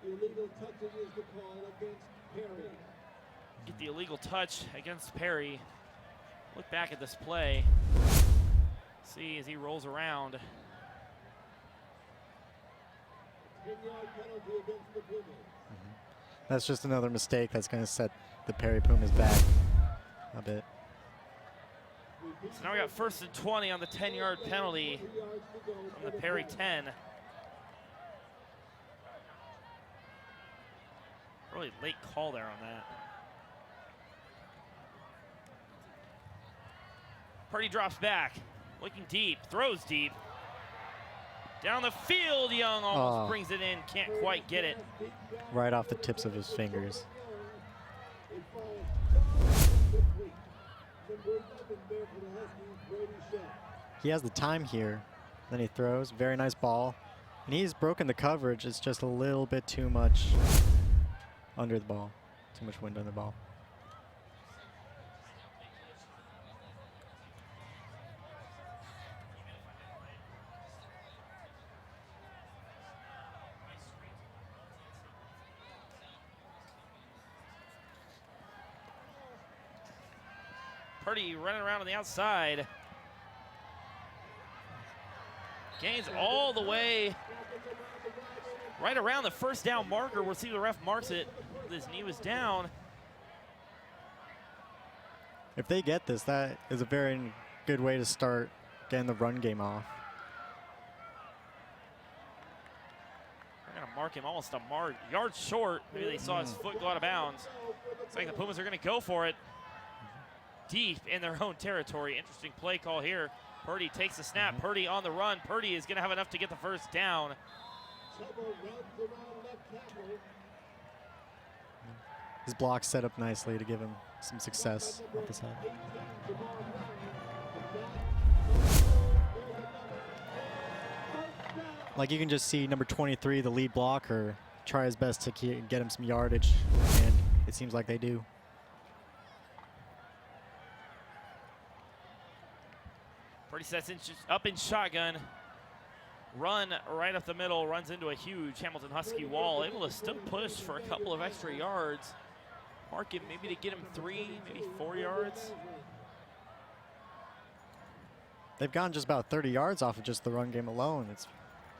Illegal touching is the call against Perry. Get the illegal touch against Perry. Look back at this play. See as he rolls around. 10-yard penalty against the Pumas. That's just another mistake that's going to set the Perry Pumas back a bit. So now we got 1st and 20 on the 10-yard penalty 3 yards to go from the Perry 10. Really late call there on that. Purdy drops back, looking deep, throws deep. Down the field, Young almost brings it in, can't quite get it. Right off the tips of his fingers. It falls complete. Number 11 there for the Huskies, Brady Shaw. He has the time here. Then he throws. Very nice ball. And he's broken the coverage. It's just a little bit too much under the ball. Too much wind on the ball. Purdy running around on the outside. Gains all the way right around the first down marker. We'll see the ref marks it. His knee was down. If they get this, that is a very good way to start getting the run game off. They're going to mark him almost a yard short. Maybe they saw his foot go out of bounds. Looks like the Pumas are going to go for it. Deep in their own territory. Interesting play call here. Purdy takes the snap. Purdy on the run. Purdy is going to have enough to get the first down. His block set up nicely to give him some success off the side. Like you can just see number 23, the lead blocker, try his best to get him some yardage, and it seems like they do. Purdy sets up in shotgun. Run right up the middle, runs into a huge Hamilton Husky wall. Able to still push for a couple of extra yards. Mark him maybe to get him 3, maybe 4 yards. They've gotten just about 30 yards off of just the run game alone. It's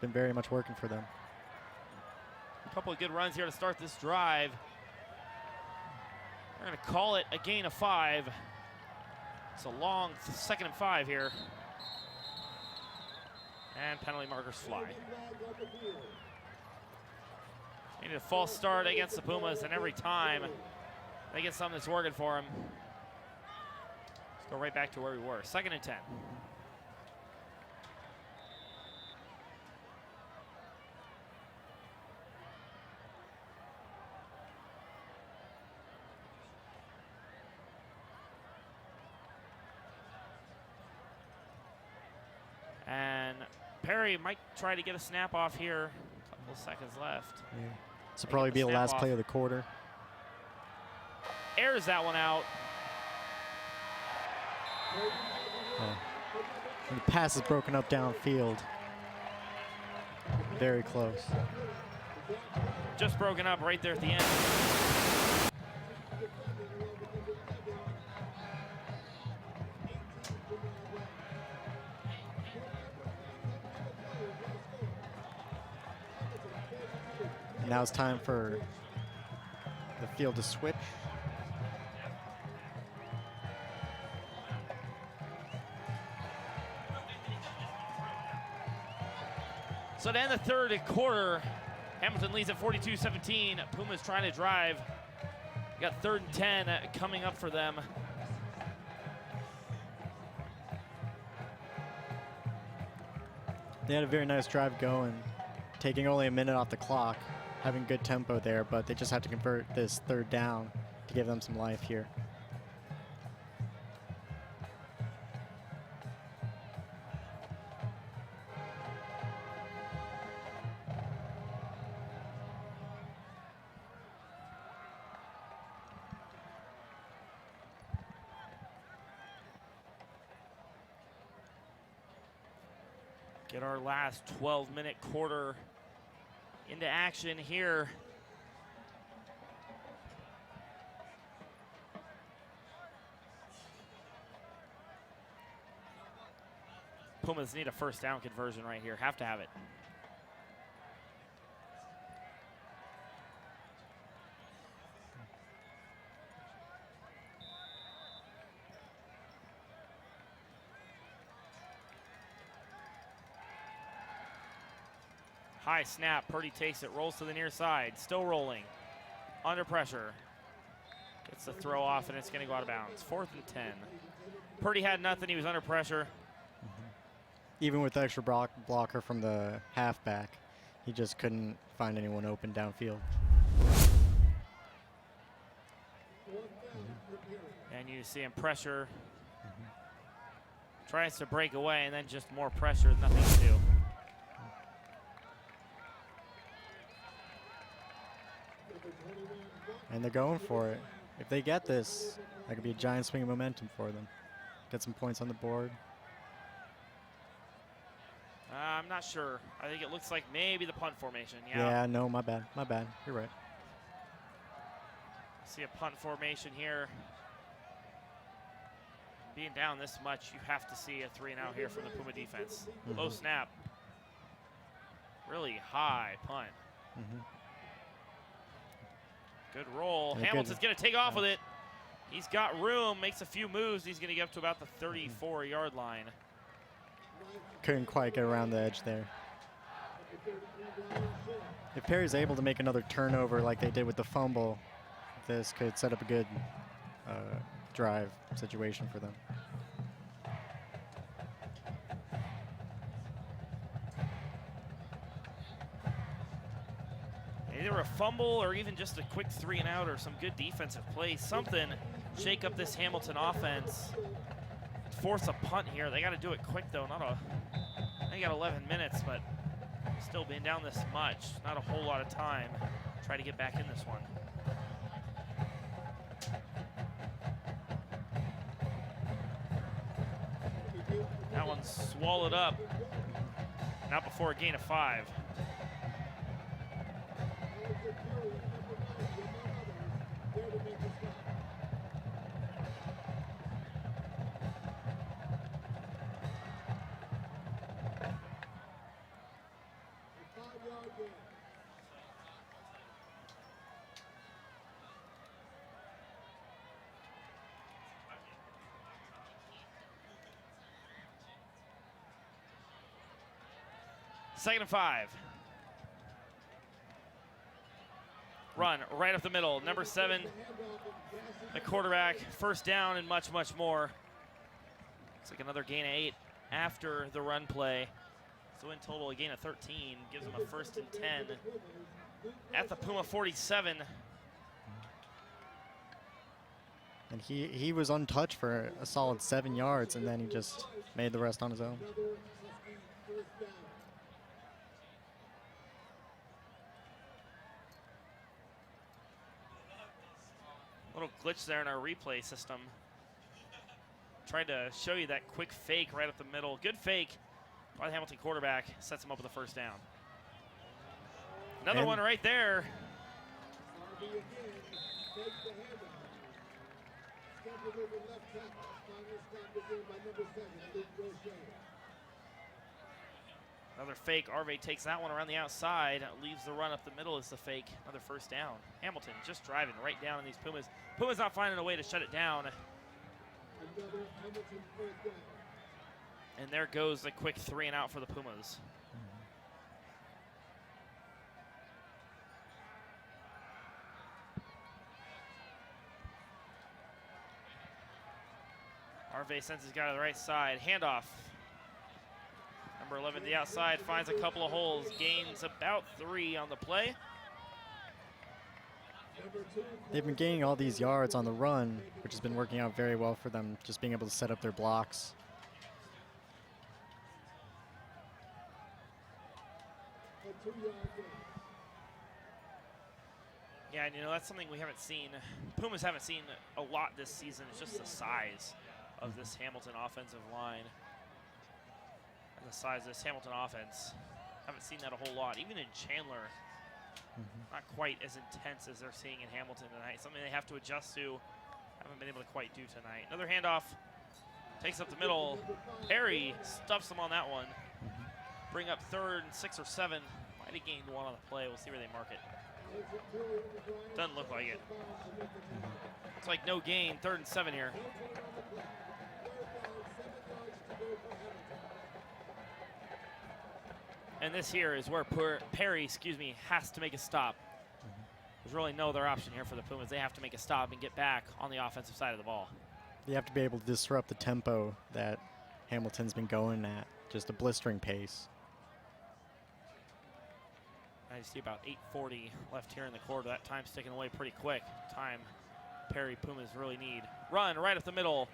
been very much working for them. A couple of good runs here to start this drive. They're going to call it a gain of 5. It's a long 2nd and 5 here. And penalty markers fly. Needed a false start against the Pumas, and every time they get something that's working for them. Let's go right back to where we were. 2nd and 10. Perry might try to get a snap off here. Couple seconds left. Yeah. This will They probably get be the the snap last off. play of the quarter. Airs that one out. And the pass is broken up downfield. Very close. Just broken up right there at the end. And now it's time for the field to switch. So to end the third quarter, Hamilton leads at 42-17. Puma's trying to drive. Got 3rd and 10 coming up for them. They had a very nice drive going, taking only a minute off the clock, having good tempo there, but they just have to convert this 3rd down to give them some life here. Get our last 12-minute quarter into action here. Pumas need a 1st down conversion right here. Have to have it. High snap, Purdy takes it, rolls to the near side, still rolling, under pressure. Gets the throw off and it's gonna go out of bounds. 4th and 10. Purdy had nothing, he was under pressure. Even with the extra blocker from the halfback, he just couldn't find anyone open downfield. And you see him pressure. Tries to break away and then just more pressure, nothing to do. And they're going for it. If they get this, that could be a giant swing of momentum for them. Get some points on the board. I'm not sure. I think it looks like maybe the punt formation. Yeah, no, my bad. My bad. You're right. See a punt formation here. Being down this much, you have to see a 3-and-out here from the Puma defense. Low snap. Really high punt. Good roll. Yeah, Hamilton's good. going to take off with it. He's got room, makes a few moves. He's going to get up to about the 34-yard line. Couldn't quite get around the edge there. If Perry's able to make another turnover like they did with the fumble, this could set up a good drive situation for them. Either a fumble or even just a quick 3-and-out or some good defensive play. Something shake up this Hamilton offense. Force a punt here. They got to do it quick though. They got 11 minutes, but still being down this much, not a whole lot of time. Try to get back in this one. That one's swallowed up. Not before a gain of 5. Second and 5. Run right up the middle. Number 7, the quarterback. 1st down and much, much more. Looks like another gain of 8 after the run play. So in total, a gain of 13 gives them a 1st and 10 at the Puma 47. And he was untouched for a solid 7 yards, and then he just made the rest on his own. Little glitch there in our replay system. Tried to show you that quick fake right up the middle. Good fake by the Hamilton quarterback. Sets him up with a first down. Another And one right there. RB again, take the handoff. Step delivered left tackle. Final stop again by number 7, Luke Roche. Another fake. Arve takes that one around the outside. Leaves the run up the middle as the fake. Another first down. Hamilton just driving right down on these Pumas. Pumas not finding a way to shut it down. Another Hamilton first down. And there goes the quick 3 and out for the Pumas. Arve sends his guy to the right side. Handoff. Number 11 to the outside, finds a couple of holes, gains about 3 on the play. they've been gaining all these yards on the run, which has been working out very well for them, just being able to set up their blocks. A 2-yard gain. Yeah, and that's something we haven't seen. Pumas haven't seen a lot this season. It's just the size of this Hamilton offensive line. And the size of this Hamilton offense. Haven't seen that a whole lot. Even in Chandler, not quite as intense as they're seeing in Hamilton tonight. Something they have to adjust to. Haven't been able to quite do tonight. Another handoff. Takes up the middle. Perry stuffs them on that one. Bring up 3rd and 6 or 7. Might have gained 1 on the play. We'll see where they mark it. Doesn't look like it. It's like no gain. 3rd and 7 here. And this here is where Perry, has to make a stop. There's really no other option here for the Pumas. They have to make a stop and get back on the offensive side of the ball. You have to be able to disrupt the tempo that Hamilton's been going at, just a blistering pace. I see about 8:40 left here in the quarter. That time's ticking away pretty quick. Time Perry Pumas really need. Run right up the middle.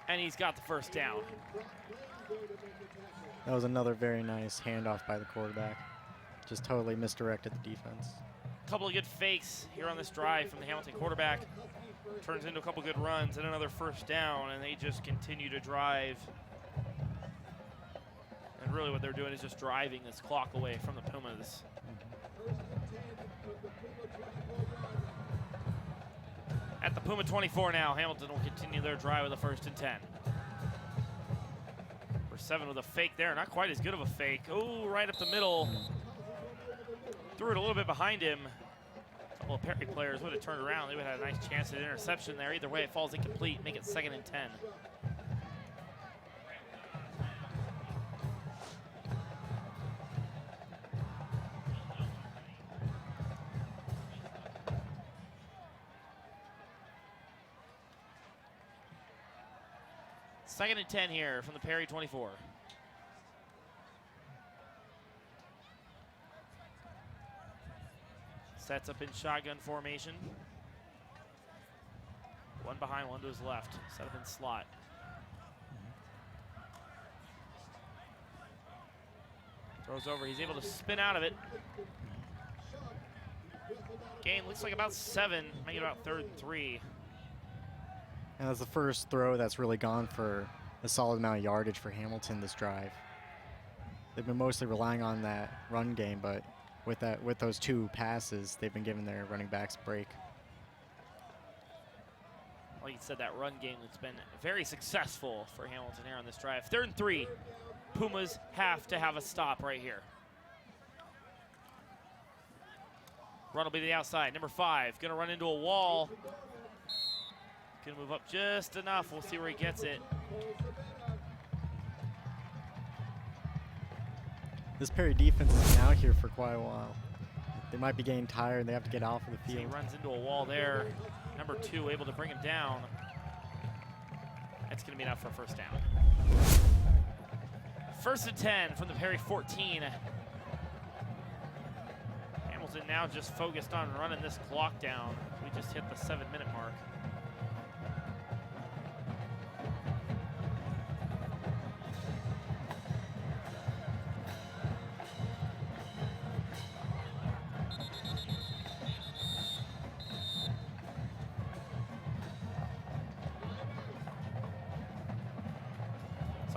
And he's got the first down. That was another very nice handoff by the quarterback. Just totally misdirected the defense. A couple of good fakes here on this drive from the Hamilton quarterback. Turns into a couple good runs and another first down, and they just continue to drive. And really what they're doing is just driving this clock away from the Pumas. At the Puma 24 now, Hamilton will continue their drive with a 1st and 10. For 7 with a fake there, not quite as good of a fake. Oh, right up the middle. Threw it a little bit behind him. A couple of Perry players would have turned around. They would have had a nice chance at an interception there. Either way, it falls incomplete. Make it 2nd and 10. Second and 10 here from the Perry 24. Sets up in shotgun formation. One behind, one to his left. Set up in slot. Throws over. He's able to spin out of it. Gain looks like about 7. Make it about 3rd and 3. And that's the first throw that's really gone for a solid amount of yardage for Hamilton this drive. They've been mostly relying on that run game, but with those 2 passes, they've been giving their running backs a break. Like you said, that run game has been very successful for Hamilton here on this drive. 3rd and 3. Pumas have to have a stop right here. Run will be to the outside. Number 5, gonna run into a wall. Gonna move up just enough. We'll see where he gets it. This Perry defense has been out here for quite a while. They might be getting tired and they have to get off of the See, he field. runs into a wall there. Number 2 able to bring him down. That's gonna be enough for a first down. 1st and 10 from the Perry 14. Hamilton now just focused on running this clock down. We just hit the 7-minute mark.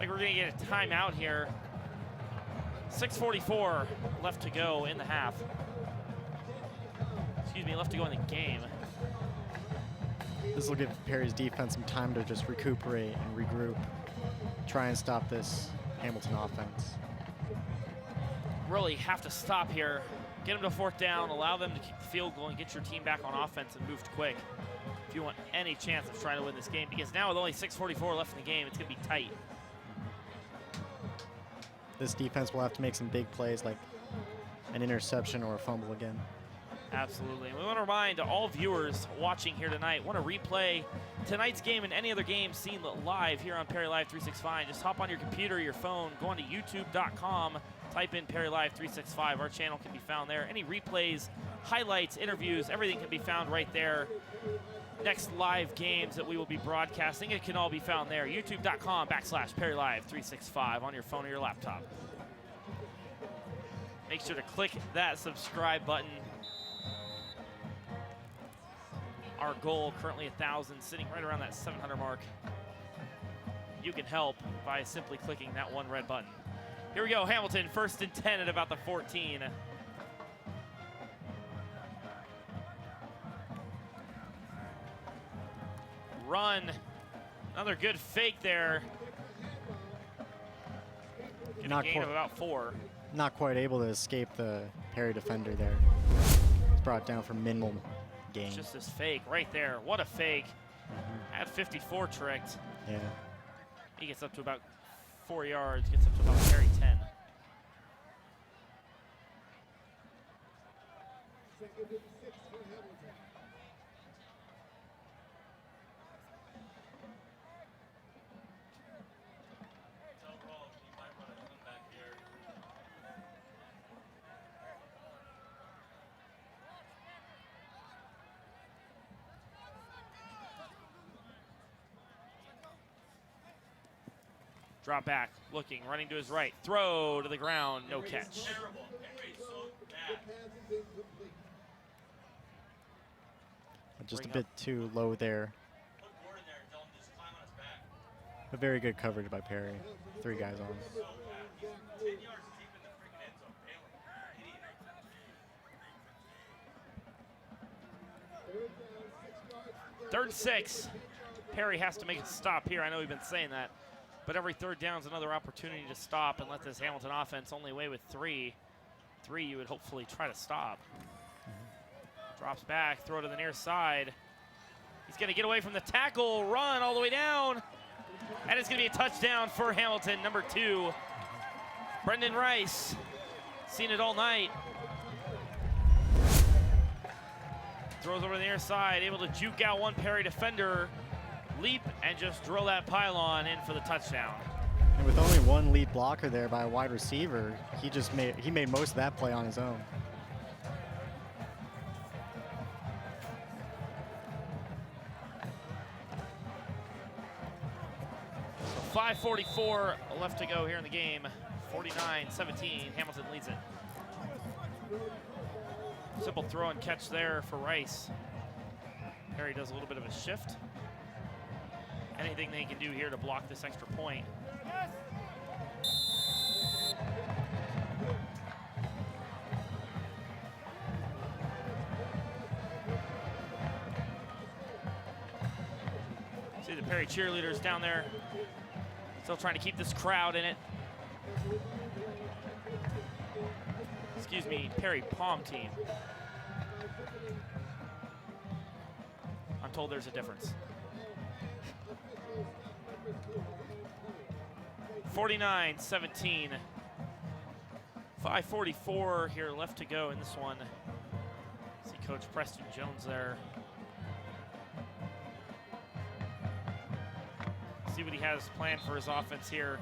like we're going to get a timeout here. 6:44 left to go in the half. Excuse me, left to go in the game. This will give Perry's defense some time to just recuperate and regroup, try and stop this Hamilton offense. Really have to stop here. Get them to 4th down, allow them to keep the field goal and get your team back on offense and moved quick if you want any chance of trying to win this game, because now with only 6:44 left in the game, it's going to be tight. This defense will have to make some big plays like an interception or a fumble again. Absolutely. And we want to remind all viewers watching here tonight, want to replay tonight's game and any other game seen live here on Perry Live 365. Just hop on your computer or your phone, go on to youtube.com, type in Perry Live 365. Our channel can be found there. Any replays, highlights, interviews, everything can be found right there. Next live games that we will be broadcasting, it can all be found there. youtube.com/Perry Live 365 on your phone or your laptop. Make sure to click that subscribe button. Our goal currently 1,000, sitting right around that 700 mark. You can help by simply clicking that one red button. Here we go, Hamilton, 1st and 10 at about the 14. Run, another good fake there. Get a gain of about 4. Not quite able to escape the Perry defender there. It's brought down for minimal gain. Just this fake right there. What a fake. At 54 tricked. Yeah. He gets up to about 4 yards, gets up to about Perry 10. Second and 6 for Hamilton. Tell Roll he might want to come back here. Drop back, looking, running to his right. Throw to the ground, no catch. Terrible. Henry's so bad. Pass is incomplete. Just a Bring bit too low there. Put Gordon there and tell him to just climb on his back. A very good coverage by Perry. 3 guys on. So bad. He's 10 yards deep in the freaking end zone. Bailey. Idiot. 3rd and 6. Perry has to make a stop here. I know we've been saying that. But every 3rd down is another opportunity to stop and let this Hamilton offense only away with 3. 3 you would hopefully try to stop. Drops back, throw to the near side. He's going to get away from the tackle, run all the way down. And it's going to be a touchdown for Hamilton, number 2. Brendan Rice, seen it all night. Throws over the near side, able to juke out one Perry defender, leap, and just drill that pylon in for the touchdown. And with only one lead blocker there by a wide receiver, he made most of that play on his own. So 5:44 left to go here in the game. 49-17, Hamilton leads it. Simple throw and catch there for Rice. Perry does a little bit of a shift. Anything they can do here to block this extra point. See the Perry cheerleaders down there, still trying to keep this crowd in it. Excuse me, Perry Palm team. I'm told there's a difference. 49-17. 5:44 here left to go in this one. See Coach Preston Jones there. See what he has planned for his offense here.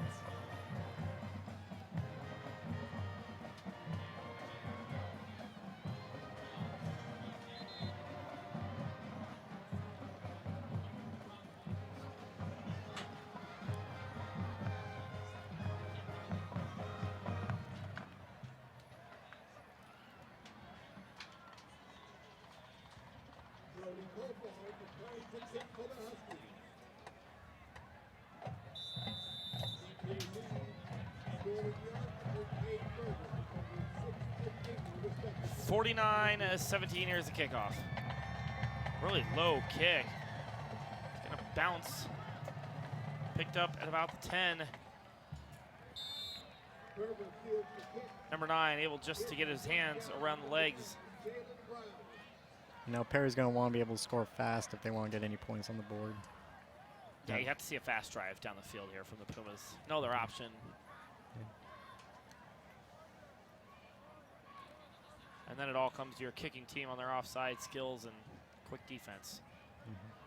49-17, here's the kickoff. Really low kick. It's gonna bounce. Picked up at about the 10. Number 9 able just to get his hands around the legs. Now Perry's going to want to be able to score fast if they want to get any points on the board. Yeah, you have to see a fast drive down the field here from the Pumas. No other option. And then it all comes to your kicking team on their offside skills and quick defense.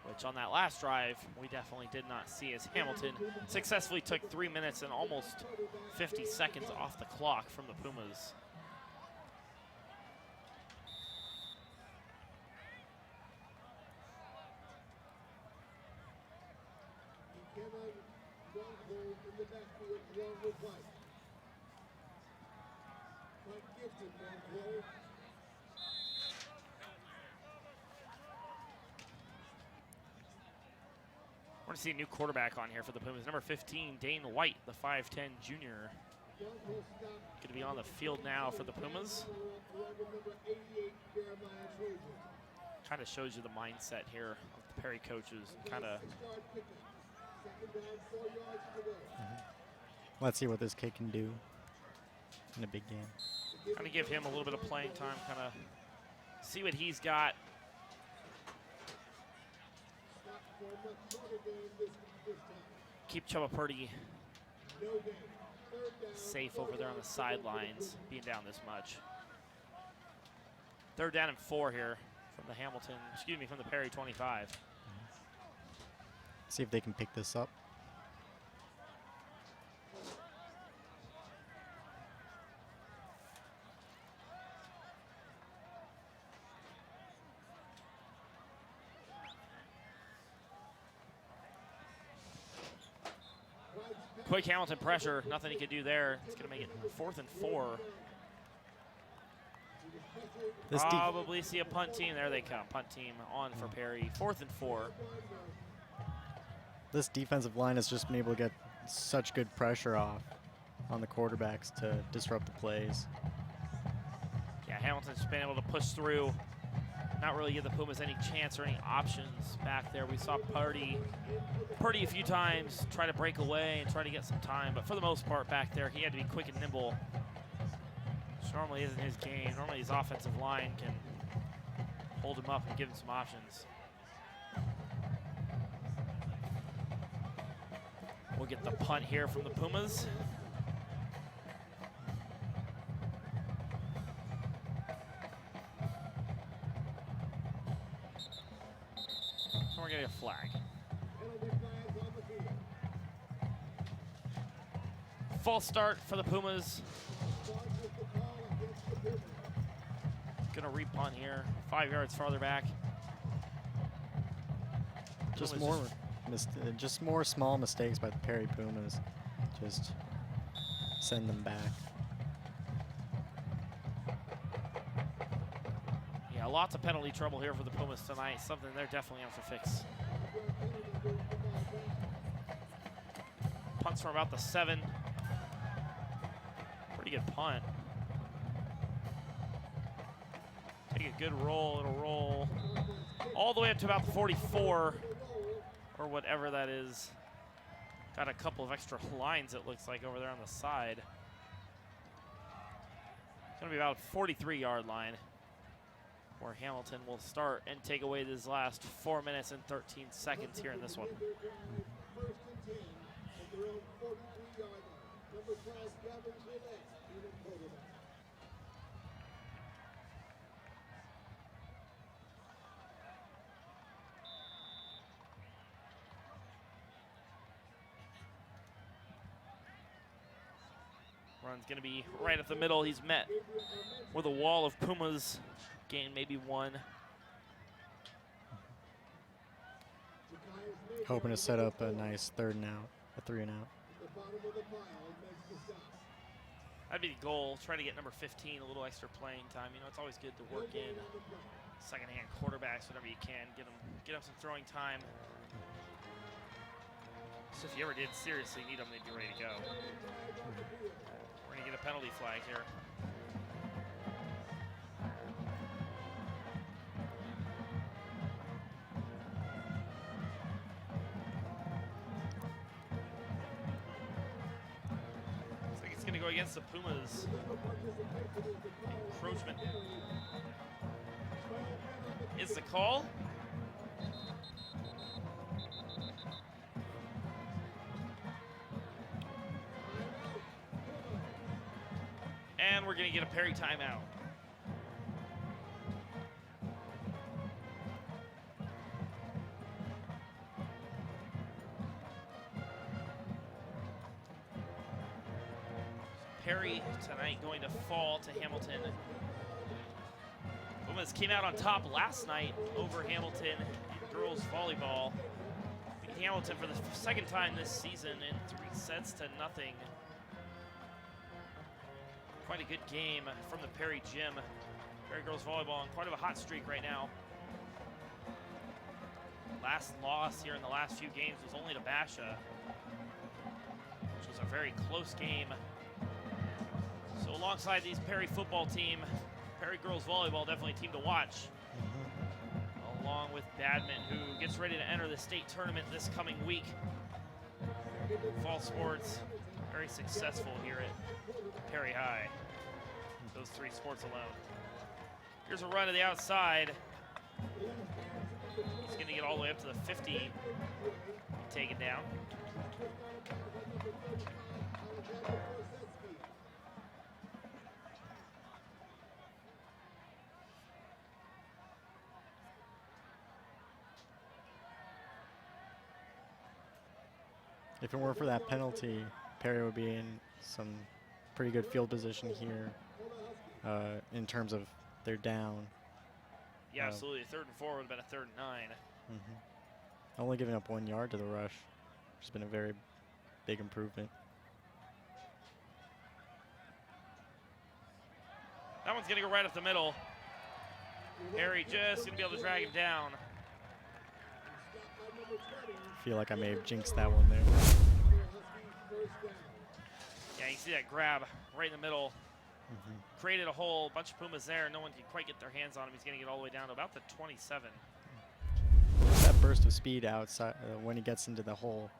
Which on that last drive, we definitely did not see, as Hamilton successfully took 3 minutes and almost 50 seconds off the clock from the Pumas. He cannot run hold in the backfield along with White. White gifted one play. We're going to see a new quarterback on here for the Pumas. Number 15, Dane White, the 5'10 junior. Going to be on the field now for the Pumas. Kind of shows you the mindset here of the Perry coaches. Kind of Let's see what this kid can do in a big game. Kind of give him a little bit of playing time, kind of see what he's got. Keep Chubba Purdy safe over there on the sidelines, being down this much. 3rd down and 4 here from the Perry 25. See if they can pick this up. Quick Hamilton pressure, nothing he could do there. It's going to make it 4th and 4. Probably see a punt team. There they come. Punt team on for Perry. 4th and 4. This defensive line has just been able to get such good pressure off on the quarterbacks to disrupt the plays. Yeah, Hamilton's been able to push through, not really give the Pumas any chance or any options back there. We saw Purdy a few times try to break away and try to get some time, but for the most part back there, he had to be quick and nimble, which normally isn't his game. Normally his offensive line can hold him up and give him some options. We'll get the punt here from the Pumas. We're gonna get a flag. False start for the Pumas. Gonna re-punt here, 5 yards farther back. Just more small mistakes by the Perry Pumas. Just send them back. Yeah, lots of penalty trouble here for the Pumas tonight. Something they're definitely going to have to fix. Punts from about the 7. Pretty good punt. Take a good roll. It'll roll all the way up to about the 44 or whatever that is. Got a couple of extra lines, it looks like, over there on the side. It's going to be about 43-yard line, where Hamilton will start and take away these last 4 minutes and 13 seconds here in this one. Run's going to be right at the middle. He's met with a wall of Pumas. Gain maybe 1. Hoping to set up a nice 3rd and out, a 3 and out. That'd be the goal. Try to get number 15 a little extra playing time. You know, it's always good to work in second-hand quarterbacks whenever you can. Get them some throwing time. So if you ever did seriously need them, they'd be ready to go. We're going to get a penalty flag here. against the Pumas. Encroachment is the call. And we're going to get a Perry timeout. Perry tonight going to fall to Hamilton. Pumas came out on top last night over Hamilton in girls volleyball. Beat Hamilton for the second time this season in 3-0. Quite a good game from the Perry gym. Perry girls volleyball on quite of a hot streak right now. Last loss here in the last few games was only to Basha, which was a very close game. So alongside these Perry football team, Perry girls volleyball definitely a team to watch. Along with Badman, who gets ready to enter the state tournament this coming week. Fall sports, very successful here at Perry High. Those three sports alone. Here's a run to the outside. He's going to get all the way up to the 50. Taken down. If it weren't for that penalty, Perry would be in some pretty good field position here in terms of they're down. Yeah, absolutely. 3rd and 4 would have been a 3rd and 9. Only giving up 1 yard to the rush, which has been a very big improvement. That one's going to go right up the middle. Perry just going to be able to drag him down. I feel like I may have jinxed that one there. Yeah, you see that grab right in the middle. Created a hole, bunch of Pumas there. No one can quite get their hands on him. He's going to get all the way down to about the 27. That burst of speed outside when he gets into the hole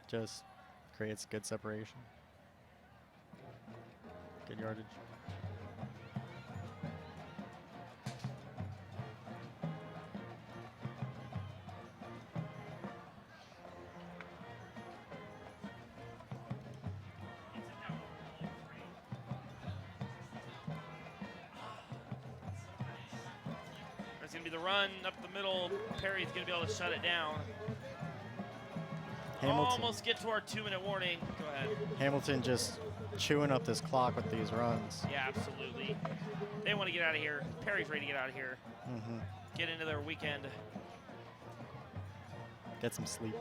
just creates good separation. Good yardage. There's going to be the run up the middle. Perry's going to be able to shut it down. Hamilton. Almost get to our 2-minute warning. Go ahead. Hamilton just chewing up this clock with these runs. Yeah, absolutely. They want to get out of here. Perry's ready to get out of here. Get into their weekend. Get some sleep.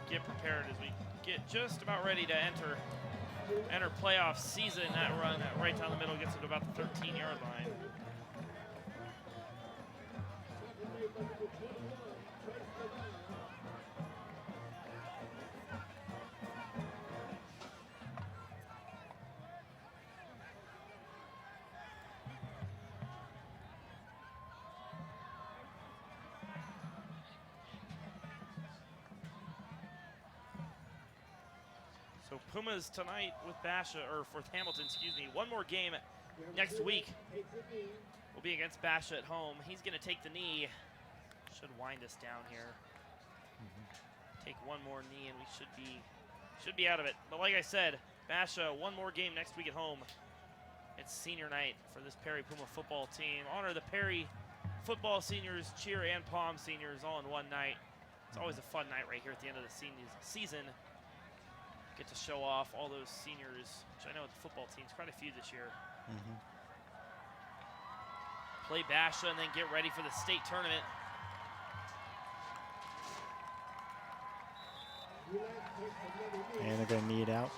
Get prepared as we get just about ready to enter playoff season. That run right down the middle gets it to about the 13-yard line. So Pumas tonight with Basha, or with Hamilton, excuse me. One more game next week will be against Basha at home. He's going to take the knee. Should wind us down here. Take one more knee and we should be out of it. But like I said, Basha, one more game next week at home. It's senior night for this Perry Puma football team. Honor the Perry football seniors, cheer and Palm seniors all in one night. It's always a fun night right here at the end of the season. Get to show off all those seniors, which I know the football team's quite a few this year. Play Basha and then get ready for the state tournament. And they're going to knee it out.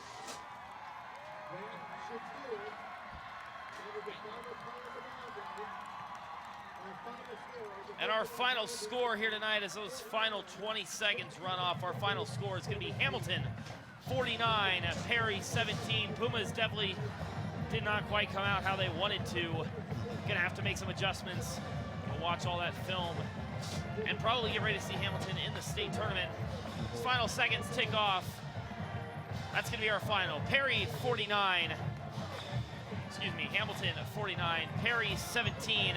And our final score here tonight, as those final 20 seconds run off, our final score is going to be Hamilton 49, Perry 17. Pumas definitely did not quite come out how they wanted to. Gonna have to make some adjustments. We'll watch all that film and probably get ready to see Hamilton in the state tournament. Final seconds tick off. That's gonna be our final. Perry 49. Excuse me, Hamilton 49, Perry 17.